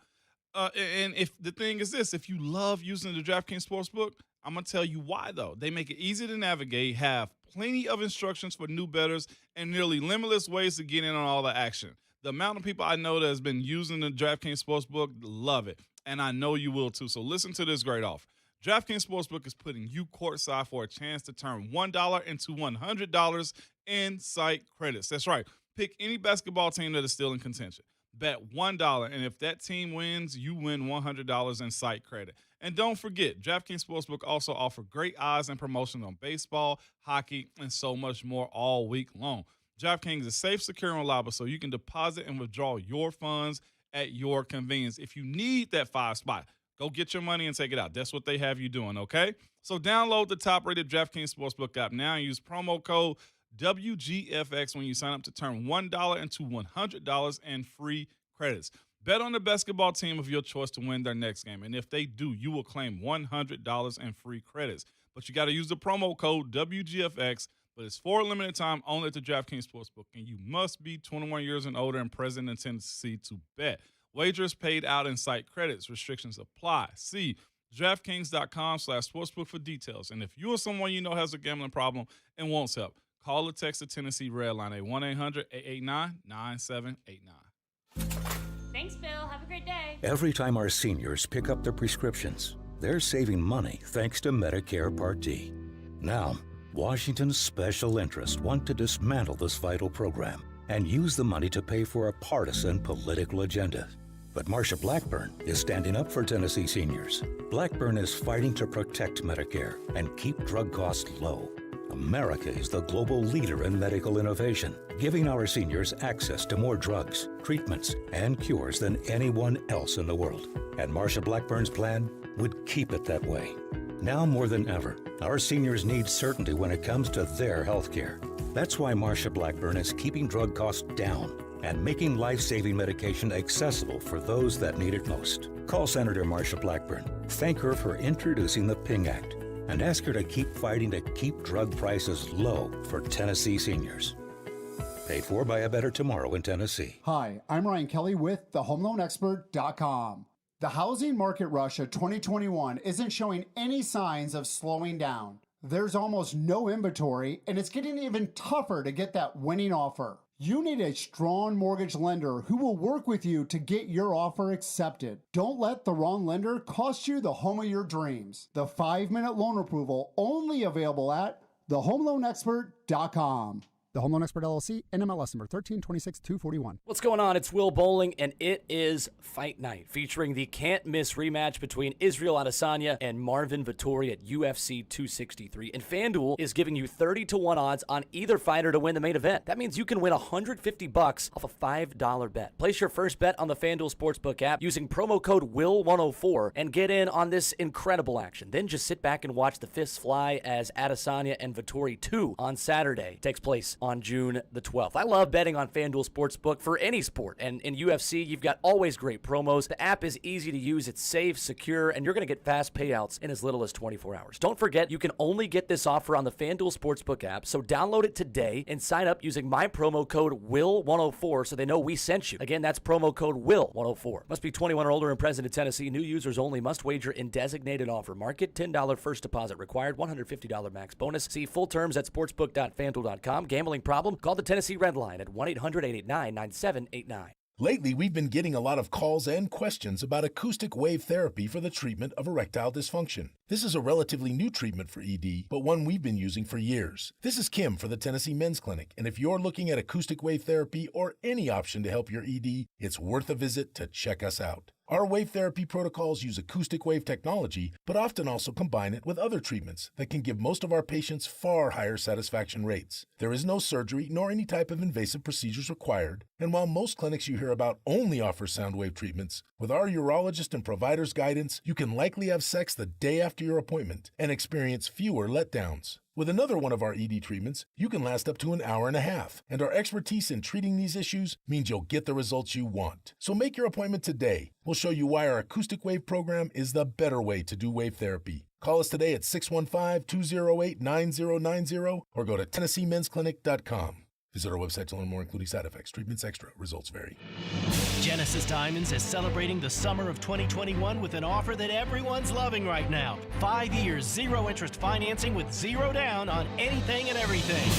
And if the thing is this, if you love using the DraftKings Sportsbook, I'm going to tell you why, though. They make it easy to navigate, have plenty of instructions for new bettors, and nearly limitless ways to get in on all the action. The amount of people I know that has been using the DraftKings Sportsbook love it, and I know you will too. So listen to this great offer. DraftKings Sportsbook is putting you courtside for a chance to turn $1 into $100 in site credits. That's right. Pick any basketball team that is still in contention. Bet $1, and if that team wins, you win $100 in site credit. And don't forget, DraftKings Sportsbook also offers great odds and promotions on baseball, hockey, and so much more all week long. DraftKings is safe, secure, and reliable, so you can deposit and withdraw your funds at your convenience. If you need that 5 spot, go get your money and take it out. That's what they have you doing, okay? So download the top-rated DraftKings Sportsbook app now and use promo code WGFX when you sign up to turn $1 into $100 in free credits. Bet on the basketball team of your choice to win their next game, and if they do, you will claim $100 in free credits. But you got to use the promo code WGFX, but it's for a limited time only at the DraftKings Sportsbook, and you must be 21 years and older and present in Tennessee to bet. Wagers paid out in site credits. Restrictions apply. See DraftKings.com/sportsbook for details. And if you or someone you know has a gambling problem and wants help, call or text the Tennessee Red Line at 1-800-889-9789. Thanks, Bill. Have a great day. Every time our seniors pick up their prescriptions, they're saving money thanks to Medicare Part D. Now, Washington's special interests want to dismantle this vital program and use the money to pay for a partisan political agenda. But Marsha Blackburn is standing up for Tennessee seniors. Blackburn is fighting to protect Medicare and keep drug costs low. America is the global leader in medical innovation, giving our seniors access to more drugs, treatments, and cures than anyone else in the world. And Marsha Blackburn's plan would keep it that way. Now more than ever, our seniors need certainty when it comes to their health care. That's why Marsha Blackburn is keeping drug costs down and making life-saving medication accessible for those that need it most. Call Senator Marsha Blackburn, thank her for introducing the PING Act, and ask her to keep fighting to keep drug prices low for Tennessee seniors. Paid for by A Better Tomorrow in Tennessee. Hi, I'm Ryan Kelly with thehomeloanexpert.com. The housing market rush of 2021 isn't showing any signs of slowing down. There's almost no inventory, and it's getting even tougher to get that winning offer. You need a strong mortgage lender who will work with you to get your offer accepted. Don't let the wrong lender cost you the home of your dreams. The 5-minute loan approval only available at thehomeloanexpert.com. The Home Loan Expert LLC, NMLS number 1326241. What's going on? It's Will Bowling, and it is Fight Night, featuring the can't-miss rematch between Israel Adesanya and Marvin Vettori at UFC 263. And FanDuel is giving you 30-1 odds on either fighter to win the main event. That means you can win $150 off a $5 bet. Place your first bet on the FanDuel Sportsbook app using promo code WILL104 and get in on this incredible action. Then just sit back and watch the fists fly as Adesanya and Vettori 2 on Saturday takes place on June the 12th. I love betting on FanDuel Sportsbook for any sport, and in UFC, you've got always great promos. The app is easy to use, it's safe, secure, and you're going to get fast payouts in as little as 24 hours. Don't forget, you can only get this offer on the FanDuel Sportsbook app, so download it today and sign up using my promo code WILL104 so they know we sent you. Again, that's promo code WILL104. Must be 21 or older and present in Tennessee. New users only. Must wager in designated offer market. $10 first deposit required. $150 max bonus. See full terms at sportsbook.fanduel.com. Gambling problem? Call the Tennessee Red Line at 1-800-889-9789. Lately, we've been getting a lot of calls and questions about acoustic wave therapy for the treatment of erectile dysfunction. This is a relatively new treatment for ED, but one we've been using for years. This is Kim for the Tennessee Men's Clinic, and if you're looking at acoustic wave therapy or any option to help your ED, it's worth a visit to check us out. Our wave therapy protocols use acoustic wave technology, but often also combine it with other treatments that can give most of our patients far higher satisfaction rates. There is no surgery nor any type of invasive procedures required, and while most clinics you hear about only offer sound wave treatments, with our urologist and provider's guidance, you can likely have sex the day after your appointment and experience fewer letdowns. With another one of our ED treatments, you can last up to an hour and a half, and our expertise in treating these issues means you'll get the results you want. So make your appointment today. We'll show you why our acoustic wave program is the better way to do wave therapy. Call us today at 615-208-9090 or go to TennesseeMen'sClinic.com. Visit our website to learn more, including side effects, treatments extra. Results vary. Genesis Diamonds is celebrating the summer of 2021 with an offer that everyone's loving right now. 5 years, zero interest financing with zero down on anything and everything.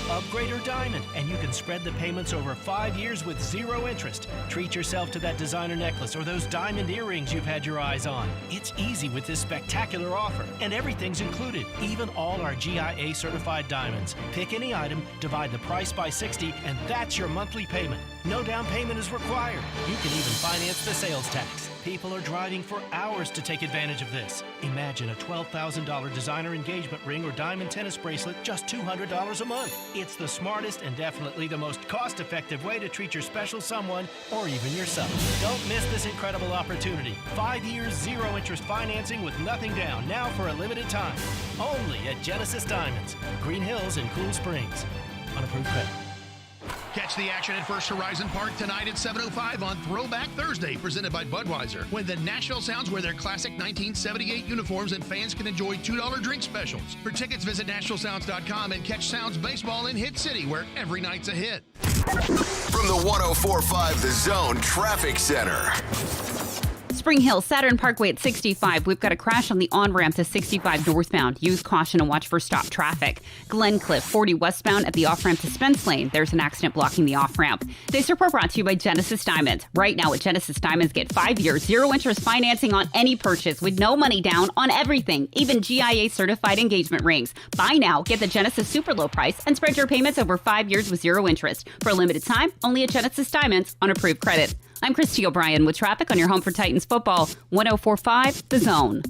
Upgrade your diamond, and you can spread the payments over 5 years with zero interest. Treat yourself to that designer necklace or those diamond earrings you've had your eyes on. It's easy with this spectacular offer, and everything's included, even all our GIA certified diamonds. Pick any item, divide the price by 60, and that's your monthly payment. No down payment is required. You can even finance the sales tax. People are driving for hours to take advantage of this. Imagine a $12,000 designer engagement ring or diamond tennis bracelet, just $200 a month. It's the smartest and definitely the most cost-effective way to treat your special someone or even yourself. Don't miss this incredible opportunity. 5 years, zero interest financing with nothing down, now for a limited time. Only at Genesis Diamonds, Green Hills and Cool Springs. Unapproved credit. Catch the action at First Horizon Park tonight at 7:05 on Throwback Thursday, presented by Budweiser, when the Nashville Sounds wear their classic 1978 uniforms and fans can enjoy $2 drink specials. For tickets, visit NashvilleSounds.com and catch Sounds baseball in Hit City, where every night's a hit. From the 104.5 The Zone Traffic Center. Spring Hill, Saturn Parkway at 65. We've got a crash on the on-ramp to 65 northbound. Use caution and watch for stop traffic. Glencliff, 40 westbound at the off-ramp to Spence Lane. There's an accident blocking the off-ramp. This report brought to you by Genesis Diamonds. Right now at Genesis Diamonds, get 5 years, zero interest financing on any purchase with no money down on everything, even GIA certified engagement rings. Buy now, get the Genesis super low price, and spread your payments over 5 years with zero interest. For a limited time, only at Genesis Diamonds on approved credit. I'm Christy O'Brien with traffic on your home for Titans football, 104.5 The Zone.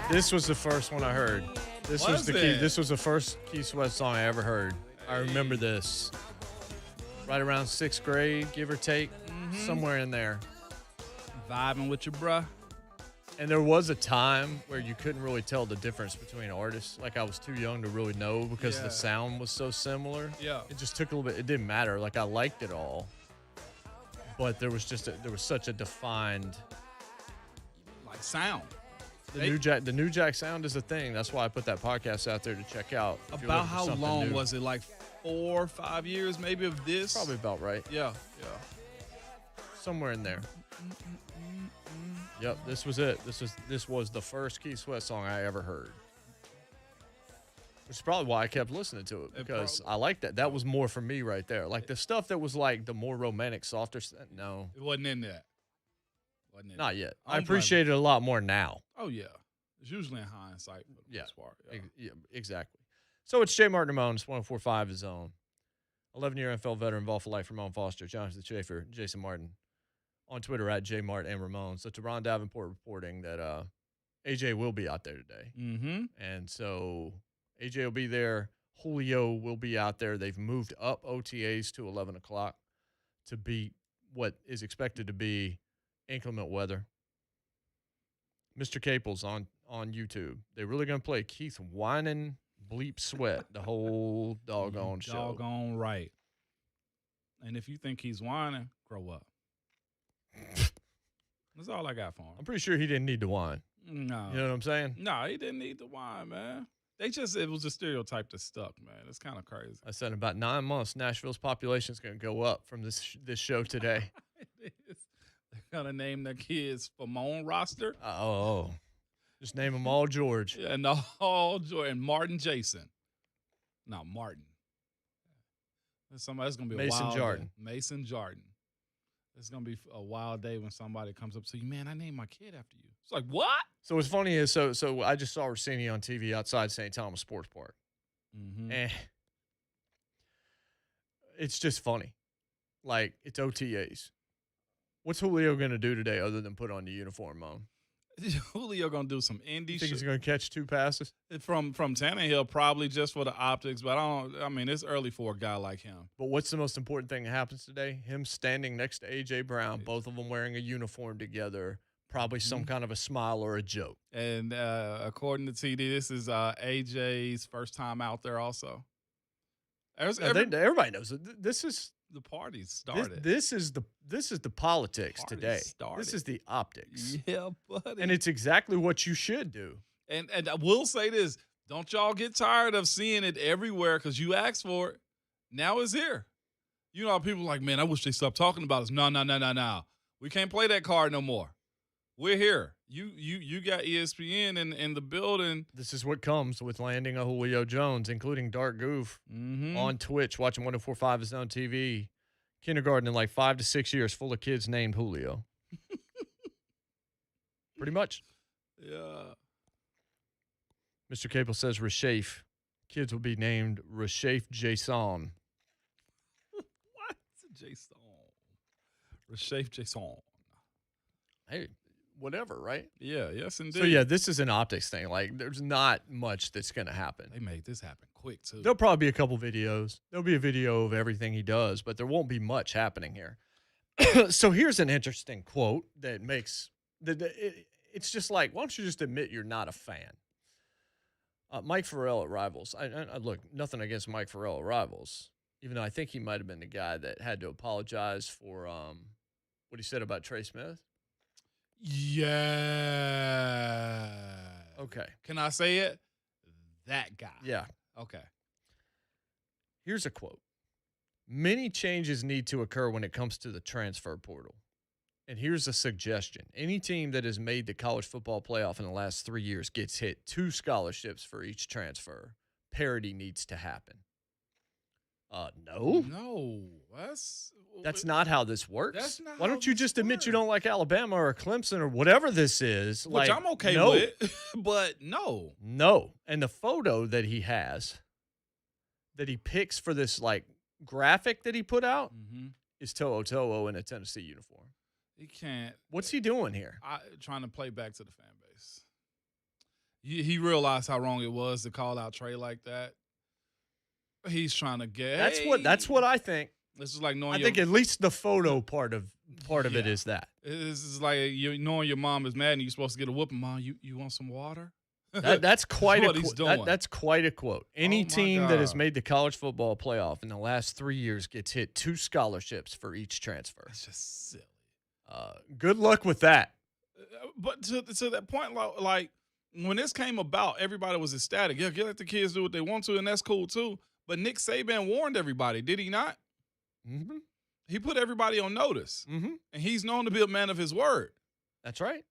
This was the first one I heard. This was the key. This was the first Keith Sweat song I ever heard. I remember this. Right around 6th grade, give or take, somewhere in there. Vibing with your bruh. And there was a time where you couldn't really tell the difference between artists. Like I was too young to really know because the sound was so similar. Yeah. It just took a little bit. It didn't matter. Like I liked it all. But there was such a defined like sound. The New Jack sound is a thing. That's why I put that podcast out there to check out. About how long was it? Like 4 or 5 years maybe of this? Probably about right. Yeah. Somewhere in there. Yep, this was it. This was the first Keith Sweat song I ever heard. Which is probably why I kept listening to it, because I liked that. That was more for me right there. Like the stuff that was like the more romantic, softer stuff, no. It wasn't in that. Not yet. I appreciate it a lot more now. Oh, yeah. It's usually in hindsight for the most part. Yeah, exactly. So it's JMart and Ramon. It's 104.5 The Zone. 11-year NFL veteran, Vol for Life, Ramon Foster, Jonathan Schaefer, Jason Martin. On Twitter at JMart and Ramon. So Teron Davenport reporting that AJ will be out there today. Mm-hmm. And so AJ will be there. Julio will be out there. They've moved up OTAs to 11 o'clock to beat what is expected to be inclement weather. Mr. Caples on YouTube. They're really going to play Keith whining bleep sweat the whole doggone show. Doggone right. And if you think he's whining, grow up. That's all I got for him. I'm pretty sure he didn't need to whine. No. You know what I'm saying? No, he didn't need to whine, man. It was a stereotype that stuck, man. It's kind of crazy. I said in about 9 months, Nashville's population is going to go up from this show today. It is. They're going to name their kids from my own roster. Oh. Just name them all George. Yeah, and all George. And Martin Jason. No, Martin. Somebody's going to be a wild Jordan. Day. Mason Jordan. It's going to be a wild day when somebody comes up to you, man, I named my kid after you. It's like, what? So what's funny is, so I just saw Rossini on TV outside St. Thomas Sports Park. Mm-hmm. And it's just funny. Like, it's OTAs. What's Julio going to do today other than put on the uniform, Mom? Julio going to do some indie You think shit. he's going to catch 2 passes? From Tannehill, probably just for the optics, but it's early for a guy like him. But what's the most important thing that happens today? Him standing next to A.J. Brown, both of them wearing a uniform together, probably some kind of a smile or a joke. And according to TD, this is A.J.'s first time out there also. Everybody knows it. This is the party started. This is the politics today. This is the optics. Yeah, buddy. And it's exactly what you should do. And I will say this. Don't y'all get tired of seeing it everywhere because you asked for it. Now it's here. You know how people are like, man, I wish they stopped talking about us. No. We can't play that card no more. We're here. You got ESPN in the building. This is what comes with landing a Julio Jones, including Dark Goof on Twitch, watching 104.5 His Own TV. Kindergarten in like 5 to 6 years, full of kids named Julio. Pretty much. Yeah. Mr. Cable says Rashafe. Kids will be named Rashafe Jason. What? Jason. Rashafe Jason. Hey, whatever, right? Yeah, yes, indeed. So, yeah, this is an optics thing. Like, there's not much that's going to happen. They made this happen quick, too. There'll probably be a couple videos. There'll be a video of everything he does, but there won't be much happening here. So here's an interesting quote that makes it's just like, why don't you just admit you're not a fan? Mike Farrell at Rivals. I look, nothing against Mike Farrell at Rivals, even though I think he might have been the guy that had to apologize for what he said about Trey Smith. Yeah. Okay. Can I say it? That guy. Yeah. Okay. Here's a quote. Many changes need to occur when it comes to the transfer portal. And here's a suggestion. Any team that has made the college football playoff in the last 3 years gets hit 2 scholarships for each transfer. Parity needs to happen. No. No. That's not how this works. That's not Why how don't you this just admit you don't like Alabama or Clemson or whatever this is? Which like, I'm okay no. with, but no. No. And the photo that he has, that he picks for this like graphic that he put out, is To'o To'o in a Tennessee uniform. He can't. What's he doing here? Trying to play back to the fan base. He realized how wrong it was to call out Trey like that. He's trying to get. That's what I think. This is like knowing. I think at least the photo part of it is that. This is like you knowing your mom is mad and you're supposed to get a whooping. Mom, you want some water? That's quite what he's doing. That's quite a quote. Any team God. that has made the college football playoff in the last 3 years gets hit 2 scholarships for each transfer. That's just silly. Good luck with that. But to that point, like when this came about, everybody was ecstatic. Yeah, let the kids do what they want to, and that's cool too. But Nick Saban warned everybody, did he not? Mm-hmm. He put everybody on notice, and he's known to be a man of his word. That's right.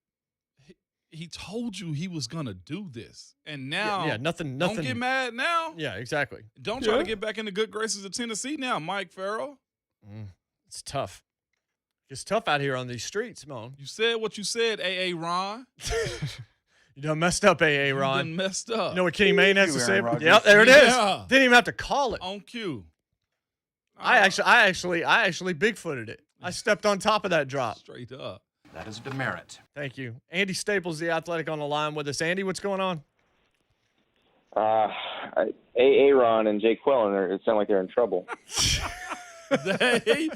He told you he was gonna do this, and now, nothing. Don't get mad now. Yeah, exactly. Don't try to get back in the good graces of Tennessee now, Mike Farrell. It's tough. It's tough out here on these streets, man. You said what you said, A.A. Ron. You done messed up, A.A. Ron. You done messed up. You know what Kenny Mayne has to say? Aaron Rodgers. Yep, there it is. Yeah. Didn't even have to call it. On cue. I actually Bigfooted it. I stepped on top of that drop. Straight up. That is a demerit. Thank you. Andy Staples, the Athletic, on the line with us. Andy, what's going on? Aaron and Jake Quellen, it sound like they're in trouble. They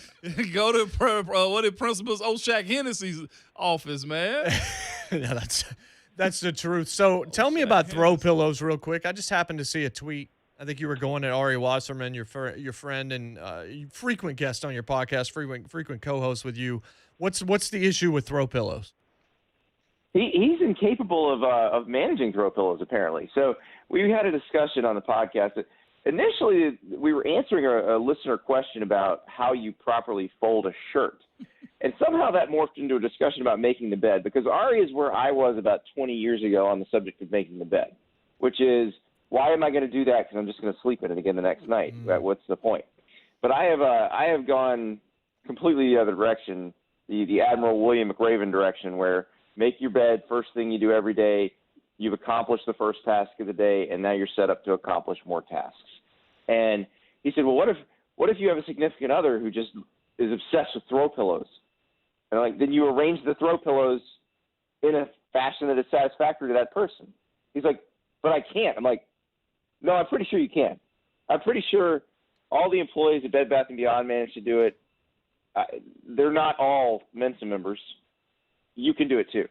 go to what is Principal's Oshak Hennessy's office, man. Yeah, that's the truth. So tell me about throw pillows real quick. I just happened to see a tweet. I think you were going at Ari Wasserman, your friend and frequent guest on your podcast, frequent co-host with you. What's the issue with throw pillows? He's incapable of managing throw pillows, apparently. So we had a discussion on the podcast. Initially, we were answering a listener question about how you properly fold a shirt. And somehow that morphed into a discussion about making the bed, because Ari is where I was about 20 years ago on the subject of making the bed, which is, why am I going to do that? Because I'm just going to sleep in it again the next night. What's the point? But I have gone completely the other direction, the Admiral William McRaven direction, where make your bed first thing you do every day. You've accomplished the first task of the day, and now you're set up to accomplish more tasks. And he said, well, what if you have a significant other who just is obsessed with throw pillows? And I'm like, then you arrange the throw pillows in a fashion that is satisfactory to that person. He's like, but I can't. I'm like, no, I'm pretty sure you can. I'm pretty sure all the employees at Bed Bath & Beyond manage to do it. They're not all Mensa members. You can do it too.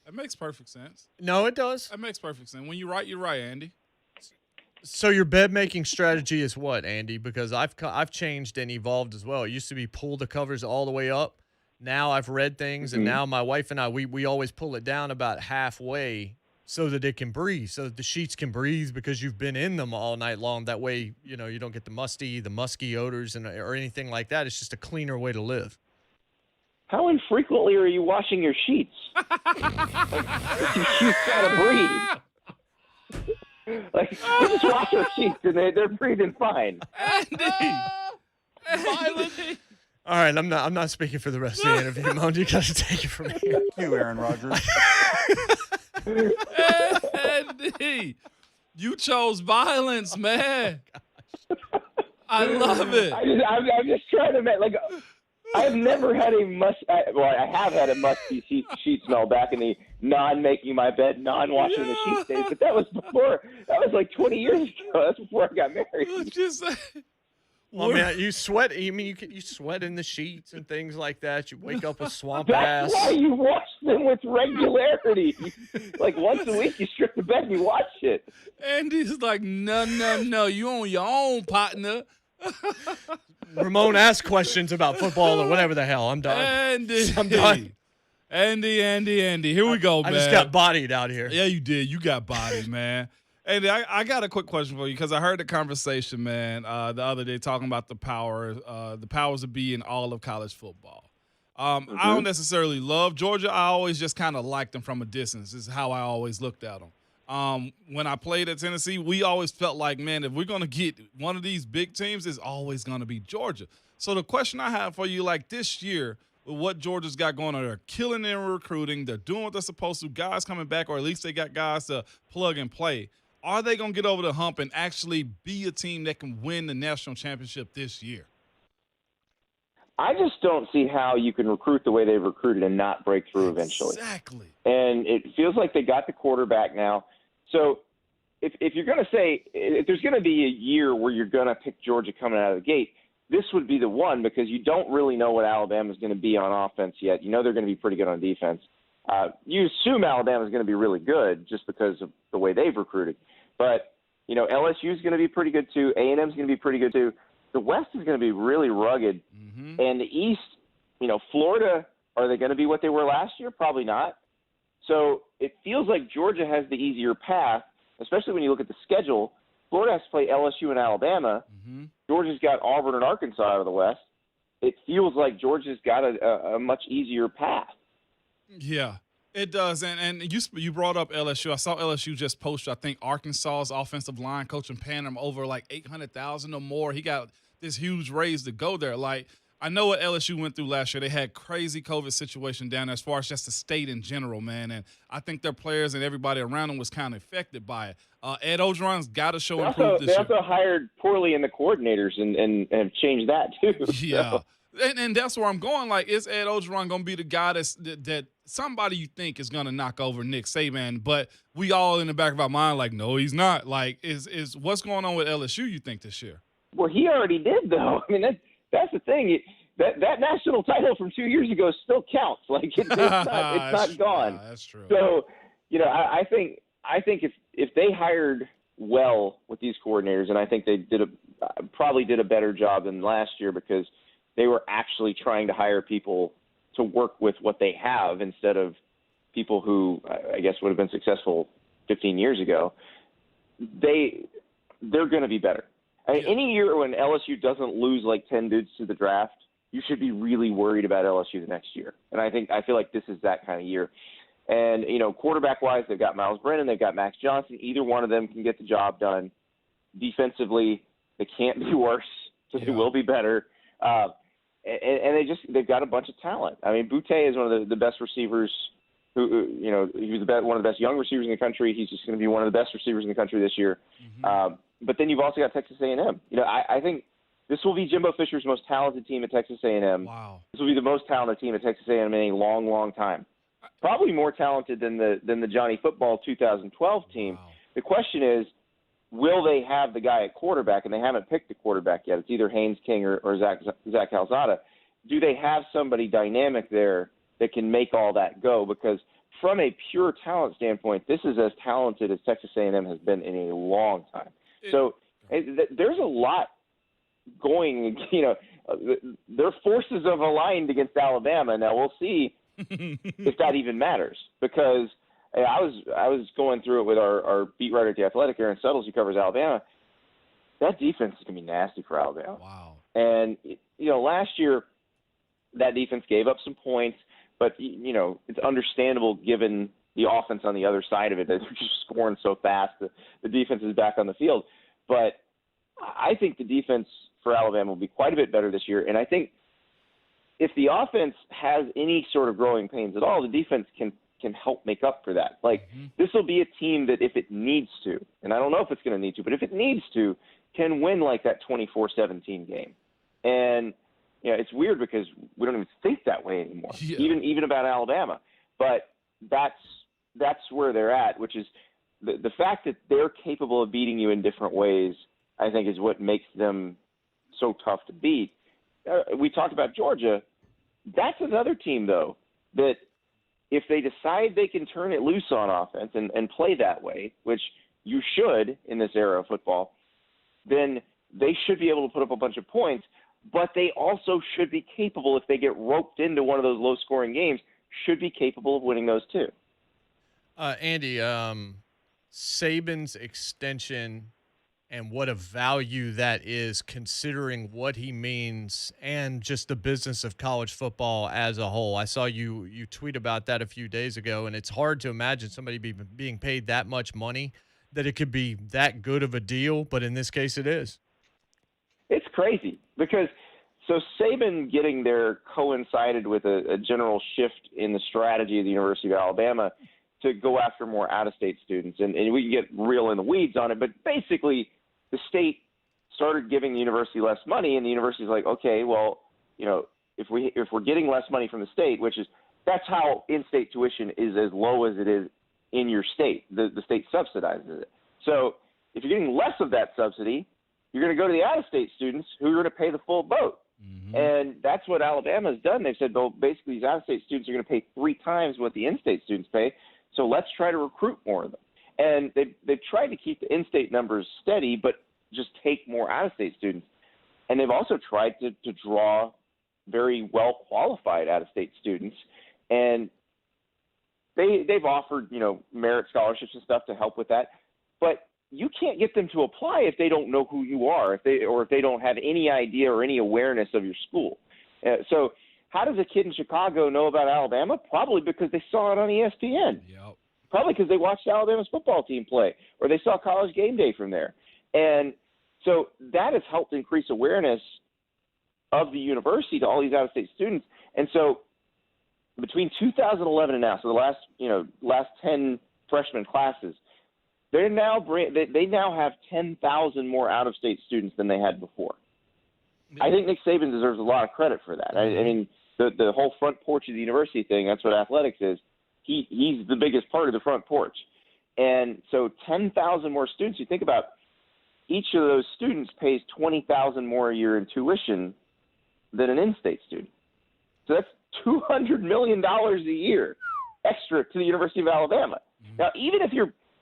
That makes perfect sense. No, it does. That makes perfect sense. When you're right, Andy. So your bed making strategy is what, Andy? Because I've changed and evolved as well. It used to be pull the covers all the way up. Now I've read things, and now my wife and I we always pull it down about halfway so that it can breathe, so that the sheets can breathe, because you've been in them all night long. That way, you don't get the musky odors or anything like that. It's just a cleaner way to live. How infrequently are you washing your sheets? Your sheets gotta breathe. Like, we just wash our sheets and they're breathing fine. Andy! All right, I'm not speaking for the rest of the interview, Mon. You got to take it from here. Thank you, Aaron Rodgers. Andy, you chose violence, man. I love it. I'm just trying to make, like, I've never had I have had a musty sheet smell back in the non-making my bed, non-washing the sheets days, but that was like 20 years ago. That's before I got married. Well, man, you sweat. I mean, you sweat in the sheets and things like that. You wake up with swamp That's ass. why you wash them with regularity. Like once a week, you strip the bed and you wash it. Andy's like, no, you on your own, partner. Ramon asked questions about football or whatever the hell. I'm done. Andy. I'm done. Andy. Here we go, man. I just got bodied out here. Yeah, you did. You got bodied, man. Andy, I got a quick question for you, because I heard the conversation, man, the other day talking about the powers of being all of college football. I don't necessarily love Georgia. I always just kind of liked them from a distance. This is how I always looked at them. When I played at Tennessee, we always felt like, man, if we're going to get one of these big teams, it's always going to be Georgia. So the question I have for you, like this year, with what Georgia's got going on, they're killing in recruiting. They're doing what they're supposed to. Guys coming back, or at least they got guys to plug and play. Are they going to get over the hump and actually be a team that can win the national championship this year? I just don't see how you can recruit the way they've recruited and not break through eventually. Exactly. And it feels like they got the quarterback now. So if you're going to say, if there's going to be a year where you're going to pick Georgia coming out of the gate, this would be the one, because you don't really know what Alabama's going to be on offense yet. You know they're going to be pretty good on defense. You assume Alabama's going to be really good just because of the way they've recruited. But, you know, LSU's going to be pretty good too. A&M's going to be pretty good too. The West is going to be really rugged. And the East, you know, Florida, are they going to be what they were last year? Probably not. So it feels like Georgia has the easier path, especially when you look at the schedule. Florida has to play LSU and Alabama. Georgia's got Auburn and Arkansas out of the West. It feels like Georgia's got a much easier path. Yeah, it does. And you brought up LSU. I saw LSU just post, I think, Arkansas's offensive line coach and paying him over like $800,000 or more. He got this huge raise to go there. Like, I know what LSU went through last year. They had crazy COVID situation down there as far as just the state in general, man. And I think their players and everybody around them was kind of affected by it. Ed Ogeron's got to show improvement this year. They also hired poorly in the coordinators and have changed that too. Yeah. And that's where I'm going. Like, is Ed Ogeron going to be the guy that somebody you think is going to knock over Nick Saban? But we all in the back of our mind, like, no, he's not. Like, is what's going on with LSU, you think, this year? Well, he already did, though. I mean, that's the thing. That national title from 2 years ago still counts. Like, it's not gone. That's true. So, you know, I think if they hired well with these coordinators, and I think they probably did a better job than last year, because they were actually trying to hire people to work with what they have instead of people who I guess would have been successful 15 years ago. They're going to be better. I mean, any year when LSU doesn't lose like 10 dudes to the draft, you should be really worried about LSU the next year. And I feel like this is that kind of year. And, you know, quarterback-wise, they've got Miles Brennan, they've got Max Johnson. Either one of them can get the job done. Defensively, they can't be worse, so they will be better. And they've got a bunch of talent. I mean, Boutte is one of the best receivers. Who you know, he was one of the best young receivers in the country. He's just going to be one of the best receivers in the country this year. But then you've also got Texas A&M. You know, I think this will be Jimbo Fisher's most talented team at Texas A&M. Wow. This will be the most talented team at Texas A&M in a long, long time. Probably more talented than the Johnny Football 2012 team. Wow. The question is, will they have the guy at quarterback? And they haven't picked a quarterback yet. It's either Haynes King or Zach Calzada. Do they have somebody dynamic there that can make all that go? Because from a pure talent standpoint, this is as talented as Texas A&M has been in a long time. So there's a lot going, you know, their forces have aligned against Alabama. Now we'll see if that even matters, because I was going through it with our beat writer at The Athletic, Aaron Suttles, who covers Alabama. That defense is going to be nasty for Alabama. Wow. And, you know, last year that defense gave up some points, but, you know, it's understandable given the offense on the other side of it. They're just scoring so fast. The defense is back on the field. But I think the defense for Alabama will be quite a bit better this year. And I think if the offense has any sort of growing pains at all, the defense can help make up for that. Like, this will be a team that if it needs to, and I don't know if it's going to need to, but if it needs to, can win like that 24-17 game. And, you know, it's weird because we don't even think that way anymore, even about Alabama. But that's where they're at, which is the fact that they're capable of beating you in different ways, I think, is what makes them so tough to beat. We talked about Georgia. That's another team, though, that if they decide they can turn it loose on offense and play that way, which you should in this era of football, then they should be able to put up a bunch of points. But they also should be capable, if they get roped into one of those low-scoring games, should be capable of winning those too. Andy, Saban's extension and what a value that is, considering what he means and just the business of college football as a whole. I saw you tweet about that a few days ago, and it's hard to imagine somebody being paid that much money that it could be that good of a deal, but in this case it is. It's crazy because Saban getting there coincided with a general shift in the strategy of the University of Alabama to go after more out-of-state students. And we can get real in the weeds on it, but basically the state started giving the university less money, and the university's like, okay, well, you know, if we're getting less money from the state, that's how in-state tuition is as low as it is in your state. The state subsidizes it. So if you're getting less of that subsidy, you're going to go to the out-of-state students who are going to pay the full boat. Mm-hmm. And that's what Alabama has done. They've said, well, basically these out-of-state students are going to pay 3 times what the in-state students pay, so let's try to recruit more of them. And they've tried to keep the in-state numbers steady, but just take more out-of-state students. And they've also tried to draw very well-qualified out-of-state students. And they've offered, merit scholarships and stuff to help with that. But you can't get them to apply if they don't know who you are, if they don't have any idea or any awareness of your school. So how does a kid in Chicago know about Alabama? Probably because they saw it on ESPN. Yep. Probably because they watched Alabama's football team play, or they saw College Game Day from there. And so that has helped increase awareness of the university to all these out-of-state students. And so between 2011 and now, so the last 10 freshman classes, they now have 10,000 more out-of-state students than they had before. I think Nick Saban deserves a lot of credit for that. I mean, the whole front porch of the university thing, that's what athletics is. He's the biggest part of the front porch. And so 10,000 more students, you think about each of those students pays $20,000 more a year in tuition than an in-state student. So that's $200 million a year extra to the University of Alabama. Now,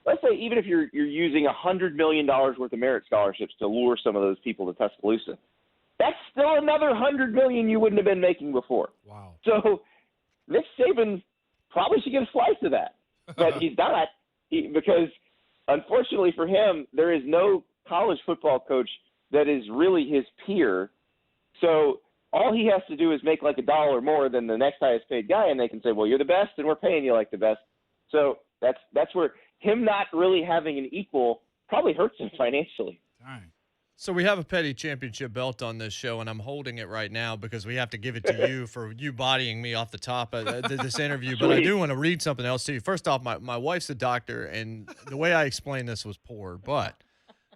let's say you're using $100 million worth of merit scholarships to lure some of those people to Tuscaloosa, that's still another $100 million you wouldn't have been making before. Wow. So Nick Saban probably should get a slice of that, but he's not, because unfortunately for him, there is no college football coach that is really his peer. So all he has to do is make like $1 more than the next highest paid guy, and they can say, well, you're the best and we're paying you like the best. So that's where him not really having an equal probably hurts him financially. Dang. So we have a petty championship belt on this show, and I'm holding it right now because we have to give it to you for you bodying me off the top of this interview. But I do want to read something else to you. First off, my wife's a doctor, and the way I explained this was poor. But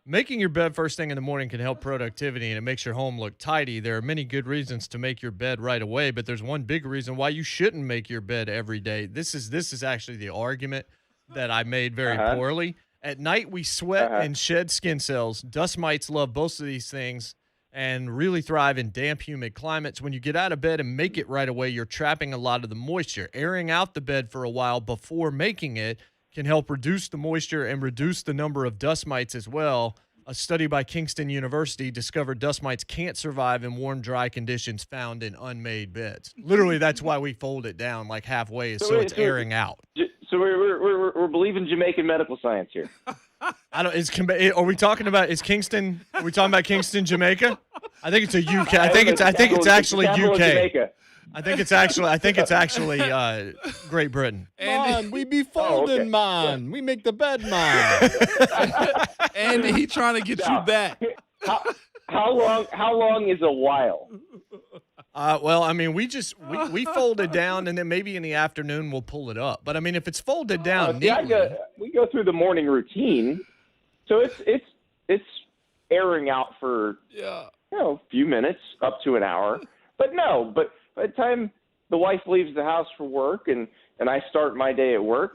making your bed first thing in the morning can help productivity, and it makes your home look tidy. There are many good reasons to make your bed right away, but there's one big reason why you shouldn't make your bed every day. This is actually the argument that I made very poorly. At night, we sweat and shed skin cells. Dust mites love both of these things and really thrive in damp, humid climates. When you get out of bed and make it right away, you're trapping a lot of the moisture. Airing out the bed for a while before making it can help reduce the moisture and reduce the number of dust mites as well. A study by Kingston University discovered dust mites can't survive in warm, dry conditions found in unmade beds. Literally, that's why we fold it down like halfway so it's airing out. So we're believing Jamaican medical science here. Are we talking about Kingston? Are we talking about Kingston, Jamaica? I think it's a UK. I think it's actually UK. I think it's actually Great Britain. Man, we be folding, man. We make the bed, man. And he trying to get you back. How long is a while? Well, I mean, we fold it down, and then maybe in the afternoon we'll pull it up. But I mean, if it's folded down neatly, we go through the morning routine, so it's airing out for a few minutes, up to an hour. But by the time the wife leaves the house for work and I start my day at work,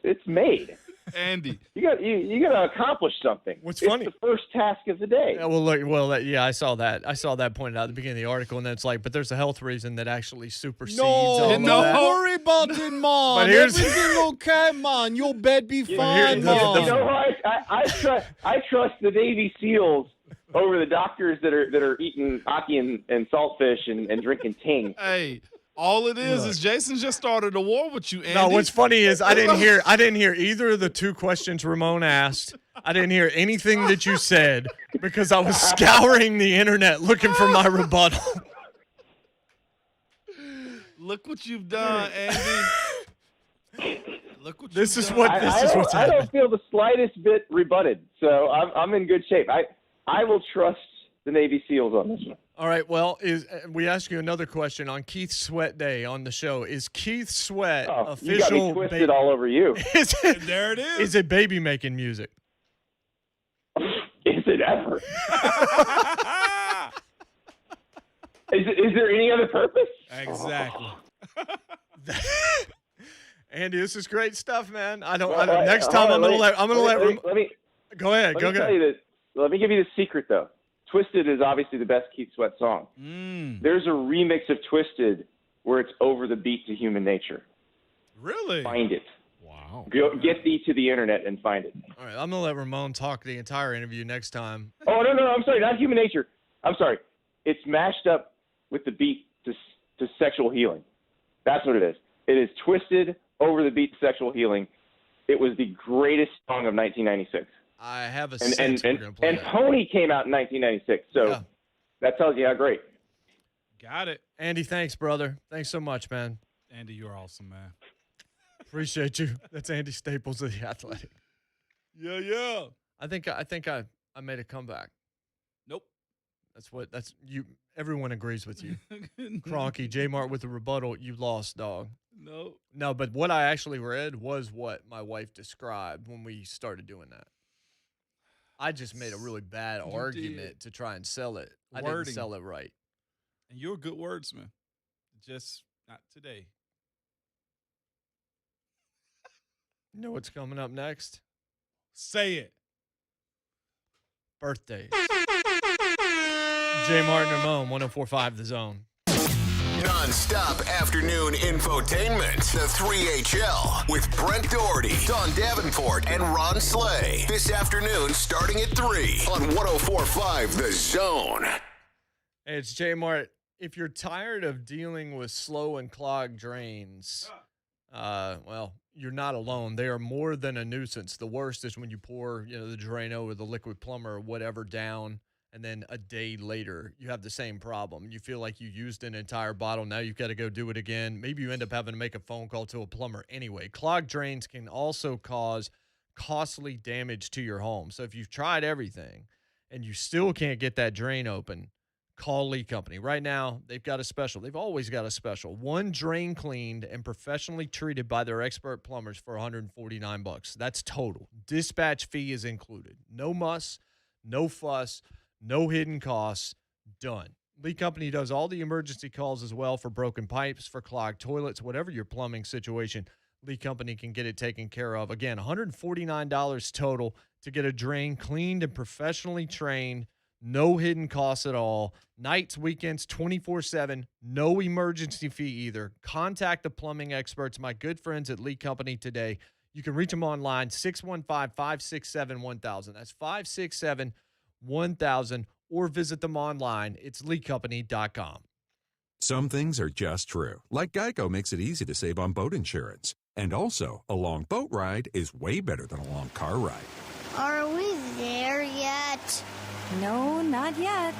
it's made. Andy, you got to accomplish something. What's funny? It's the first task of the day. Yeah, I saw that. I saw that pointed out at the beginning of the article, and then it's like, but there's a health reason that actually supersedes all of that. No, worry about it, man. But here's everything okay, man. Your bed be fine, man. You know what? I trust the Navy SEALs over the doctors that are eating ackee and saltfish and drinking ting. Hey. All it is Jason just started a war with you, Andy. No, what's funny is I didn't hear either of the two questions Ramon asked. I didn't hear anything that you said because I was scouring the internet looking for my rebuttal. Look what you've done, Andy. Look what this is done. what's happening. I don't feel the slightest bit rebutted, so I'm in good shape. I will trust the Navy SEALs on this one. All right, well, we ask you another question on Keith Sweat Day on the show. Is Keith Sweat official? You got me twisted all over you. There it is. Is it baby making music? Is it ever? Is there any other purpose? Exactly. Andy, this is great stuff, man. Next time I'm gonna let me go ahead. Let me give you the secret though. Twisted is obviously the best Keith Sweat song. There's a remix of Twisted where it's over the beat to Human Nature. Really? Find it. Wow. Go, get thee to the internet and find it. All right, I'm gonna let Ramon talk the entire interview next time. Oh no, I'm sorry, not Human Nature. I'm sorry. It's mashed up with the beat to Sexual Healing. That's what it is. It is Twisted over the beat to Sexual Healing. It was the greatest song of 1996. I have a and Pony came out in 1996. So that tells you how great. Got it. Andy, thanks, brother. Thanks so much, man. Andy, you're awesome, man. Appreciate you. That's Andy Staples of The Athletic. Yeah. I think I made a comeback. Nope. That's you. Everyone agrees with you. Cronky, JMart with a rebuttal. You lost, dog. No, but what I actually read was what my wife described when we started doing that. I just made a really bad argument to try and sell it. I didn't sell it right. And you're a good wordsmith. Just not today. You know what's coming up next? Say it. Birthdays. JMart and Ramon, 104.5 The Zone. Non-stop afternoon infotainment. The 3HL with Brent Doherty, Don Davenport, and Ron Slay. This afternoon starting at 3 on 104.5 The Zone. Hey, it's JMart. If you're tired of dealing with slow and clogged drains, well, you're not alone. They are more than a nuisance. The worst is when you pour, the Drano or the liquid plumber or whatever down, and then a day later you have the same problem. You feel like you used an entire bottle. Now you've got to go do it again. Maybe you end up having to make a phone call to a plumber anyway. Clogged drains can also cause costly damage to your home. So if you've tried everything and you still can't get that drain open, call Lee Company. Right now, they've got a special. They've always got a special. One drain cleaned and professionally treated by their expert plumbers for $149. That's total. Dispatch fee is included. No muss, no fuss, no hidden costs. Done. Lee Company does all the emergency calls as well for broken pipes, for clogged toilets, whatever your plumbing situation. Lee Company can get it taken care of. Again, $149 total to get a drain cleaned and professionally trained. No hidden costs at all. Nights, weekends, 24/7. No emergency fee either. Contact the plumbing experts, my good friends at Lee Company today. You can reach them online, 615-567-1000. That's 567-1000. Or visit them online. It's leecompany.com. Some things are just true. Like Geico makes it easy to save on boat insurance. And also, a long boat ride is way better than a long car ride. Are we there yet? No, not yet.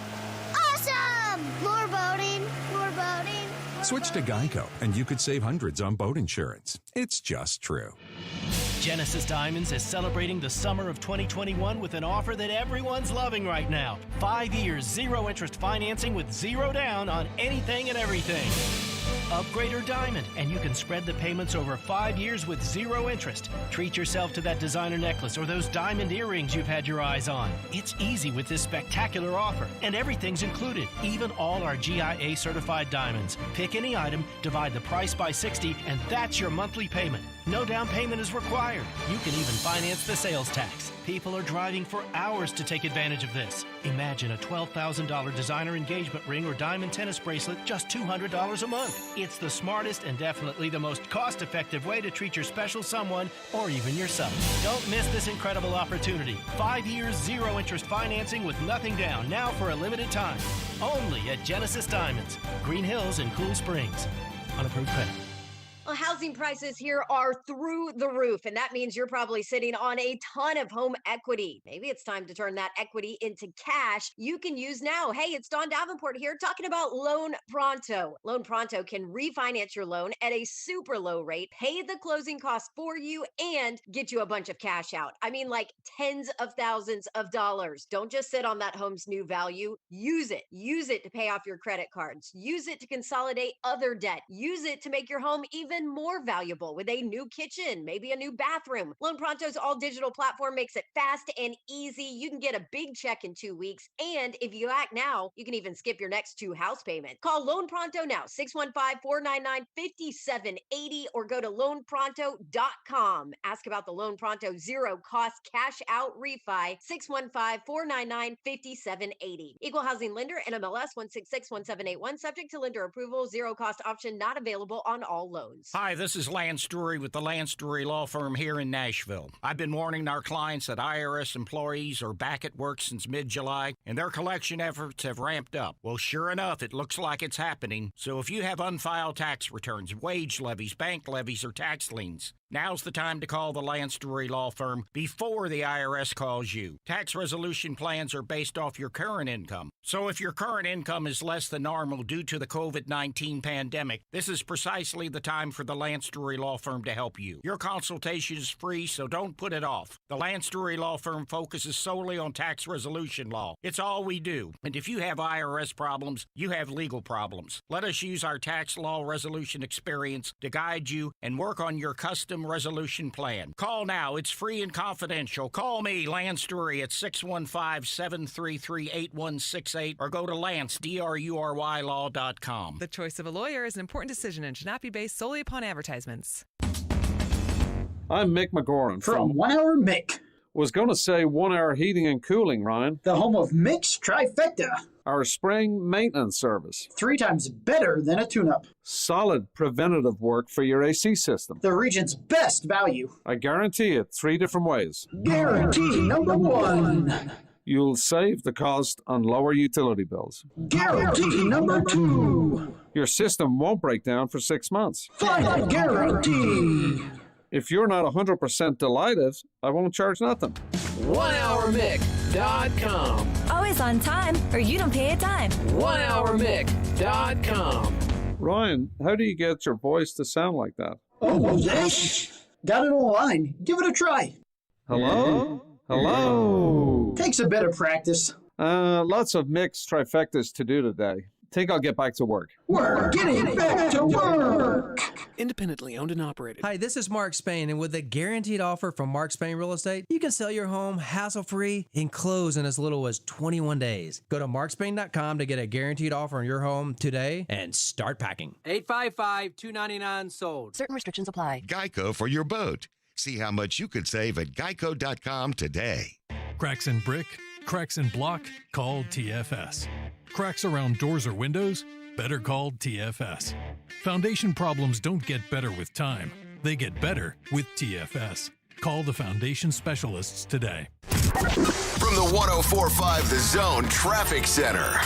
Awesome! More boating, more boating. Switch to Geico, and you could save hundreds on boat insurance. It's just true. Genesis Diamonds is celebrating the summer of 2021 with an offer that everyone's loving right now. 5 years, 0 interest financing with 0 down on anything and everything. Upgrade or diamond, and you can spread the payments over 5 years with 0 interest. Treat yourself to that designer necklace or those diamond earrings you've had your eyes on. It's easy with this spectacular offer, and everything's included, even all our GIA certified diamonds. Pick any item, divide the price by 60, and that's your monthly payment. No down payment is required. You can even finance the sales tax. People are driving for hours to take advantage of this. Imagine a $12,000 designer engagement ring or diamond tennis bracelet, just $200 a month. It's the smartest and definitely the most cost-effective way to treat your special someone or even yourself. Don't miss this incredible opportunity. 5 years, 0 interest financing with nothing down, now for a limited time. Only at Genesis Diamonds, Green Hills and Cool Springs. Unapproved credit. Well, housing prices here are through the roof, and that means you're probably sitting on a ton of home equity. Maybe it's time to turn that equity into cash you can use now. Hey, it's Don Davenport here talking about Loan Pronto. Loan Pronto can refinance your loan at a super low rate, pay the closing costs for you, and get you a bunch of cash out. I mean, like tens of thousands of dollars. Don't just sit on that home's new value. Use it. Use it to pay off your credit cards. Use it to consolidate other debt. Use it to make your home even even more valuable with a new kitchen, maybe a new bathroom. Loan Pronto's all-digital platform makes it fast and easy. You can get a big check in 2 weeks, and if you act now, you can even skip your next 2 house payments. Call Loan Pronto now, 615-499-5780, or go to loanpronto.com. Ask about the Loan Pronto zero-cost cash-out refi, 615-499-5780. Equal housing lender, NMLS 1661781, subject to lender approval, zero-cost option not available on all loans. Hi, this is Lance Drury with the Lance Drury Law Firm here in Nashville. I've been warning our clients that IRS employees are back at work since mid-July, and their collection efforts have ramped up. Well, sure enough, it looks like it's happening. So if you have unfiled tax returns, wage levies, bank levies, or tax liens, now's the time to call the Lance Drury Law Firm before the IRS calls you. Tax resolution plans are based off your current income. So if your current income is less than normal due to the COVID-19 pandemic, this is precisely the time for the Lance Drury Law Firm to help you. Your consultation is free, so don't put it off. The Lance Drury Law Firm focuses solely on tax resolution law. It's all we do. And if you have IRS problems, you have legal problems. Let us use our tax law resolution experience to guide you and work on your custom resolution plan. Call now. It's free and confidential. Call me, Lance Drury, at 615-733-8168 or go to LanceDruryLaw.com. The choice of a lawyer is an important decision and should not be based solely upon advertisements. I'm Mick McGoran from 1 Hour Mick. Was going to say 1 Hour Heating and Cooling, Ryan. The home of Mick's Trifecta. Our spring maintenance service. 3 times better than a tune-up. Solid preventative work for your AC system. The region's best value. I guarantee it 3 different ways. Guarantee number 1. You'll save the cost on lower utility bills. Guarantee number 2. Your system won't break down for 6 months. Final guarantee. If you're not 100% delighted, I won't charge nothing. OneHourMick.com. Always on time, or you don't pay a dime. OneHourMick.com. Ryan, how do you get your voice to sound like that? Oh, yes. Got it online. Give it a try. Hello? Hello? Takes a bit of practice. Lots of mixed trifectas to do today. Think I'll get back to work. We're getting back to work. Independently owned and operated. Hi, this is Mark Spain, and with a guaranteed offer from Mark Spain Real Estate, you can sell your home hassle-free and close in as little as 21 days. Go to markspain.com to get a guaranteed offer on your home today and start packing. 855-299 sold. Certain restrictions apply. Geico for your boat. See how much you could save at geico.com today. Cracks in brick, cracks in block, call TFS. Cracks around doors or windows, better call TFS. Foundation problems don't get better with time. They get better with TFS. Call the foundation specialists today. From the 104.5 The Zone Traffic Center.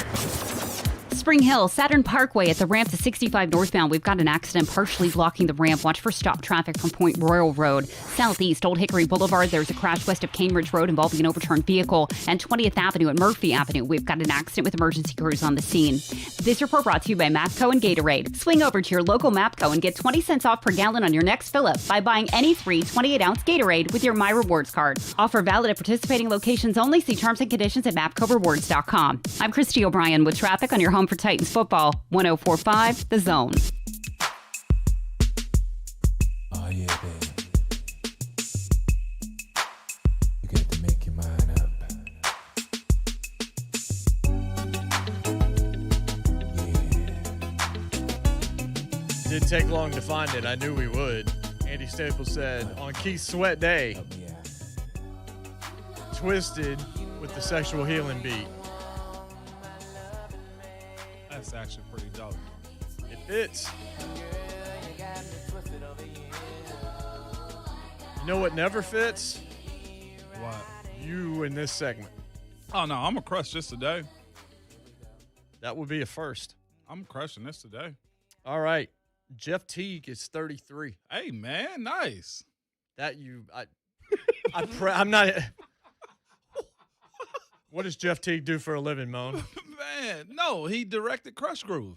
Spring Hill, Saturn Parkway at the ramp to 65 northbound. We've got an accident partially blocking the ramp. Watch for stop traffic from Point Royal Road. Southeast, Old Hickory Boulevard, there's a crash west of Cambridge Road involving an overturned vehicle. And 20th Avenue and Murphy Avenue, we've got an accident with emergency crews on the scene. This report brought to you by MAPCO and Gatorade. Swing over to your local MAPCO and get 20 cents off per gallon on your next fill-up by buying any 3 28-ounce Gatorade with your My Rewards card. Offer valid at participating locations only. See terms and conditions at MAPCOrewards.com. I'm Christy O'Brien with traffic on your home for Titans football. 104.5 The Zone. Oh yeah, baby. You got to make your mind up. Didn't take long to find it. I knew we would. Andy Staples said, on Keith's sweat day, Twisted with the sexual healing beat. That's actually pretty dope. It fits. You know what never fits? What? You in this segment. Oh, no, I'm going to crush this today. That would be a first. I'm crushing this today. All right. Jeff Teague is 33. Hey, man, nice. I'm not. What does Jeff Teague do for a living, Moan? Man, no, he directed Crush Groove.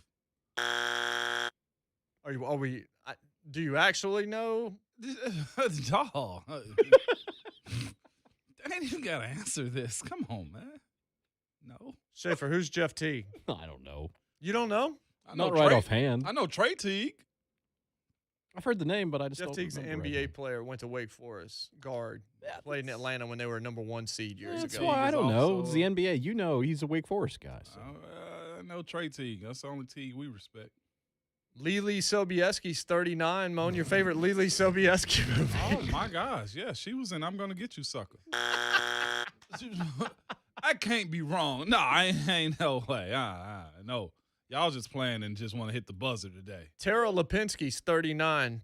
Do you actually know? Dog. I ain't even got to answer this. Come on, man. No. Schaefer, who's Jeff Teague? I don't know. You don't know? Not right offhand. I know Trey Teague. I've heard the name, but I just Jeff don't Teague's an remember NBA right now. player, went to Wake Forest, guard. Played in Atlanta when they were a #1 seed years That's ago. why I don't know. It's also- the NBA. You know, he's a Wake Forest guy. So. I know Trey Teague. That's the only Teague we respect. Lily Sobieski's 39. Moan, your favorite Lily Sobieski movie? Oh, my gosh. Yeah, she was in I'm Gonna Get You, Sucker. I can't be wrong. No, I ain't no way. No. Y'all just playing and just want to hit the buzzer today. Tara Lipinski's 39.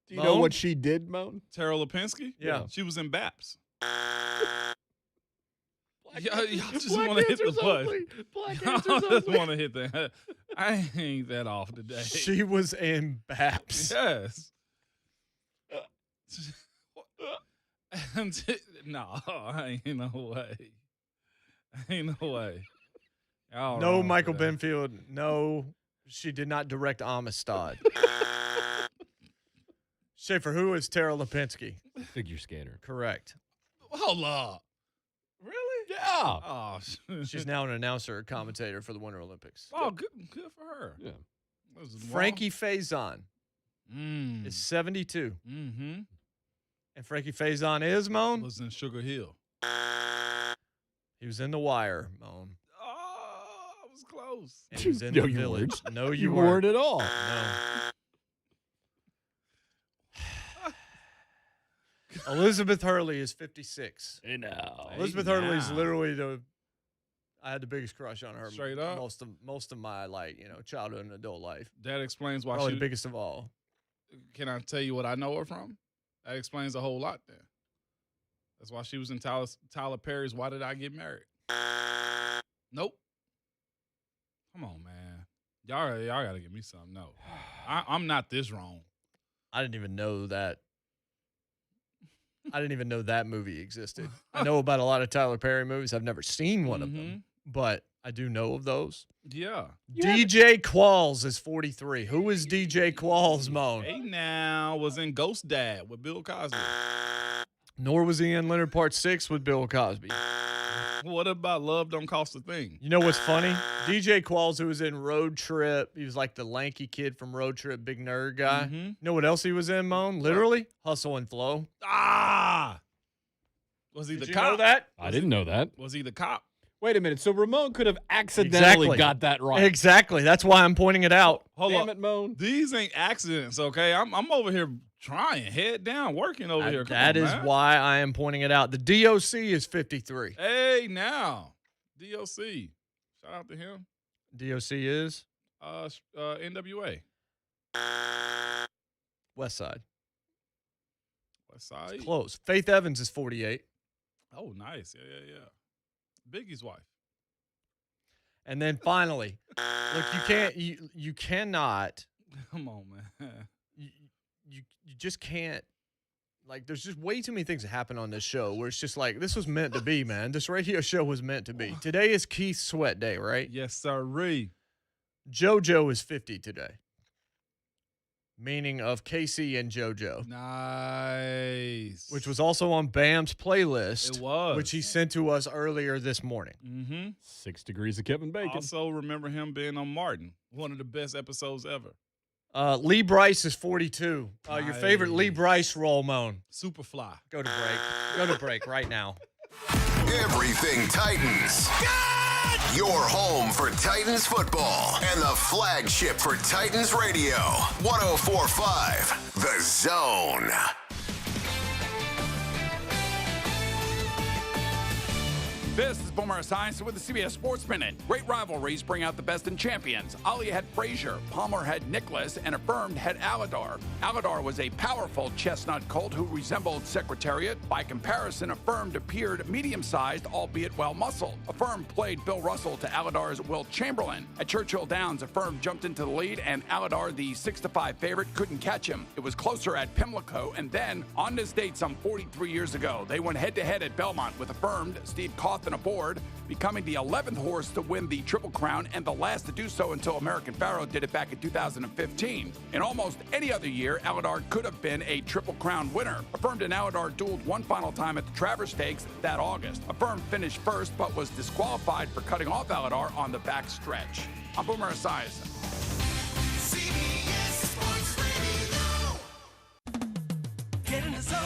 Do you know what she did, Moan? Tara Lipinski? Yeah. She was in BAPS. Black Y'all just want to hit the answers buzz. only. Black Y'all answers just only. want to hit that. I ain't that off today. She was in BAPS. Yes. No, ain't no way. Ain't no way. Y'all No wrong Michael for that. Benfield. No, she did not direct Amistad. Schaefer, who is Tara Lipinski? Figure skater. Correct. Hold up. Really? Yeah. Oh, She's now an announcer, commentator for the Winter Olympics. Oh, good for her. Yeah. Frankie Faison is 72. Mm-hmm. And Frankie Faison is, Moan? Was in Sugar Hill. He was in The Wire, Moan. Oh, I was close. And he was in No, The you Village. weren't. No, You weren't. weren't at all. No. Elizabeth Hurley is 56. No. Elizabeth Hurley's literally I had the biggest crush on her. Straight up? Most of my childhood and adult life. That explains why Probably she. the biggest of all. Can I tell you what I know her from? That explains a whole lot. Then that's why she was in Tyler Perry's "Why Did I Get Married?" Nope. Come on, man. Y'all gotta give me something. No, I'm not this wrong. I didn't even know that. I didn't even know that movie existed. I know about a lot of Tyler Perry movies. I've never seen one of them, but I do know of those. Yeah. DJ Qualls is 43. Who is DJ Qualls, Moan? Hey, now was in Ghost Dad with Bill Cosby. Nor was he in Leonard Part 6 with Bill Cosby. What about Love Don't Cost a Thing? You know what's funny? DJ Qualls, who was in Road Trip, he was like the lanky kid from Road Trip, big nerd guy. You know what else he was in, Moan? Literally, Hustle and Flow. Ah! Was he Did the you cop? know that? I didn't know that. Was he the cop? Wait a minute. So Ramon could have accidentally got that right. Exactly. That's why I'm pointing it out. Hold Damn up. it, Moan. These ain't accidents, okay? I'm over here trying, head down, working over here. Come That on, is man. why I am pointing it out. The DOC is 53. Hey, now. DOC. Shout out to him. DOC is NWA. West Side. West Side. It's close. Faith Evans is 48. Oh, nice. Yeah. Biggie's wife. And then finally, look, you cannot. Come on, man. You just can't. Like, there's just way too many things that happen on this show where it's just like, this was meant to be, man. This radio show was meant to be. Today is Keith Sweat Day, right? Yes, sirree. JoJo is 50 today. Meaning of Casey and JoJo. Nice. Which was also on Bam's playlist. It was. Which he sent to us earlier this morning. Mm-hmm. 6 Degrees of Kevin Bacon. Also remember him being on Martin. One of the best episodes ever. Lee Bryce is 42. Your favorite Lee Bryce role, Moan. Superfly. Go to break. Go to break right now. Everything Titans. Your home for Titans football and the flagship for Titans radio. 104.5 The Zone. This is Boomer Science with the CBS Sports Minute. Great rivalries bring out the best in champions. Ali had Frazier, Palmer had Nicholas, and Affirmed had Aladar. Aladar was a powerful chestnut colt who resembled Secretariat. By comparison, Affirmed appeared medium-sized, albeit well-muscled. Affirmed played Bill Russell to Aladar's Wilt Chamberlain. At Churchill Downs, Affirmed jumped into the lead, and Aladar, the 6-5 favorite, couldn't catch him. It was closer at Pimlico, and then, on this date some 43 years ago, they went head-to-head at Belmont with Affirmed, Steve Cawthon aboard, becoming the 11th horse to win the Triple Crown and the last to do so until American Pharoah did it back in 2015. In almost any other year, Aladar could have been a Triple Crown winner. Affirmed and Aladar dueled one final time at the Travers Stakes that August. Affirmed finished first but was disqualified for cutting off Aladar on the back stretch. I'm Boomer Esiason. CBS Sports Radio.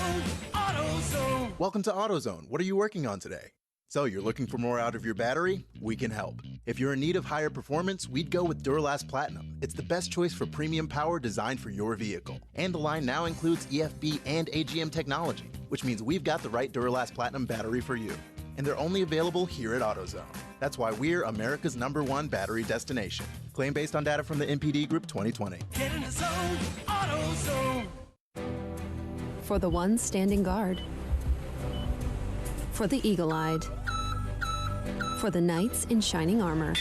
zone, AutoZone. Welcome to AutoZone. What are you working on today? So you're looking for more out of your battery? We can help. If you're in need of higher performance, we'd go with Duralast Platinum. It's the best choice for premium power designed for your vehicle. And the line now includes EFB and AGM technology, which means we've got the right Duralast Platinum battery for you. And they're only available here at AutoZone. That's why we're America's #1 battery destination. Claim based on data from the NPD Group 2020. Get in the zone, AutoZone. For the ones standing guard. For the eagle-eyed. For the knights in shining armor.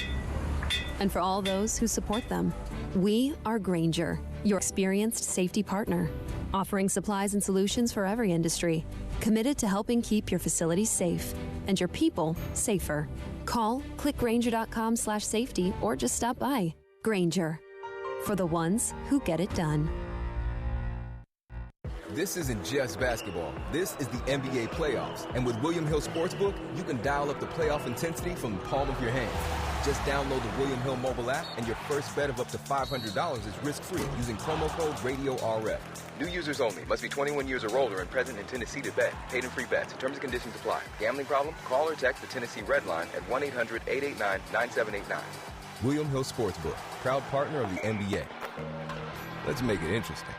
And for all those who support them. We are Grainger, your experienced safety partner, offering supplies and solutions for every industry, committed to helping keep your facilities safe and your people safer. Call, click Grainger.com/safety, or just stop by. Grainger, for the ones who get it done. This isn't just basketball. This is the NBA playoffs. And with William Hill Sportsbook, you can dial up the playoff intensity from the palm of your hand. Just download the William Hill mobile app, and your first bet of up to $500 is risk-free using promo code RadioRF. New users only. Must be 21 years or older and present in Tennessee to bet. Paid and free bets. Terms and conditions apply. Gambling problem? Call or text the Tennessee Red Line at 1-800-889-9789. William Hill Sportsbook, proud partner of the NBA. Let's make it interesting.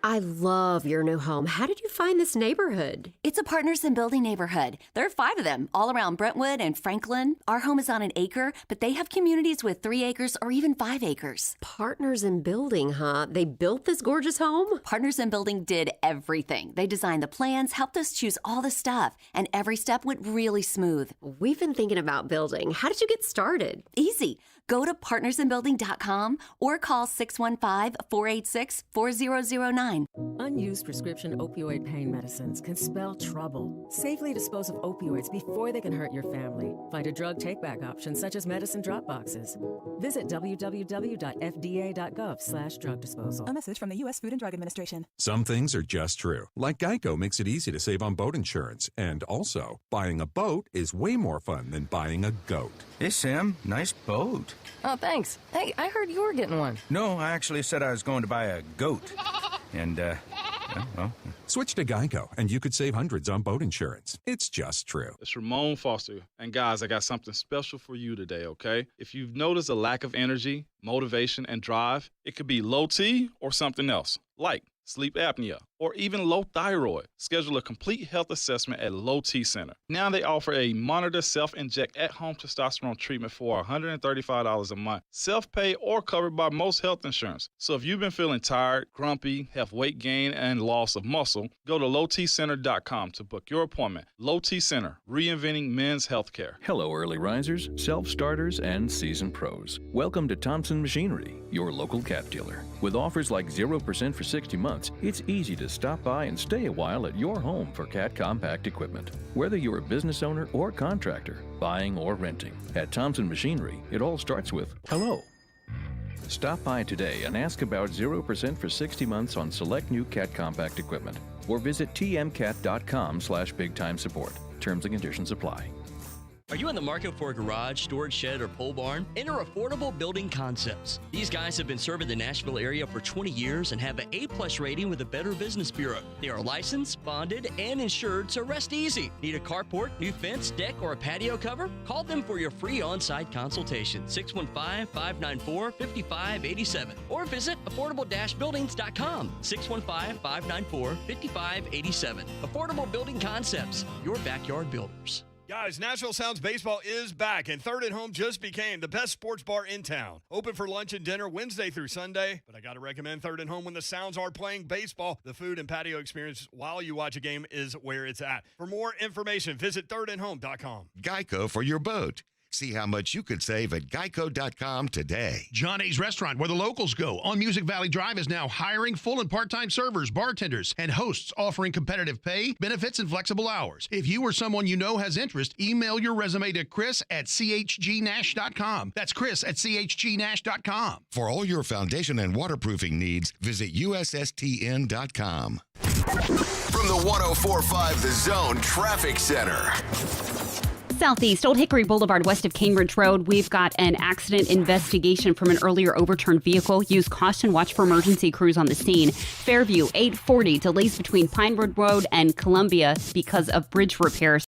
I love your new home. How did you find this neighborhood? It's a Partners in Building neighborhood. There are 5 of them, all around Brentwood and Franklin. Our home is on an acre, but they have communities with 3 acres or even 5 acres. Partners in Building, huh? They built this gorgeous home? Partners in Building did everything. They designed the plans, helped us choose all the stuff, and every step went really smooth. We've been thinking about building. How did you get started? Easy. Go to partnersinbuilding.com or call 615-486-4009. Unused prescription opioid pain medicines can spell trouble. Safely dispose of opioids before they can hurt your family. Find a drug take-back option such as medicine drop boxes. Visit www.fda.gov/drug disposal. A message from the U.S. Food and Drug Administration. Some things are just true. Like Geico makes it easy to save on boat insurance. And also, buying a boat is way more fun than buying a goat. Hey, Sam. Nice boat. Oh, thanks. Hey, I heard you were getting one. No, I actually said I was going to buy a goat. And, well. Switch to Geico, and you could save hundreds on boat insurance. It's just true. It's Ramon Foster. And guys, I got something special for you today, okay? If you've noticed a lack of energy, motivation, and drive, it could be low T or something else, like sleep apnea, or even low thyroid. Schedule a complete health assessment at Low T Center. Now they offer a monitor self-inject at-home testosterone treatment for $135 a month, self-pay or covered by most health insurance. So if you've been feeling tired, grumpy, have weight gain, and loss of muscle, go to lowtcenter.com to book your appointment. Low T Center, reinventing men's healthcare. Hello, early risers, self-starters, and seasoned pros. Welcome to Thompson Machinery, your local cat dealer. With offers like 0% for 60 months, it's easy to stop by and stay a while at your home for cat compact equipment. Whether you're a business owner or contractor, buying or renting, at Thompson Machinery, it all starts with hello. Stop by today and ask about 0% for 60 months on select new cat compact equipment, or visit tmcat.com/big-time support. Terms and conditions apply. Are you in the market for a garage, storage shed, or pole barn? Enter Affordable Building Concepts. These guys have been serving the Nashville area for 20 years and have an A+ rating with the Better Business Bureau. They are licensed, bonded, and insured, so rest easy. Need a carport, new fence, deck, or a patio cover? Call them for your free on-site consultation, 615-594-5587, or visit affordable-buildings.com, 615-594-5587. Affordable Building Concepts, your backyard builders. Guys, Nashville Sounds Baseball is back, and Third and Home just became the best sports bar in town. Open for lunch and dinner Wednesday through Sunday, but I got to recommend Third and Home when the Sounds are playing baseball. The food and patio experience while you watch a game is where it's at. For more information, visit thirdandhome.com. Geico for your boat. See how much you could save at geico.com today. John A's Restaurant, where the locals go, on Music Valley Drive, is now hiring full and part-time servers, bartenders, and hosts, offering competitive pay, benefits, and flexible hours. If you or someone you know has interest, email your resume to chris@chgnash.com. That's chris@chgnash.com. For all your foundation and waterproofing needs, visit ussTN.com. From the 104.5 The Zone Traffic Center. Southeast, Old Hickory Boulevard, west of Cane Ridge Road. We've got an accident investigation from an earlier overturned vehicle. Use caution. Watch for emergency crews on the scene. Fairview, 840. Delays between Pinewood Road and Columbia because of bridge repairs.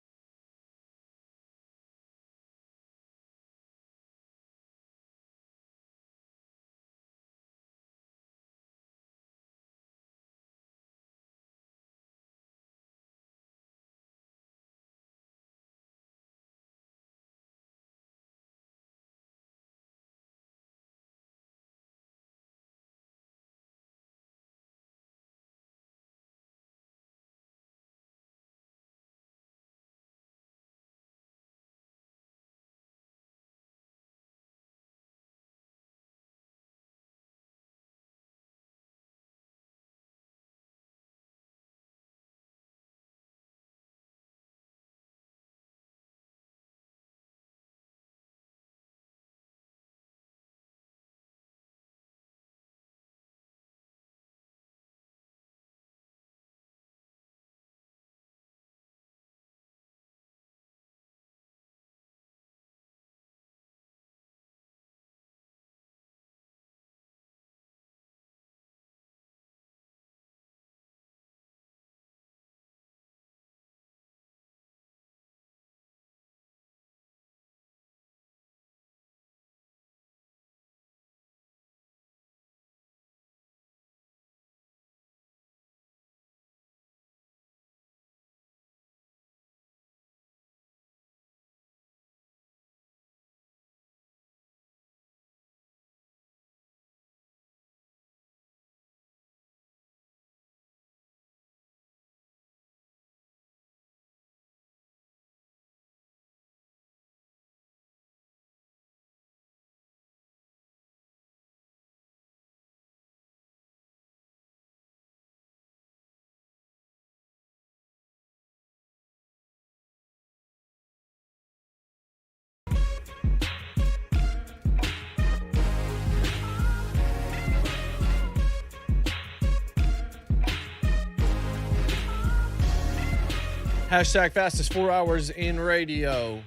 Hashtag fastest 4 hours in radio.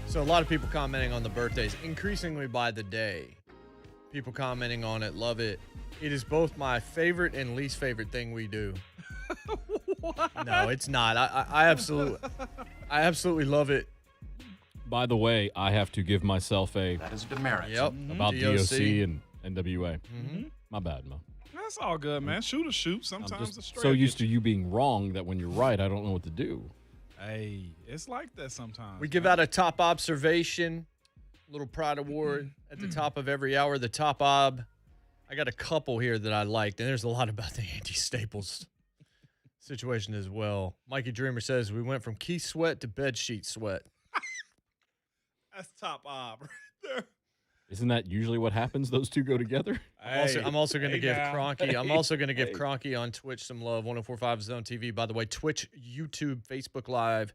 So a lot of people commenting on the birthdays, increasingly by the day. People commenting on it, love it. It is both my favorite and least favorite thing we do. What? No, it's not. I absolutely love it. By the way, I have to give myself a That is a demerit. Yep. about DOC and NWA. Mm-hmm. My bad, Mo. That's all good, man. Shoot or shoot. Sometimes it's straight. So used to you being wrong that when you're right, I don't know what to do. Hey, it's like that sometimes. We give out a top observation, little pride award at the top of every hour. The top ob, I got a couple here that I liked, and there's a lot about the Andy Staples situation as well. Mikey Dreamer says we went from Keith Sweat to bedsheet sweat. That's top ob right there. Isn't that usually what happens? Those two go together. I'm also going to give now. Cronky. I'm also going to give Cronky on Twitch some love. 104.5 Zone TV. By the way, Twitch, YouTube, Facebook Live,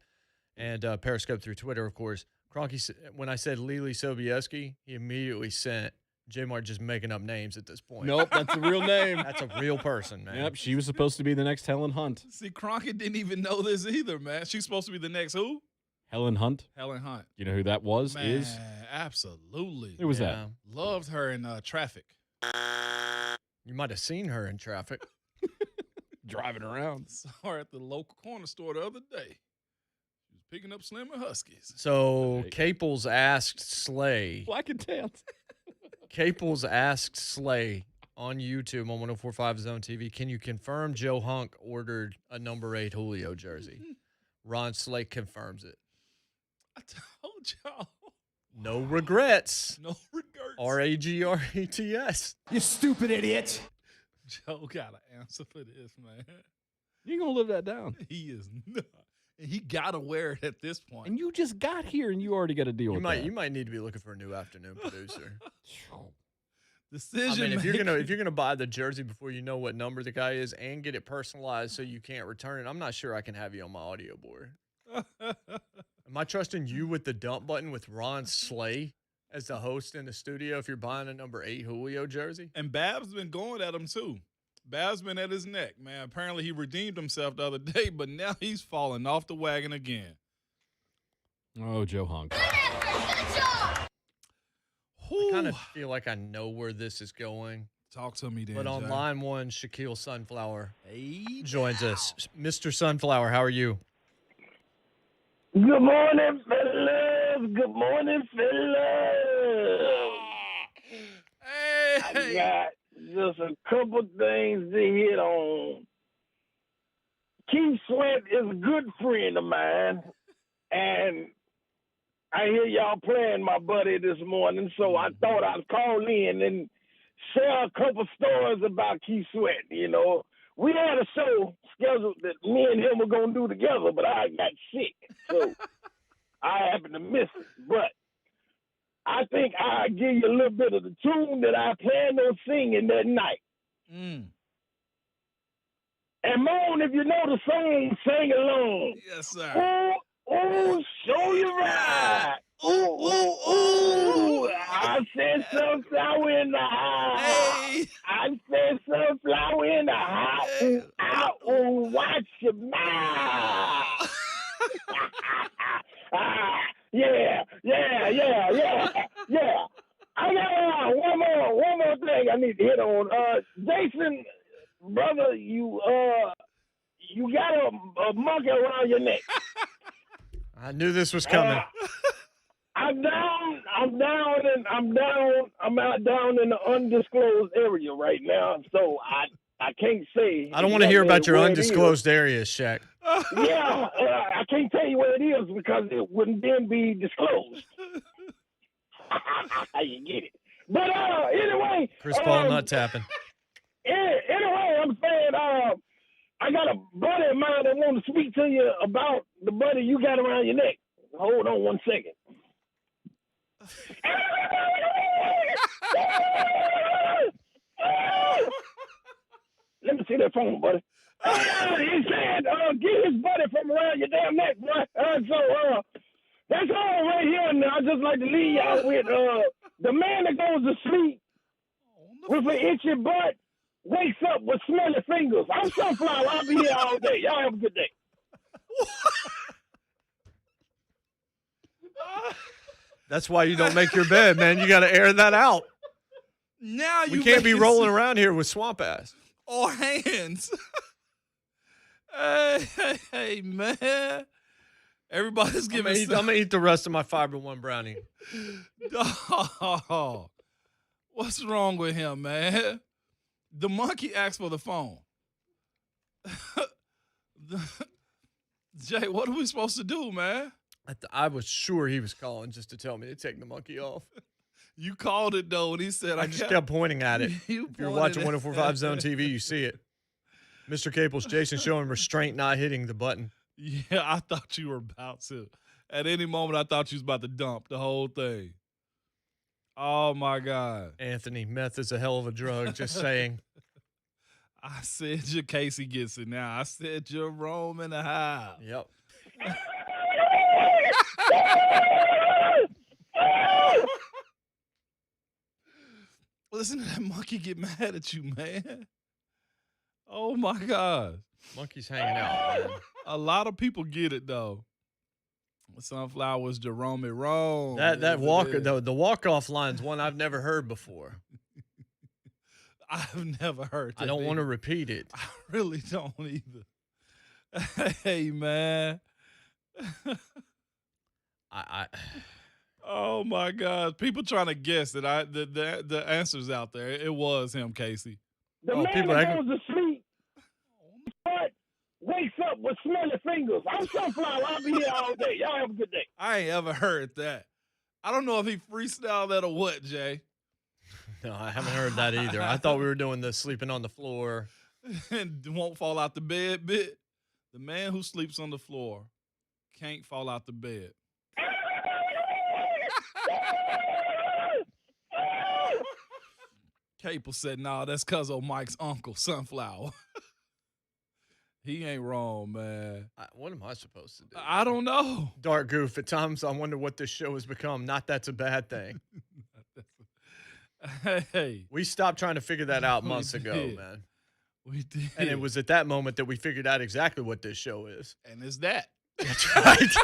and Periscope through Twitter, of course. Cronky, when I said Lily Sobieski, he immediately sent JMart just making up names at this point. Nope, that's a real name. That's a real person, man. Yep, she was supposed to be the next Helen Hunt. See, Cronkite didn't even know this either, man. She's supposed to be the next who? Helen Hunt? Helen Hunt. You know who that was? Man, Is? absolutely. Who was that? Loved her in Traffic. You might have seen her in traffic. Driving around. Saw her at the local corner store the other day. She was picking up Slim and Huskies. So Caples asked Slay. Black and tans. Caples asked Slay on YouTube on 104.5 Zone TV, can you confirm Joe Hunk ordered a number 8 Julio jersey? Ron Slay confirms it. I told y'all. No regrets. No regrets. RAGRETS. You stupid idiot. Joe got an answer for this, man. You gonna live that down? He is not. And he gotta wear it at this point. And you just got here and you already got to deal with that. You might need to be looking for a new afternoon producer. Decision. I mean, if you're gonna buy the jersey before you know what number the guy is and get it personalized so you can't return it, I'm not sure I can have you on my audio board. Am I trusting you with the dump button with Ron Slay as the host in the studio if you're buying a number 8 Julio jersey? And Bab's been going at him too. Bab's been at his neck, man. Apparently he redeemed himself the other day, but now he's falling off the wagon again. Oh, Joe Honk. I kind of feel like I know where this is going. Talk to me, then. But on Jay. line one, Shaquille Sunflower joins us. Mr. Sunflower, how are you? Good morning, fellas. Good morning, fellas. Hey. I got just a couple things to hit on. Keith Sweat is a good friend of mine, and I hear y'all playing my buddy this morning, so I thought I'd call in and share a couple stories about Keith Sweat. You know, we had a show scheduled that me and him were going to do together, but I got sick, so I happened to miss it. But I think I'll give you a little bit of the tune that I planned on singing that night. And Moan, if you know the song, sing along. Yes, sir. Ooh, show you right. Ooh. I said sunflower in the house. Hey. I said sunflower in the house. Ooh, watch your mouth. Yeah. I got one more thing I need to hit on. Jason, brother, you got a monkey around your neck. I knew this was coming. I'm out down in the undisclosed area right now, so I can't say. I don't want to hear about your undisclosed areas, Shaq. Yeah, I can't tell you where it is because it wouldn't then be disclosed. You get it. But anyway. Chris Paul not tapping. Anyway, I'm saying I got a buddy of mine that want to speak to you about the buddy you got around your neck. Hold on 1 second. Let me see that phone, buddy. He said, get his buddy from around your damn neck, boy. So that's all right here. And I just like to leave y'all with the man that goes to sleep with an itchy butt wakes up with smelly fingers. I'm Sunflower. I'll be here all day. Y'all have a good day. That's why you don't make your bed, man. You got to air that out. Now you We can't be rolling around here with swamp ass. Or hands. hey, man. Everybody's giving I'm going to eat the rest of my Fiber One brownie. Dog. What's wrong with him, man? The monkey asked for the phone. Jay, what are we supposed to do, man? I was sure he was calling just to tell me to take the monkey off. You called it, though, and he said, I just kept pointing at it. If you're watching pointed 104.5 Zone TV, you see it. Mr. Caples, Jason showing restraint, not hitting the button. Yeah, I thought you were about to. At any moment, I thought you was about to dump the whole thing. Oh, my God. Anthony, meth is a hell of a drug, just saying. I said your Casey gets it now. I said Jerome in the house. Yep. Listen to that monkey get mad at you, man. Oh, my God. Monkey's hanging out, man. A lot of people get it, though. Sunflower's Jerome Rome. That walk, the walk-off line's one I've never heard before. I've never heard that. I don't want to repeat it. I really don't either. Hey, man. Oh, my God. People trying to guess that the answer's out there. It was him, Casey. The man that goes to sleep but wakes up with smelly fingers. I'm Sunflower. I'll be here all day. Y'all have a good day. I ain't ever heard that. I don't know if he freestyled that or what, Jay. No, I haven't heard that either. I thought we were doing the sleeping on the floor. And won't fall out the bed bit. The man who sleeps on the floor can't fall out the bed. Capel said, nah, that's cuz of Mike's uncle, Sunflower. He ain't wrong, man. What am I supposed to do? I don't know. Dark goof. At times, I wonder what this show has become. Not that's a bad thing. Hey. We stopped trying to figure that out months ago, man. We did. And it was at that moment that we figured out exactly what this show is. And it's that. That's right.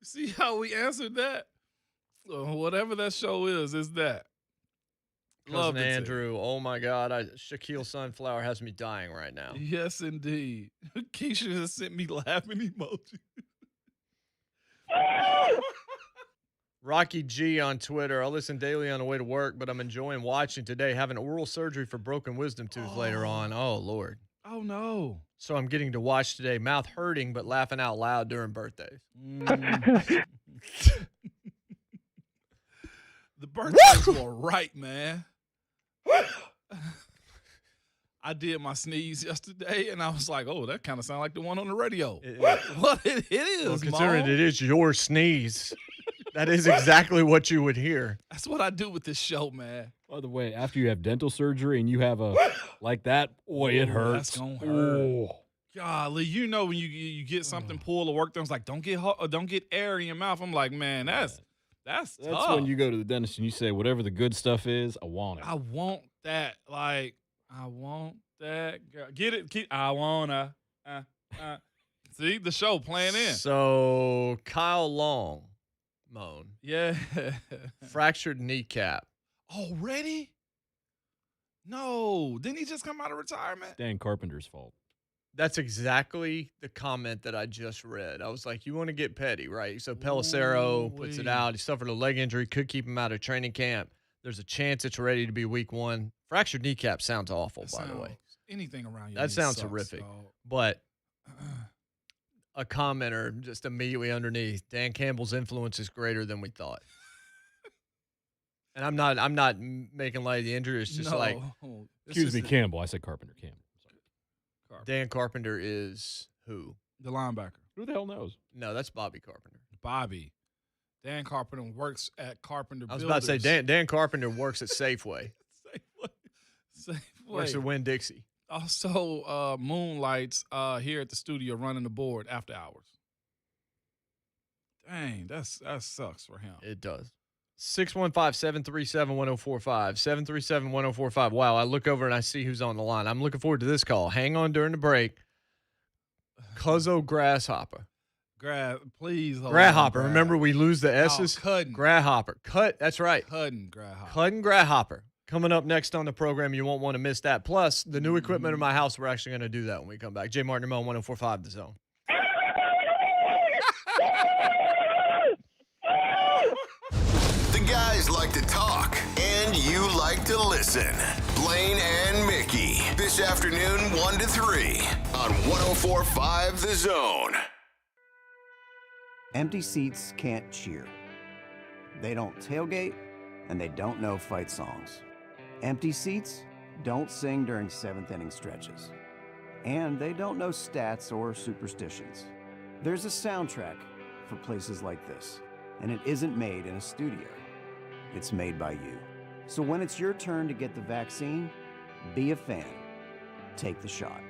See how we answered that? Whatever that show is that. Love Cousin Andrew, oh my God, Shaquille Sunflower has me dying right now. Yes, indeed. Keisha has sent me laughing emoji. Rocky G on Twitter. I listen daily on the way to work, but I'm enjoying watching today. Having oral surgery for broken wisdom tooth later on. Oh, Lord. Oh, no. So I'm getting to watch today. Mouth hurting, but laughing out loud during birthdays. The birthdays were right, man. I did my sneeze yesterday, and I was like, oh, that kind of sounds like the one on the radio. Well, it is, Well, considering Mom. it is your sneeze, that is exactly what you would hear. That's what I do with this show, man. By the way, after you have dental surgery and you have a like that, boy, it hurts. That's gonna hurt. Golly, you know when you get something pulled or work done, it's like don't get air in your mouth. I'm like, man, that's tough. when you go to the dentist and you say, whatever the good stuff is, I want it. I want that. Like, I want that. Get it? I wanna. See the show playing in. So Kyle Long, Moan. Yeah. Fractured kneecap. Already? No. Didn't he just come out of retirement? Dan Carpenter's fault. That's exactly the comment that I just read. I was like, you want to get petty, right? So Pelissero puts it out. He suffered a leg injury, could keep him out of training camp. There's a chance it's ready to be week 1. Fractured kneecap sounds awful, by the way. Anything around you. That sounds sucks, horrific. dog. But a commenter just immediately underneath, Dan Campbell's influence is greater than we thought. And I'm not making light of the injury. It's just like, Excuse me, Campbell. I said Carpenter. Campbell. Dan Carpenter is who? The linebacker. Who the hell knows? No, that's Bobby Carpenter. Bobby. Dan Carpenter works at Carpenter I was Builders. about to say Dan Carpenter works at Safeway. Safeway. Works at Winn-Dixie. Also moonlights here at the studio running the board after hours. Dang, that sucks for him. It does. 615-737-1045. 737-1045. Wow, I look over and I see who's on the line. I'm looking forward to this call. Hang on during the break. Cuzzo Grasshopper. Please hold Grasshopper. on, Remember, we lose the S's? Cudden. Grasshopper. That's right. Cudden Grasshopper. Cudden Grasshopper. Coming up next on the program. You won't want to miss that. Plus, the new equipment in my house, we're actually going to do that when we come back. JMart and Ramon, 104.5 The Zone. The guys like to talk, and you like to listen. Blaine and Mickey, this afternoon, 1 to 3 on 104.5 The Zone. Empty seats can't cheer. They don't tailgate, and they don't know fight songs. Empty seats don't sing during seventh inning stretches. And they don't know stats or superstitions. There's a soundtrack for places like this, and it isn't made in a studio. It's made by you. So when it's your turn to get the vaccine, be a fan. Take the shot.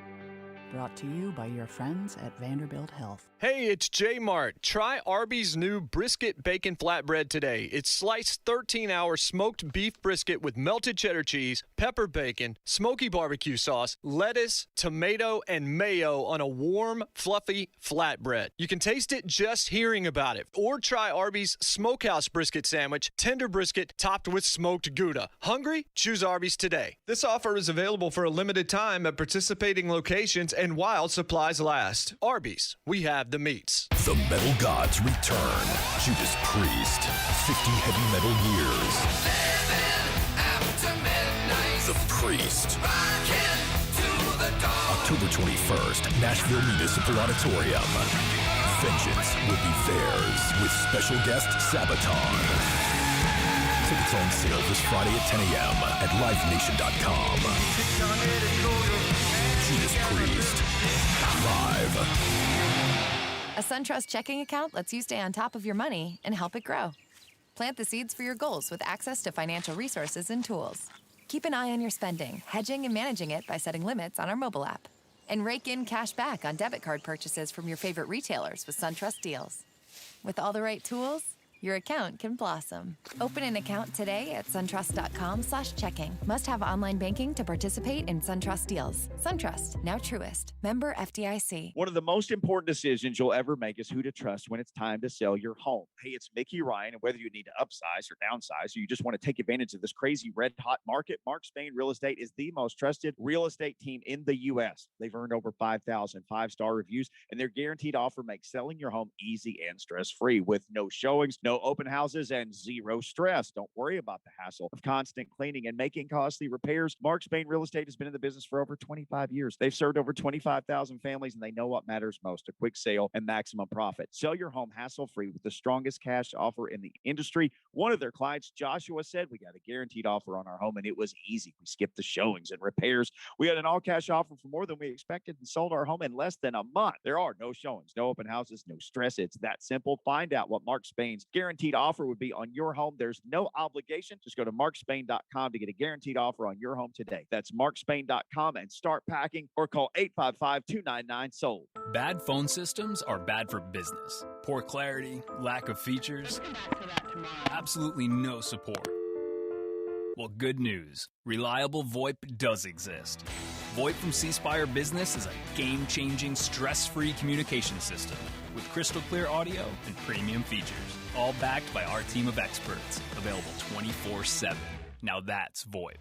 Brought to you by your friends at Vanderbilt Health. Hey, it's JMart. Try Arby's new brisket bacon flatbread today. It's sliced 13-hour smoked beef brisket with melted cheddar cheese, pepper bacon, smoky barbecue sauce, lettuce, tomato, and mayo on a warm, fluffy flatbread. You can taste it just hearing about it. Or try Arby's smokehouse brisket sandwich, tender brisket topped with smoked Gouda. Hungry? Choose Arby's today. This offer is available for a limited time at participating locations and while supplies last. Arby's, we have the meats. The Metal Gods return. Judas Priest, 50 heavy metal years. The Priest. October 21st, Nashville Municipal Auditorium. Vengeance will be theirs with special guest Sabaton. Tickets on sale this Friday at 10 a.m. at livenation.com. Judas Priest. Live. A SunTrust checking account lets you stay on top of your money and help it grow. Plant the seeds for your goals with access to financial resources and tools. Keep an eye on your spending, hedging and managing it by setting limits on our mobile app. And rake in cash back on debit card purchases from your favorite retailers with SunTrust deals. With all the right tools, your account can blossom. Open an account today at suntrust.com/checking. Must have online banking to participate in SunTrust deals. SunTrust, now Truist. Member FDIC. One of the most important decisions you'll ever make is who to trust when it's time to sell your home. Hey, it's Mickey Ryan, and whether you need to upsize or downsize, or you just want to take advantage of this crazy red-hot market, Mark Spain Real Estate is the most trusted real estate team in the U.S. They've earned over 5,000 five-star reviews, and their guaranteed offer makes selling your home easy and stress-free with no showings, no open houses, and zero stress. Don't worry about the hassle of constant cleaning and making costly repairs. Mark Spain Real Estate has been in the business for over 25 years. They've served over 25,000 families, and they know what matters most: a quick sale and maximum profit. Sell your home hassle-free with the strongest cash offer in the industry. One of their clients, Joshua, said, "We got a guaranteed offer on our home, and it was easy. We skipped the showings and repairs. We had an all-cash offer for more than we expected and sold our home in less than a month. There are no showings, no open houses, no stress. It's that simple." Find out what Mark Spain's guaranteed offer would be on your home. There's no obligation. Just go to markspain.com to get a guaranteed offer on your home today. That's markspain.com and start packing, or call 855-299-SOLD. Bad phone systems are bad for business. Poor clarity, lack of features, absolutely no support. Well, good news. Reliable VoIP does exist. VoIP from C Spire Business is a game-changing, stress-free communication system with crystal clear audio and premium features, all backed by our team of experts, available 24/7. Now that's VoIP.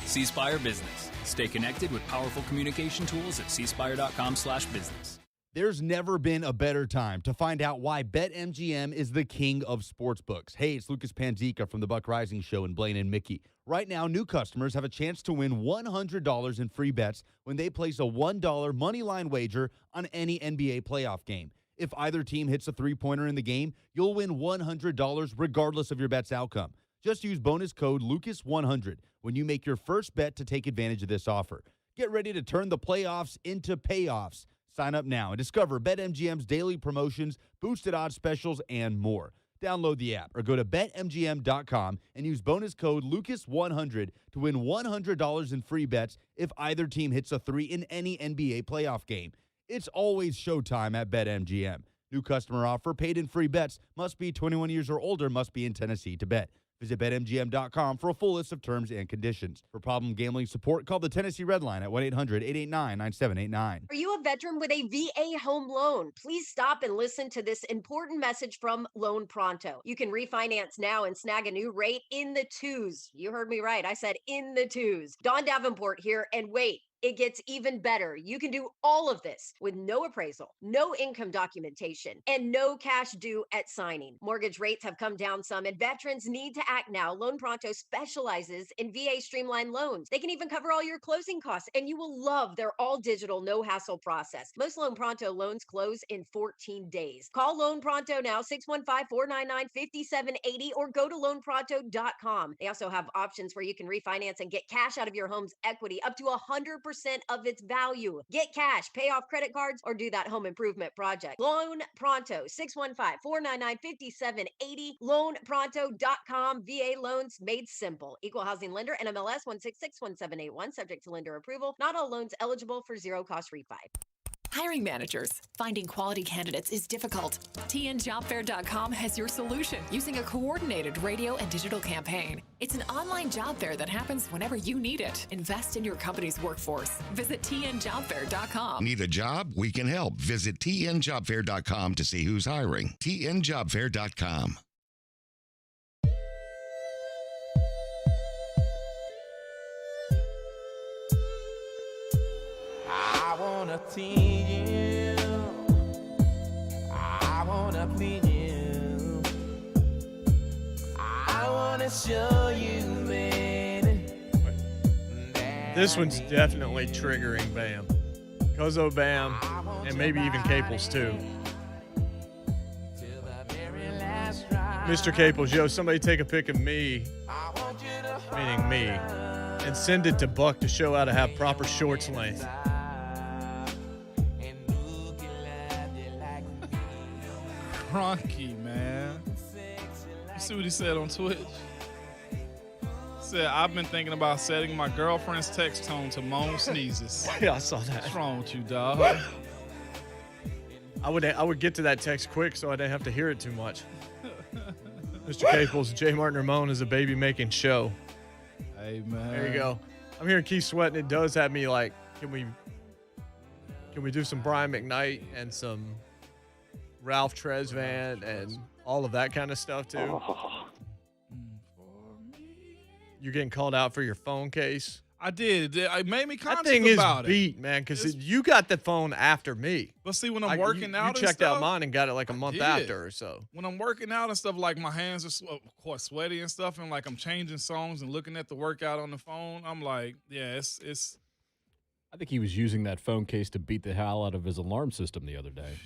C Spire Business. Stay connected with powerful communication tools at cspire.com/business. There's never been a better time to find out why BetMGM is the king of sportsbooks. Hey, it's Lucas Panzica from the Buck Rising Show and Blaine and Mickey. Right now, new customers have a chance to win $100 in free bets when they place a $1 moneyline wager on any NBA playoff game. If either team hits a three-pointer in the game, you'll win $100 regardless of your bet's outcome. Just use bonus code LUCAS100 when you make your first bet to take advantage of this offer. Get ready to turn the playoffs into payoffs. Sign up now and discover BetMGM's daily promotions, boosted odds specials, and more. Download the app or go to BetMGM.com and use bonus code LUCAS100 to win $100 in free bets if either team hits a three in any NBA playoff game. It's always showtime at BetMGM. New customer offer, paid in free bets, must be 21 years or older, must be in Tennessee to bet. Visit BetMGM.com for a full list of terms and conditions. For problem gambling support, call the Tennessee Red Line at 1-800-889-9789. Are you a veteran with a VA home loan? Please stop and listen to this important message from Loan Pronto. You can refinance now and snag a new rate in the twos. You heard me right. I said in the twos. Don Davenport here, and wait. It gets even better. You can do all of this with no appraisal, no income documentation, and no cash due at signing. Mortgage rates have come down some, and veterans need to act now. Loan Pronto specializes in VA streamlined loans. They can even cover all your closing costs, and you will love their all-digital, no-hassle process. Most Loan Pronto loans close in 14 days. Call Loan Pronto now, 615-499-5780, or go to loanpronto.com. They also have options where you can refinance and get cash out of your home's equity up to 100% of its value. Get cash, pay off credit cards, or do that home improvement project. Loan Pronto, 615-499-5780, loanpronto.com. VA loans made simple. Equal housing lender, NMLS 1661781, subject to lender approval. Not all loans eligible for zero cost refi. Hiring managers, finding quality candidates is difficult. TNJobFair.com has your solution using a coordinated radio and digital campaign. It's an online job fair that happens whenever you need it. Invest in your company's workforce. Visit TNJobFair.com. Need a job? We can help. Visit TNJobFair.com to see who's hiring. TNJobFair.com. I wanna please you. I wanna please you. I wanna show you, baby. This one's definitely triggering Bam. Kozo Bam, and maybe even Caples too. Mr. Caples, yo, somebody take a pic of me, meaning me, and send it to Buck to show how to have proper shorts length. Cronky, man. You see what he said on Twitch? He said, I've been thinking about setting my girlfriend's text tone to moan sneezes. Yeah, I saw that. What's wrong with you, dog? I would get to that text quick so I didn't have to hear it too much. Mr. Caples, JMart and Ramon is a baby-making show. Hey, man. There you go. I'm hearing Keith Sweat, and it does have me like, can we do some Brian McKnight and some Ralph Tresvant and all of that kind of stuff, too? Oh. You're getting called out for your phone case? I did. It made me conscious That thing about is beat, man, because you got the phone after me. But see, when I'm working out, you checked and out stuff, mine and got it like a month after or so. When I'm working out and stuff, like my hands are of course sweaty and stuff, and like I'm changing songs and looking at the workout on the phone, I'm like, yeah, it's. I think he was using that phone case to beat the hell out of his alarm system the other day.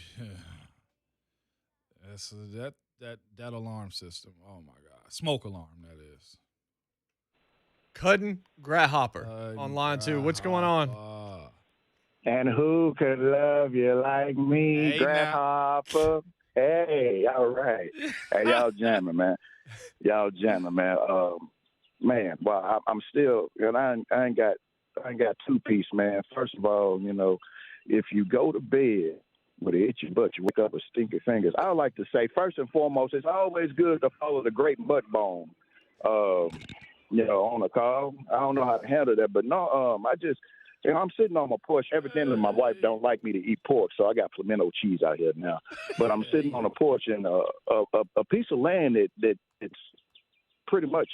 That's that alarm system. Oh my God, smoke alarm. That is. Cudden Grasshopper on line 2. What's going on? And who could love you like me, Hey, Grasshopper? Hey, all right. Hey, y'all jamming, man. Y'all jamming, man. Man, well, I'm still, and I ain't got two-piece, man. First of all, you know, if you go to bed with an itchy butt, you wake up with stinky fingers. I would like to say, first and foremost, it's always good to follow the great butt bone. You know, on a call. I don't know how to handle that, but no, I just, you know, I'm sitting on my porch. Evidently, my wife don't like me to eat pork, so I got pimento cheese out here now. But I'm sitting on a porch, and a piece of land that it's pretty much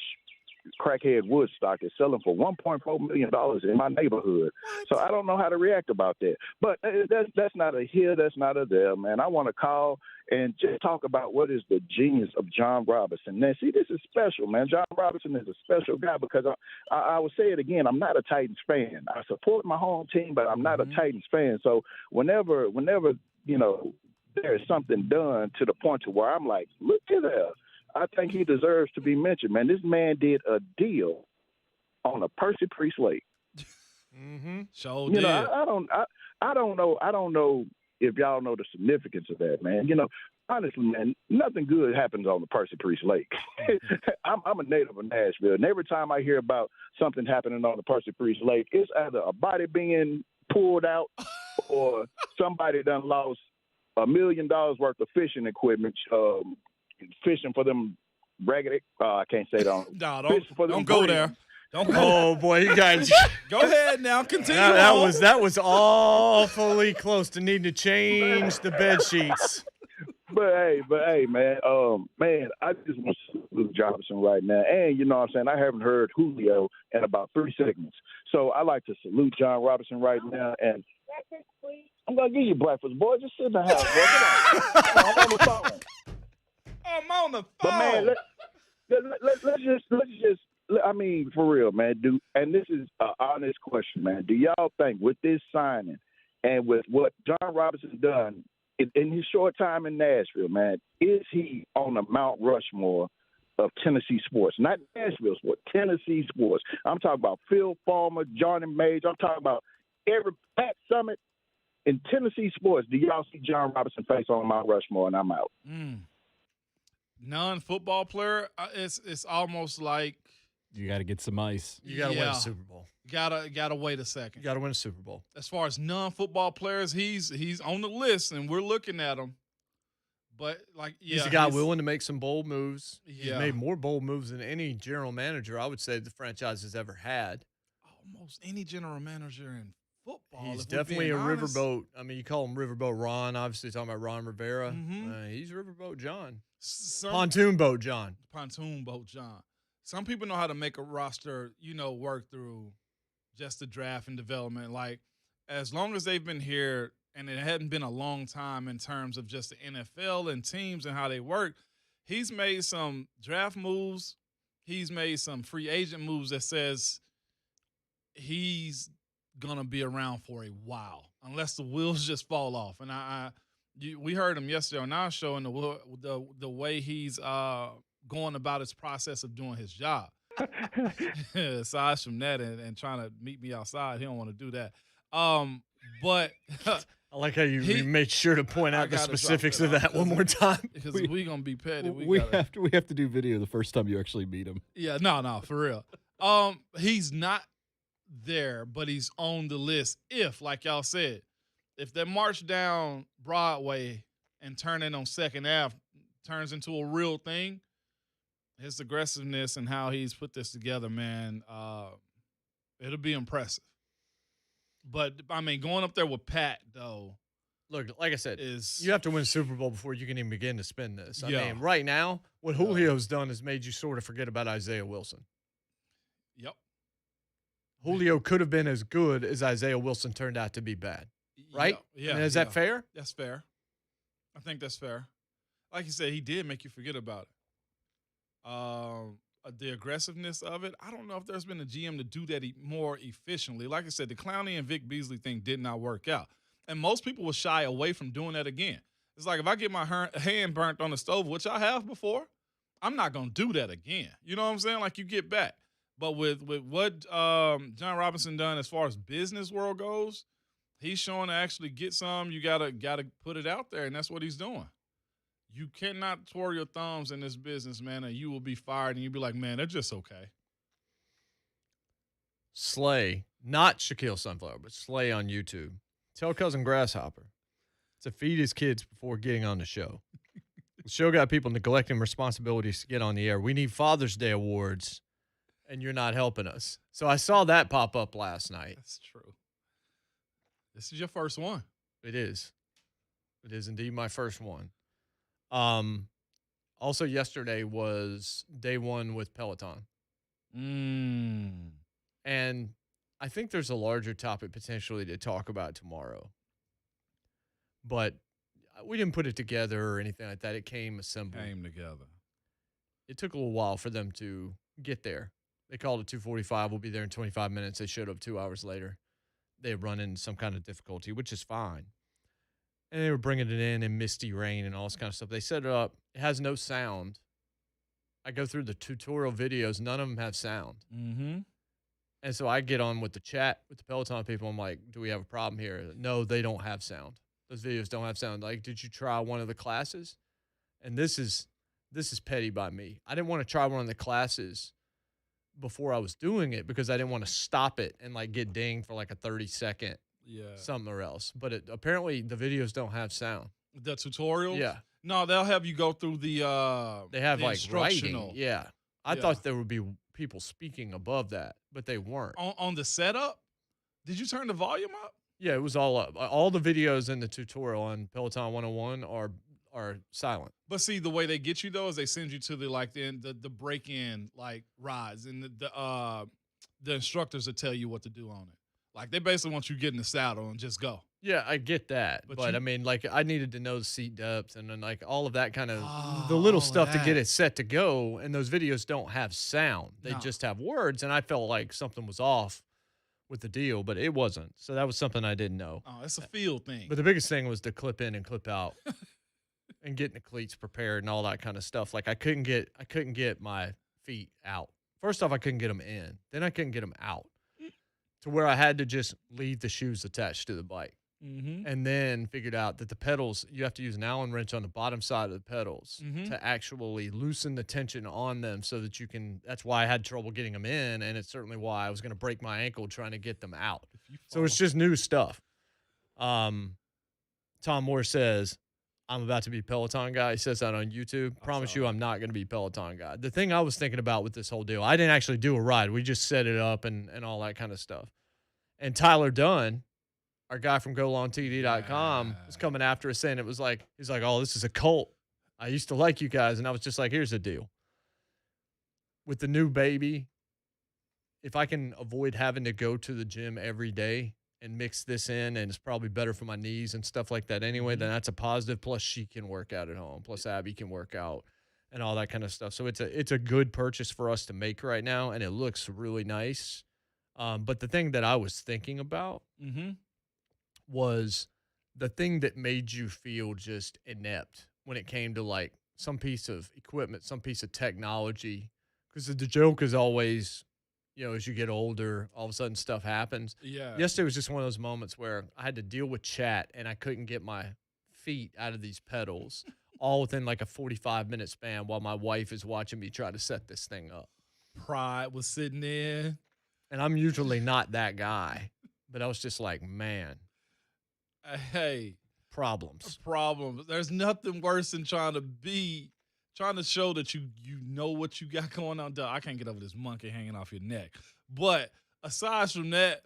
crackhead Woodstock is selling for $1.4 million in my neighborhood. So I don't know how to react about that. But that's not a here, that's not a there, man. I want to call and just talk about what is the genius of Jon Robinson. Now, see, this is special, man. Jon Robinson is a special guy because I will say it again, I'm not a Titans fan. I support my home team, but I'm not a Titans fan. So whenever you know, there is something done to the point to where I'm like, look at that. I think he deserves to be mentioned, man. This man did a deal on a Percy Priest Lake. Mm-hmm. You know, I don't know if y'all know the significance of that, man. You know, honestly, man, nothing good happens on the Percy Priest Lake. I'm a native of Nashville, and every time I hear about something happening on the Percy Priest Lake, it's either a body being pulled out or somebody done lost $1 million worth of fishing equipment. Fishing for them raggedy. I can't say that. No, don't go there. Don't go. Oh boy, you guys. Go ahead now. Continue. That was awfully close to needing to change the bed sheets. But hey, man, I just want to salute Robinson right now, and you know what I'm saying, I haven't heard Julio in about 3 segments, so I like to salute Jon Robinson right now, and I'm gonna give you breakfast, boy. Just sit in the house, boy. Come on. I'm on the phone. I'm on the phone. But man, let's just. I mean, for real, man. And this is an honest question, man. Do y'all think with this signing and with what Jon Robinson done in his short time in Nashville, man, is he on the Mount Rushmore of Tennessee sports? Not Nashville sports, Tennessee sports. I'm talking about Phil Farmer, Johnny Mage. I'm talking about every Pat Summit in Tennessee sports. Do y'all see Jon Robinson face on Mount Rushmore? And I'm out. Non-football player, it's almost like you got to get some ice. You got to win a Super Bowl. Gotta wait a second. You got to win a Super Bowl. As far as non-football players, he's on the list, and we're looking at him. But he's a guy willing to make some bold moves. Yeah. He's made more bold moves than any general manager I would say the franchise has ever had. Almost any general manager in football. He's definitely a riverboat. I mean, you call him Riverboat Ron. Obviously, talking about Ron Rivera. He's Riverboat John. Pontoon Boat John. Pontoon Boat John. Some people know how to make a roster, work through just the draft and development. Like, as long as they've been here, and it hadn't been a long time in terms of just the NFL and teams and how they work, he's made some draft moves. He's made some free agent moves that says he's going to be around for a while, unless the wheels just fall off. And we heard him yesterday on our show, and the way he's going about his process of doing his job. Aside from that and trying to meet me outside, he don't want to do that. But I like how you made sure to point out the specifics of that one more time. Because we're going to be petty. We have to do video the first time you actually meet him. Yeah, no, for real. He's not there, but he's on the list if, like y'all said, if that march down Broadway and turn in on Second Ave turns into a real thing, His aggressiveness and how he's put this together, man, it'll be impressive. But, I mean, going up there with Pat, though. Look, like I said, you have to win Super Bowl before you can even begin to spin this. I mean, right now, what Julio's done has made you sort of forget about Isaiah Wilson. Yep. Julio could have been as good as Isaiah Wilson turned out to be bad, right? Yeah. I mean, is that fair? That's fair. I think that's fair. Like you said, he did make you forget about it. The aggressiveness of it, I don't know if there's been a GM to do that more efficiently. Like I said, the Clowney and Vic Beasley thing did not work out. And most people will shy away from doing that again. It's like if I get my hand burnt on the stove, which I have before, I'm not going to do that again. You know what I'm saying? Like you get back. But with what Jon Robinson done as far as business world goes, he's showing to actually get some. You gotta put it out there, and that's what he's doing. You cannot twirl your thumbs in this business, man, and you will be fired, and you'll be like, man, they're just okay. Slay, not Shaquille Sunflower, but Slay on YouTube. Tell Cousin Grasshopper to feed his kids before getting on the show. The show got people neglecting responsibilities to get on the air. We need Father's Day awards, and you're not helping us. So I saw that pop up last night. That's true. This is your first one. It is. It is indeed my first one. Also, yesterday was day one with Peloton. And I think there's a larger topic potentially to talk about tomorrow. But we didn't put it together or anything like that. It came assembled. Came together. It took a little while for them to get there. They called it 2:45. We'll be there in 25 minutes. They showed up 2 hours later. They had run into some kind of difficulty, which is fine. And they were bringing it in misty rain and all this kind of stuff. They set it up. It has no sound. I go through the tutorial videos. None of them have sound. Mm-hmm. And so I get on with the chat with the Peloton people. I'm like, do we have a problem here? No, they don't have sound. Those videos don't have sound. Like, did you try one of the classes? And this is petty by me. I didn't want to try one of the classes before I was doing it because I didn't want to stop it and like get dinged for like a 30-second somewhere else. But apparently the videos don't have sound. The tutorials? Yeah. No, they'll have you go through the they have the like instructional. writing. Yeah. I thought there would be people speaking above that, but they weren't. On the setup? Did you turn the volume up? Yeah, it was all up. All the videos in the tutorial on Peloton 101 are silent. But see, the way they get you though is they send you to the break-in like rides, and the instructors will tell you what to do on it. Like they basically want you getting the saddle and just go. Yeah, I get that, but I mean, like I needed to know the seat depth and then like all of that kind of the little stuff to get it set to go. And those videos don't have sound; they just have words. And I felt like something was off with the deal, but it wasn't. So that was something I didn't know. Oh, it's a field thing. But the biggest thing was to clip in and clip out. And getting the cleats prepared and all that kind of stuff. Like I couldn't get my feet out. First off, I couldn't get them in. Then I couldn't get them out to where I had to just leave the shoes attached to the bike. Mm-hmm. And then figured out that the pedals, you have to use an Allen wrench on the bottom side of the pedals to actually loosen the tension on them so that you can, that's why I had trouble getting them in. And it's certainly why I was going to break my ankle trying to get them out. So it's just new stuff. Tom Moore says, I'm about to be Peloton guy. He says that on YouTube. Promise you I'm not going to be Peloton guy. The thing I was thinking about with this whole deal, I didn't actually do a ride. We just set it up and all that kind of stuff. And Tyler Dunn, our guy from GoLongTD.com, was coming after us saying he's like, oh, this is a cult. I used to like you guys. And I was just like, here's the deal. With the new baby, if I can avoid having to go to the gym every day and mix this in, and it's probably better for my knees and stuff like that anyway, then that's a positive. Plus she can work out at home. Plus Abby can work out and all that kind of stuff. So it's a good purchase for us to make right now, and it looks really nice. But the thing that I was thinking about was the thing that made you feel just inept when it came to like some piece of equipment, some piece of technology, because the joke is always, you know, as you get older, all of a sudden stuff happens. Yeah. Yesterday was just one of those moments where I had to deal with chat and I couldn't get my feet out of these pedals all within like a 45-minute span while my wife is watching me try to set this thing up. Pride was sitting there. And I'm usually not that guy, but I was just like, man. Hey. Problems. There's nothing worse than trying to be trying to show that you know what you got going on. Duh, I can't get over this monkey hanging off your neck. But aside from that,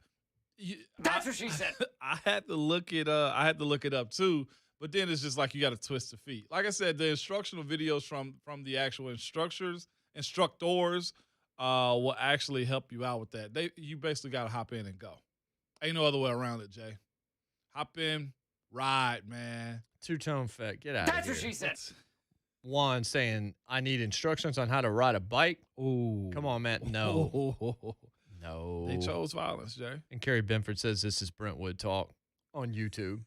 That's what she said. I had to look it up too. But then it's just like you got to twist the feet. Like I said, the instructional videos from the actual instructors will actually help you out with that. You basically got to hop in and go. Ain't no other way around it, Jay. Hop in, ride, man. Two-tone effect. Get out That's of what here. she said. Juan saying, I need instructions on how to ride a bike. Ooh. Come on, man. No. No. They chose violence, Jay. And Kerry Benford says this is Brentwood Talk on YouTube.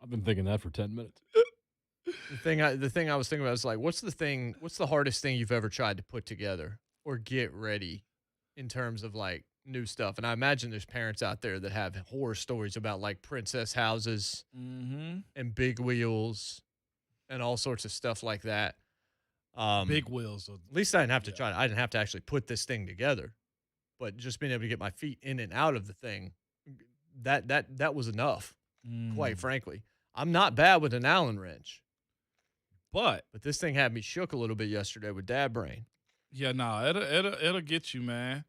I've been thinking that for 10 minutes. The thing I was thinking about is like, what's the hardest thing you've ever tried to put together or get ready in terms of like new stuff? And I imagine there's parents out there that have horror stories about like princess houses and big wheels and all sorts of stuff like that. Big wheels. At least I didn't have to try. I didn't have to actually put this thing together, but just being able to get my feet in and out of the thing, that was enough. Quite frankly, I'm not bad with an Allen wrench, but this thing had me shook a little bit yesterday with dad brain. Yeah, no, it'll get you, man.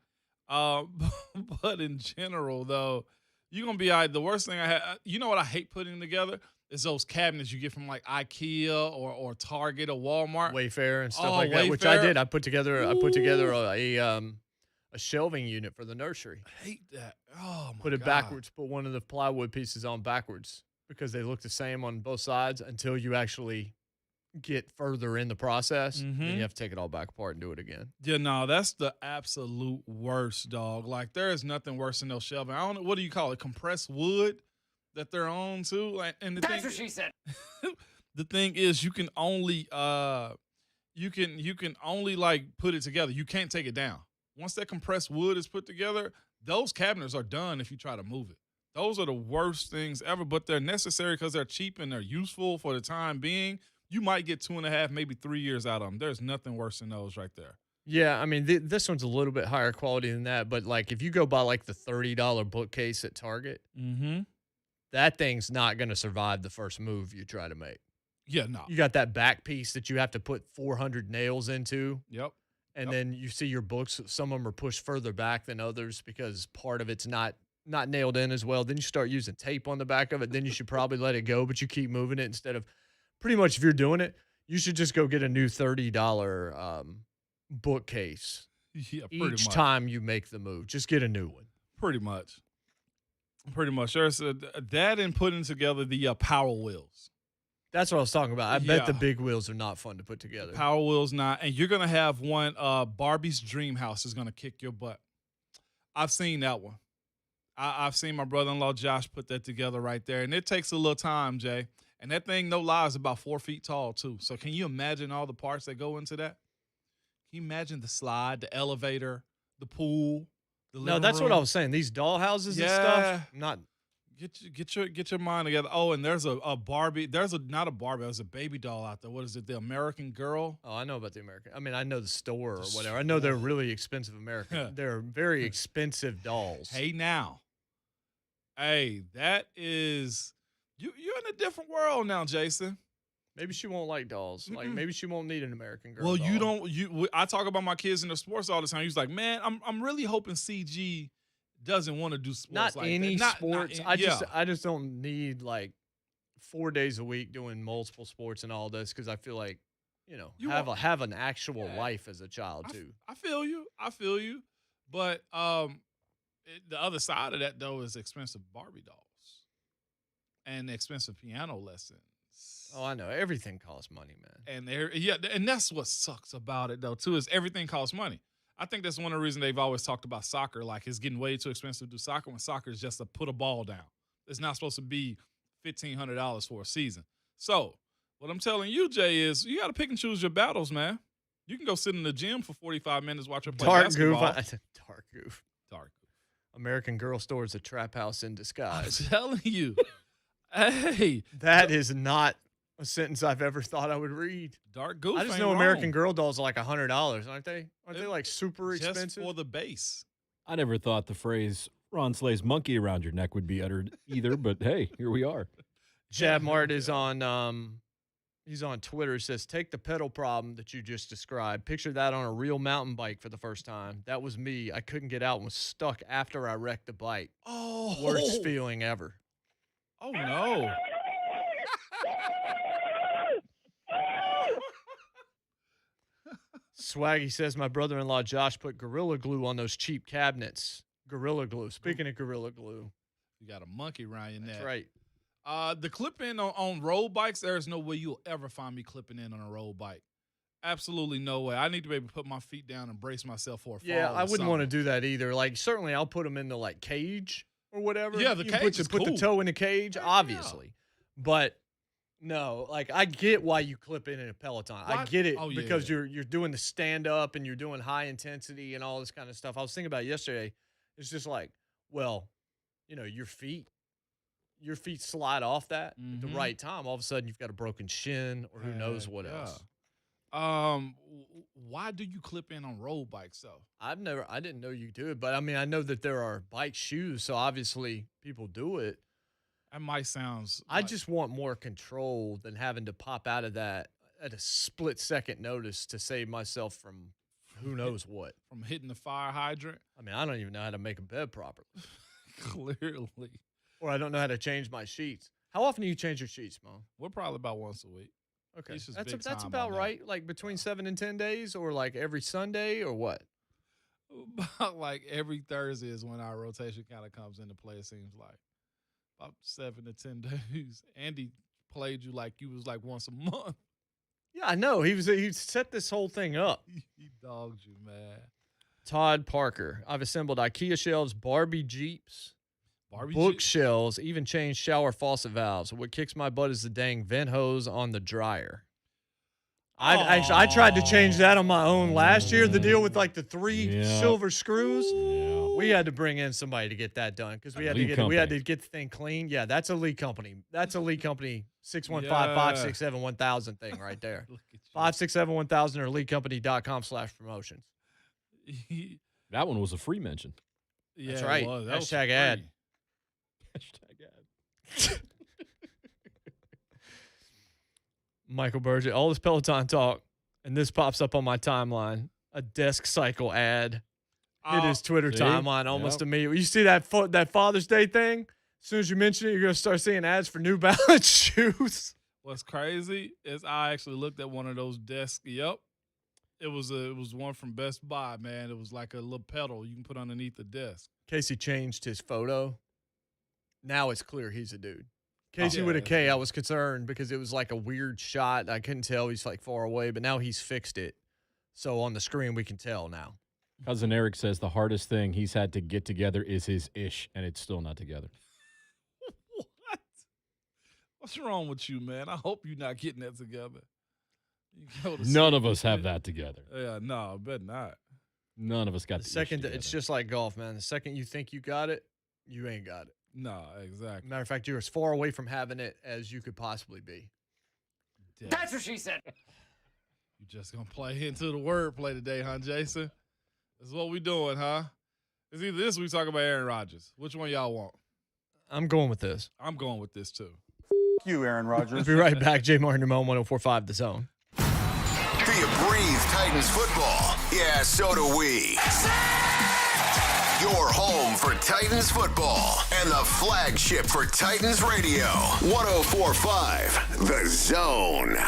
But in general, though, you're gonna be all right. The worst thing I had, you know what I hate putting together is those cabinets you get from like IKEA or Target or Walmart, Wayfair and stuff like that, which I did. I put together a shelving unit for the nursery. I hate that. Oh my Put it God. backwards. Put one of the plywood pieces on backwards because they look the same on both sides until you actually get further in the process. Then you have to take it all back apart and do it again. Yeah, no, that's the absolute worst, dog. Like there is nothing worse than those shelving. I don't know, what do you call it? Compressed wood that they're on too. Like, and That's what she said. The thing is, you can only like put it together. You can't take it down. Once that compressed wood is put together, those cabinets are done if you try to move it. Those are the worst things ever, but they're necessary because they're cheap and they're useful for the time being. You might get 2.5, maybe 3 years out of them. There's nothing worse than those right there. Yeah, I mean, this one's a little bit higher quality than that, but like if you go buy like the $30 bookcase at Target, that thing's not going to survive the first move you try to make. Yeah, no. You got that back piece that you have to put 400 nails into. Yep. And then you see your books, some of them are pushed further back than others because part of it's not nailed in as well. Then you start using tape on the back of it. Then you should probably let it go, but you keep moving it instead of pretty much if you're doing it, you should just go get a new $30 bookcase each time you make the move. Just get a new one. Pretty much. There's that and putting together the Power Wheels. That's what I was talking about. I bet the big wheels are not fun to put together. Power Wheels not. And you're going to have one, Barbie's Dream House is going to kick your butt. I've seen that one. I've seen my brother-in-law Josh put that together right there. And it takes a little time, Jay. And that thing, no lie, is about 4 feet tall, too. So can you imagine all the parts that go into that? Can you imagine the slide, the elevator, the pool, the living No, that's room? what I was saying. These dollhouses and stuff, not – Get your mind together. Oh, and there's a Barbie. There's not a Barbie. There's a baby doll out there. What is it? The American Girl. Oh, I know about the American. I mean, I know the store or whatever. I know they're really expensive American. They're very expensive dolls. Hey, now. Hey, that is you're in a different world now, Jason. Maybe she won't like dolls. Like maybe she won't need an American Girl. Well, doll. I talk about my kids in their sports all the time. He's like, man, I'm really hoping CG doesn't want to do sports not like any that. sports. I just don't need like 4 days a week doing multiple sports and all this because I feel like have an actual life as a child too. I feel you, but the other side of that though is expensive Barbie dolls and expensive piano lessons. Oh, I know everything costs money, man. And that's what sucks about it though too is everything costs money. I think that's one of the reasons they've always talked about soccer. Like, it's getting way too expensive to do soccer when soccer is just to put a ball down. It's not supposed to be $1,500 for a season. So, what I'm telling you, Jay, is you got to pick and choose your battles, man. You can go sit in the gym for 45 minutes, watch her play basketball. Dark goof. American Girl store is a trap house in disguise. I'm telling you. Hey. That is not a sentence I've ever thought I would read. Dark goof. I just know American Girl dolls are like $100, aren't they? Aren't they like super expensive? Just for the base. I never thought the phrase Ron Slay's monkey around your neck would be uttered either, but hey, here we are. JMart is on He's on Twitter. He says, take the pedal problem that you just described. Picture that on a real mountain bike for the first time. That was me. I couldn't get out and was stuck after I wrecked the bike. Oh. Worst feeling ever. Oh, no. Swaggy says, my brother-in-law Josh put Gorilla Glue on those cheap cabinets. Gorilla Glue. Speaking of Gorilla Glue. You got a monkey around your neck. That's right. The clip-in on road bikes, there's no way you'll ever find me clipping in on a road bike. Absolutely no way. I need to be able to put my feet down and brace myself for a fall. Yeah, I wouldn't want to do that either. Like, certainly I'll put them in the, like, cage or whatever. Yeah, the cage is put cool. the toe in the cage, obviously. Yeah. But, no, like, I get why you clip in a Peloton. I get it because you're doing the stand-up and you're doing high intensity and all this kind of stuff. I was thinking about it yesterday. It's just like, well, you know, your feet slide off that at the right time. All of a sudden, you've got a broken shin or who knows what else. Why do you clip in on road bikes though? I didn't know you do it, but I mean, I know that there are bike shoes, so obviously people do it. That might sound. I just want more control than having to pop out of that at a split-second notice to save myself from who knows what. From hitting the fire hydrant. I mean, I don't even know how to make a bed properly. Clearly. Or I don't know how to change my sheets. How often do you change your sheets, Mom? We're probably about once a week. Okay, that's about right. Like between 7 and 10 days, or like every Sunday, or what? About like every Thursday is when our rotation kind of comes into play. It seems like about 7 to 10 days. Andy played you like you was like once a month. Yeah, I know. He set this whole thing up. He dogged you, man. Todd Parker. I've assembled IKEA shelves, Barbie Jeeps, bookshelves, even changed shower faucet valves. What kicks my butt is the dang vent hose on the dryer. I tried to change that on my own last year. The deal with like the 3 silver screws. Yeah. We had to bring in somebody to get that done because we had to get the thing clean. Yeah, that's a Lee Company. That's a Lee Company 615-567-1000 thing right there. 567-1000 or leecompany.com/promotions. That one was a free mention. Yeah, that's right. Hashtag ad. Hashtag ad. Michael Burgett, all this Peloton talk, and this pops up on my timeline. A desk cycle ad. Hit his Twitter timeline almost immediately. You see that Father's Day thing? As soon as you mention it, you're going to start seeing ads for New Balance shoes. What's crazy is I actually looked at one of those desks. Yep. It was one from Best Buy, man. It was like a little pedal you can put underneath the desk. Casey changed his photo. Now it's clear he's a dude. Casey with a K, I was concerned because it was like a weird shot. I couldn't tell. He's like far away, but now he's fixed it. So on the screen, we can tell now. Cousin Eric says the hardest thing he's had to get together is his ish, and it's still not together. What? What's wrong with you, man? I hope you're not getting that together. None of us have that together. Yeah, no, I bet not. None of us got the second. It's just like golf, man. The second you think you got it, you ain't got it. No, exactly. Matter of fact, you're as far away from having it as you could possibly be. That's what she said. You just gonna play into the wordplay today, huh, Jason? This is what we doing, huh? It's either this or we talk about Aaron Rodgers. Which one y'all want? I'm going with this. I'm going with this too. You, Aaron Rodgers. We'll be right back. JMart and Ramon, 104.5 The Zone. Do you breathe Titans football? Yeah, so do we. Your home for Titans football and the flagship for Titans radio. 104.5 The Zone.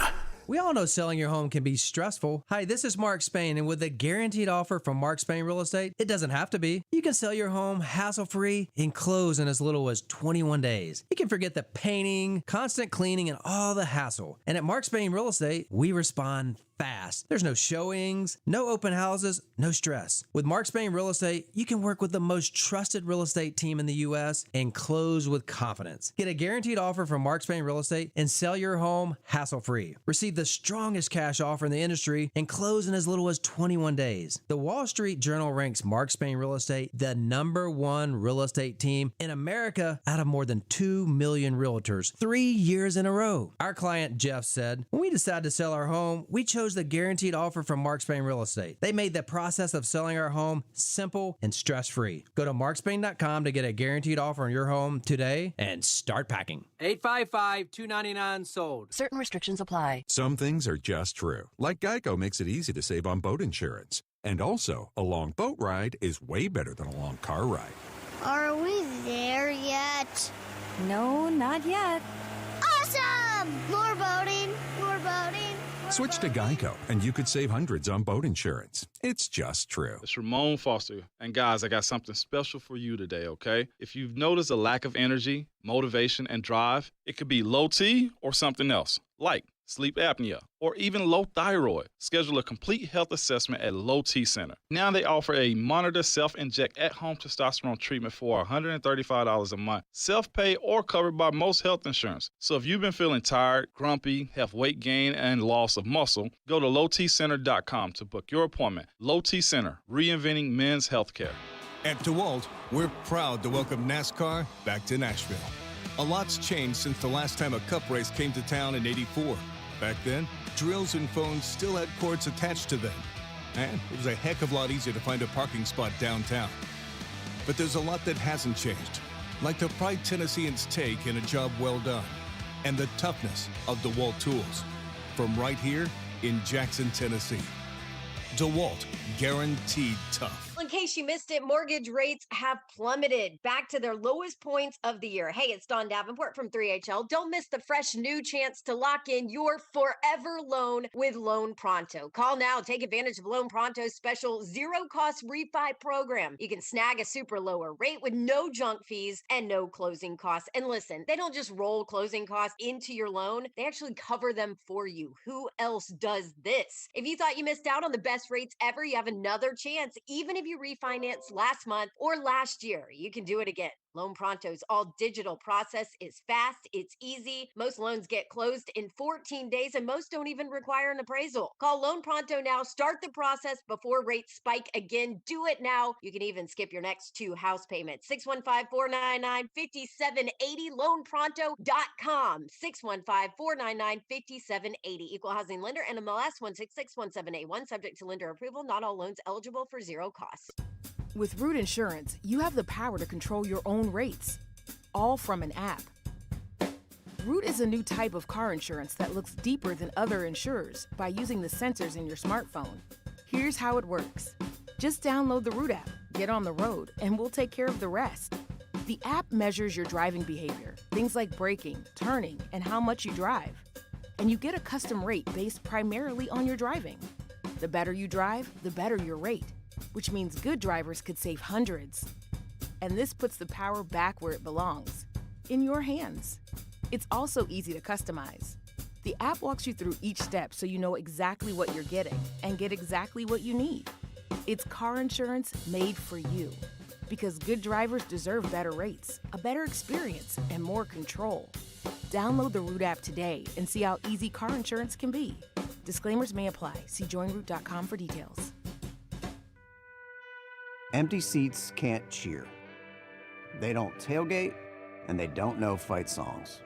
We all know selling your home can be stressful. Hi, this is Mark Spain, and with a guaranteed offer from Mark Spain Real Estate, it doesn't have to be. You can sell your home hassle-free and close in as little as 21 days. You can forget the painting, constant cleaning, and all the hassle. And at Mark Spain Real Estate, we respond fast. There's no showings, no open houses, no stress. With Mark Spain Real Estate, you can work with the most trusted real estate team in the U.S. and close with confidence. Get a guaranteed offer from Mark Spain Real Estate and sell your home hassle-free. Receive the strongest cash offer in the industry and close in as little as 21 days. The Wall Street Journal ranks Mark Spain Real Estate the #1 real estate team in America out of more than 2 million realtors 3 years in a row. Our client Jeff said, when we decided to sell our home, we chose chose the guaranteed offer from Mark Spain Real Estate. They made the process of selling our home simple and stress-free. Go to markspain.com to get a guaranteed offer on your home today and start packing. 855-299 sold. Certain restrictions apply. Some things are just true. Like Geico makes it easy to save on boat insurance. And also, a long boat ride is way better than a long car ride. Are we there yet? No, not yet. Awesome! More boating, more boating. Switch to Geico, and you could save hundreds on boat insurance. It's just true. It's Ramon Foster. And guys, I got something special for you today, okay? If you've noticed a lack of energy, motivation, and drive, it could be low T or something else, like sleep apnea, or even low thyroid. Schedule a complete health assessment at Low T Center. Now they offer a monitor self-inject at-home testosterone treatment for $135 a month, self-pay or covered by most health insurance. So if you've been feeling tired, grumpy, have weight gain, and loss of muscle, go to lowtcenter.com to book your appointment. Low T Center, reinventing men's healthcare. At DeWalt, we're proud to welcome NASCAR back to Nashville. A lot's changed since the last time a cup race came to town in '84. Back then, drills and phones still had cords attached to them, and it was a heck of a lot easier to find a parking spot downtown. But there's a lot that hasn't changed, like the pride Tennesseans take in a job well done, and the toughness of DeWalt tools, from right here in Jackson, Tennessee. DeWalt, guaranteed tough. In case you missed it, mortgage rates have plummeted back to their lowest points of the year. Hey, it's Dawn Davenport from 3HL. Don't miss the fresh new chance to lock in your forever loan with Loan Pronto. Call now. Take advantage of Loan Pronto's special zero-cost refi program. You can snag a super lower rate with no junk fees and no closing costs. And listen, they don't just roll closing costs into your loan. They actually cover them for you. Who else does this? If you thought you missed out on the best rates ever, you have another chance. Even if you refinanced last month or last year, you can do it again. Loan Pronto's all-digital process is fast, it's easy. Most loans get closed in 14 days, and most don't even require an appraisal. Call Loan Pronto now. Start the process before rates spike again. Do it now. You can even skip your next 2 house payments. 615-499-5780, loanpronto.com. 615-499-5780. Equal housing lender, NMLS 1661781. Subject to lender approval. Not all loans eligible for zero costs. With Root Insurance, you have the power to control your own rates, all from an app. Root is a new type of car insurance that looks deeper than other insurers by using the sensors in your smartphone. Here's how it works. Just download the Root app, get on the road, and we'll take care of the rest. The app measures your driving behavior, things like braking, turning, and how much you drive. And you get a custom rate based primarily on your driving. The better you drive, the better your rate, which means good drivers could save hundreds. And this puts the power back where it belongs, in your hands. It's also easy to customize. The app walks you through each step so you know exactly what you're getting and get exactly what you need. It's car insurance made for you, because good drivers deserve better rates, a better experience, and more control. Download the Root app today and see how easy car insurance can be. Disclaimers may apply. See joinroot.com for details. Empty seats can't cheer. They don't tailgate, and they don't know fight songs.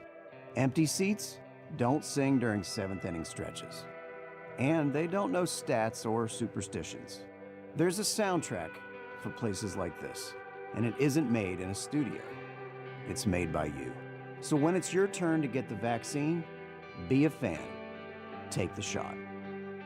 Empty seats don't sing during seventh inning stretches. And they don't know stats or superstitions. There's a soundtrack for places like this, and it isn't made in a studio. It's made by you. So when it's your turn to get the vaccine, be a fan. Take the shot.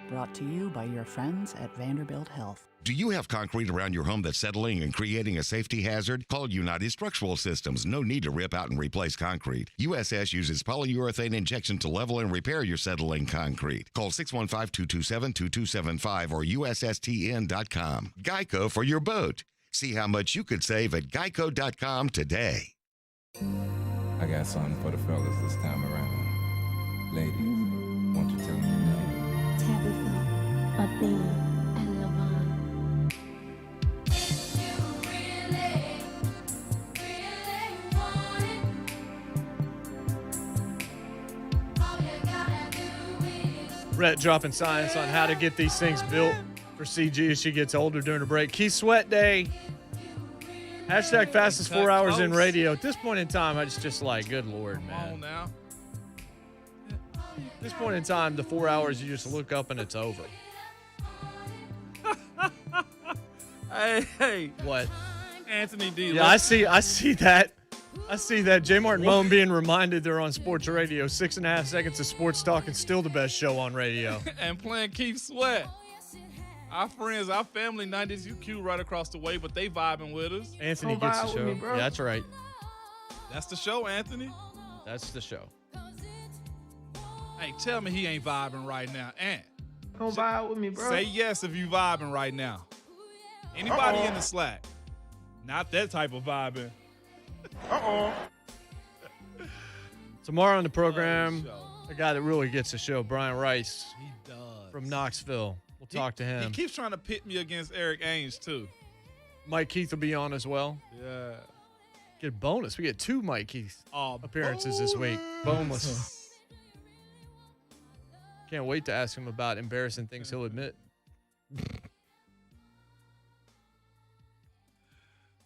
Brought to you by your friends at Vanderbilt Health. Do you have concrete around your home that's settling and creating a safety hazard? Call United Structural Systems. No need to rip out and replace concrete. USS uses polyurethane injection to level and repair your settling concrete. Call 615-227-2275 or USSTN.com. Geico for your boat. See how much you could save at geico.com today. I got something for the fellas this time around. Ladies, won't you tell me your name? Tabitha, Athena, and Lavon. Brett dropping science on how to get these things built for CG as she gets older during the break. Keith Sweat Day. Hashtag fastest 4 hours in radio. At this point in time, it's just like, good Lord, man. Come on now. this point in time, the 4 hours, you just look up and it's over. Hey. What? Anthony D. Yeah, I see that. I see that. JMart and Ramon being reminded they're on sports radio. 6.5 seconds of sports talk and still the best show on radio. And playing Keith Sweat. Our friends, our family, 90s UQ right across the way, but they vibing with us. Anthony gets the show. Yeah, that's right. That's the show, Anthony. That's the show. Hey, tell me he ain't vibing right now. Ant. Come vibe with me, bro. Say yes if you vibing right now. Anybody in the Slack? Not that type of vibing. Tomorrow on the program, a guy that really gets the show, Brian Rice. He does. From Knoxville. We'll talk to him. He keeps trying to pit me against Eric Ainge, too. Mike Keith will be on as well. Yeah. Get a bonus. We get 2 Mike Keith appearances this week. Boneless. Can't wait to ask him about embarrassing things he'll admit.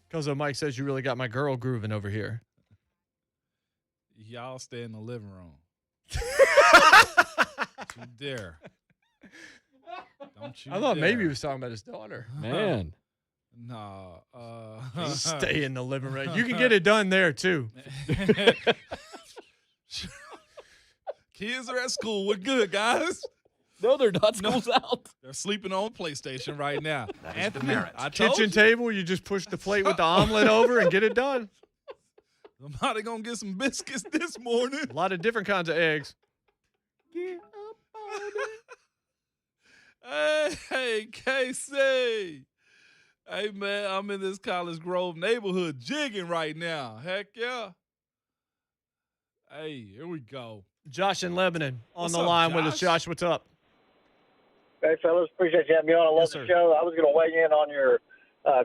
Because Mike says you really got my girl grooving over here. Y'all stay in the living room. Don't you dare. Don't you I thought dare. maybe he was talking about his daughter. Man. Nah. Stay in the living room. You can get it done there, too. Kids are at school. We're good, guys. No, they're not. School's out. They're sleeping on PlayStation right now. That is the merit. I told Kitchen you. table, you just push the plate with the omelet over and get it done. Somebody gonna get some biscuits this morning. A lot of different kinds of eggs. Get up on it. Hey, KC. Hey, man, I'm in this College Grove neighborhood jigging right now. Heck yeah. Hey, here we go. Josh in Lebanon on What's the up, line with Josh? us. Josh, what's up? Hey, fellas. Appreciate you having me on. I love Yes, the sir. show. I was going to weigh in on your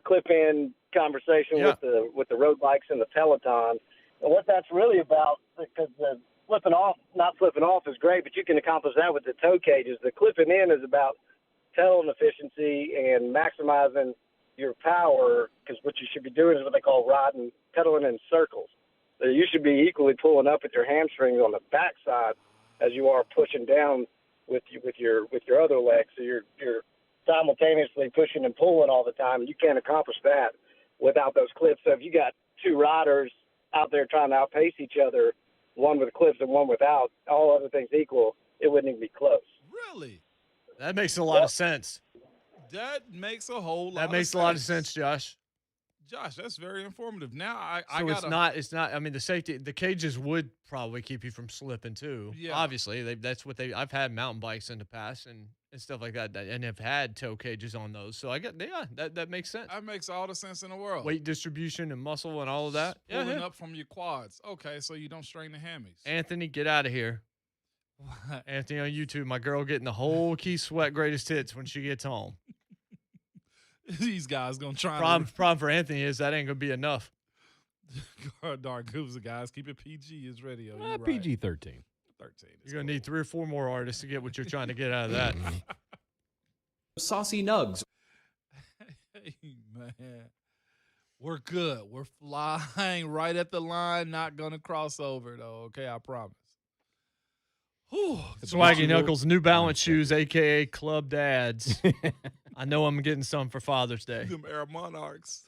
clip-in conversation Yeah. with the road bikes and the Peloton. And what that's really about, because the not flipping off is great, but you can accomplish that with the toe cages. The clipping in is about towing efficiency and maximizing your power, because what you should be doing is what they call pedaling in circles. So you should be equally pulling up at your hamstrings on the backside as you are pushing down with your other leg. So you're simultaneously pushing and pulling all the time, and you can't accomplish that without those clips. So if you got 2 riders out there trying to outpace each other, one with clips and one without, all other things equal, it wouldn't even be close. Really? That makes a lot of sense. That makes a whole lot of sense. That makes a lot of sense, Josh. Josh, that's very informative. Now So it's not. I mean, the cages would probably keep you from slipping too. Yeah. Obviously, I've had mountain bikes in the past and stuff like that, and have had toe cages on those. So that makes sense. That makes all the sense in the world. Weight distribution and muscle and all of that. Pulling up from your quads. Okay, so you don't strain the hammies. Anthony, get out of here. Anthony on YouTube, my girl getting the whole Keith Sweat greatest hits when she gets home. These guys gonna try. Problem for Anthony is that ain't gonna be enough. Dark Goose, guys, keep it PG. Is radio. You're right. PG-13. 13. You're gonna need 3 or 4 more artists to get what you're trying to get out of that. Saucy Nugs. Hey, man. We're good. We're flying right at the line. Not gonna cross over though. Okay, I promise. Whew. Swaggy Knuckles, New Balance shoes, a.k.a. Club Dads. I know I'm getting some for Father's Day. Them Air Monarchs.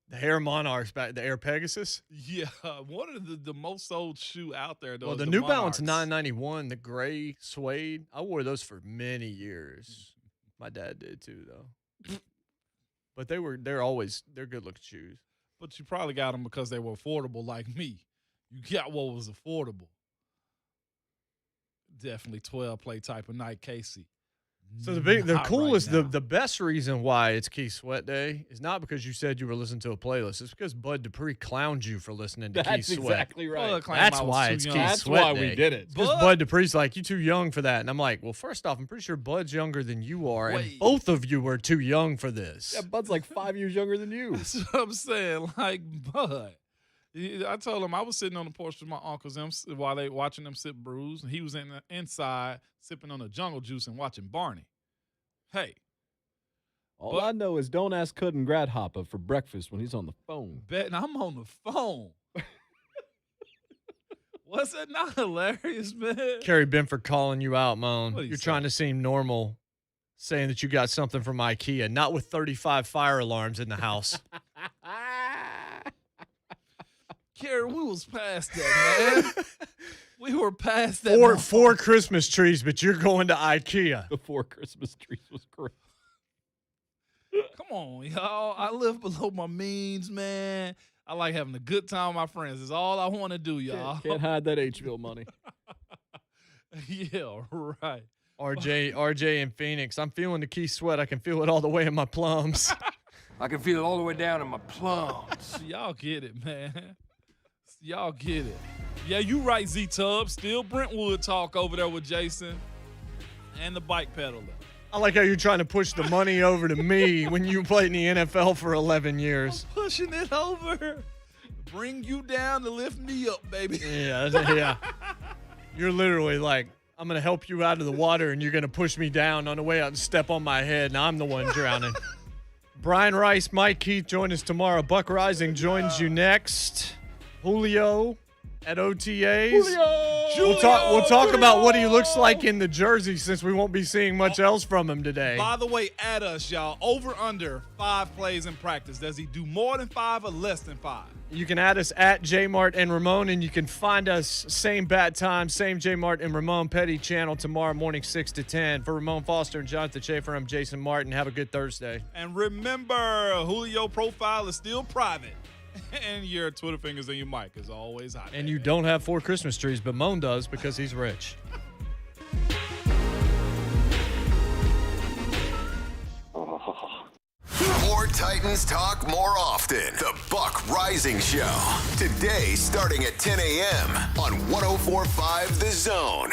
The Air Monarchs, the Air Pegasus? Yeah, one of the most sold shoe out there, though. Well, the New Balance 991, the gray suede, I wore those for many years. My dad did too, though. But they're good-looking shoes. But you probably got them because they were affordable like me. You got what was affordable. Definitely 12-play type of night, Casey. So the coolest, right the best reason why it's Keith Sweat Day is not because you said you were listening to a playlist. It's because Bud Dupree clowned you for listening to Keith Sweat. That's exactly right. That's why it's Keith That's Sweat why Day. we did it. Because Bud Dupree's like, you're too young for that. And I'm like, well, first off, I'm pretty sure Bud's younger than you are. And both of you are too young for this. Yeah, Bud's like 5 years younger than you. That's what I'm saying. Like, Bud. I told him I was sitting on the porch with my uncles while they watching them sip brews. And he was inside sipping on the jungle juice and watching Barney. Hey. All I know is don't ask Cud and Grasshopper for breakfast when he's on the phone. Betting I'm on the phone. Was that not hilarious, man? Kerry Benford calling you out, Moan. What'd he You're say? trying to seem normal, saying that you got something from IKEA, not with 35 fire alarms in the house. Kerry, we was past that, man. We were past that. Four Christmas trees, but you're going to IKEA. The 4 Christmas trees was great. Come on, y'all. I live below my means, man. I like having a good time with my friends. It's all I want to do, y'all. Can't hide that H-Bill money. Yeah, right. RJ in Phoenix. I'm feeling the key sweat. I can feel it all the way in my plums. I can feel it all the way down in my plums. Y'all get it, man. Y'all get it. Yeah, you right, Z-Tub. Still Brentwood talk over there with Jason and the bike peddler. I like how you're trying to push the money over to me when you played in the NFL for 11 years. I'm pushing it over. Bring you down to lift me up, baby. Yeah. You're literally like, I'm going to help you out of the water, and you're going to push me down on the way out and step on my head, and I'm the one drowning. Brian Rice, Mike Keith join us tomorrow. Buck Rising joins you next. Julio at OTAs. We'll talk about what he looks like in the jersey since we won't be seeing much else from him today. By the way, add us, y'all. Over, under 5 plays in practice. Does he do more than 5 or less than 5? You can add us at JMart and Ramon, and you can find us same bat time, same JMart and Ramon Petty channel tomorrow morning, 6 to 10. For Ramon Foster and Jonathan Schaefer, I'm Jason Martin. Have a good Thursday. And remember, Julio profile is still private. And your Twitter fingers and your mic is always hot. And you don't have 4 Christmas trees, but Moan does because he's rich. More Titans talk more often. The Buck Rising Show. Today starting at 10 a.m. on 104.5 The Zone.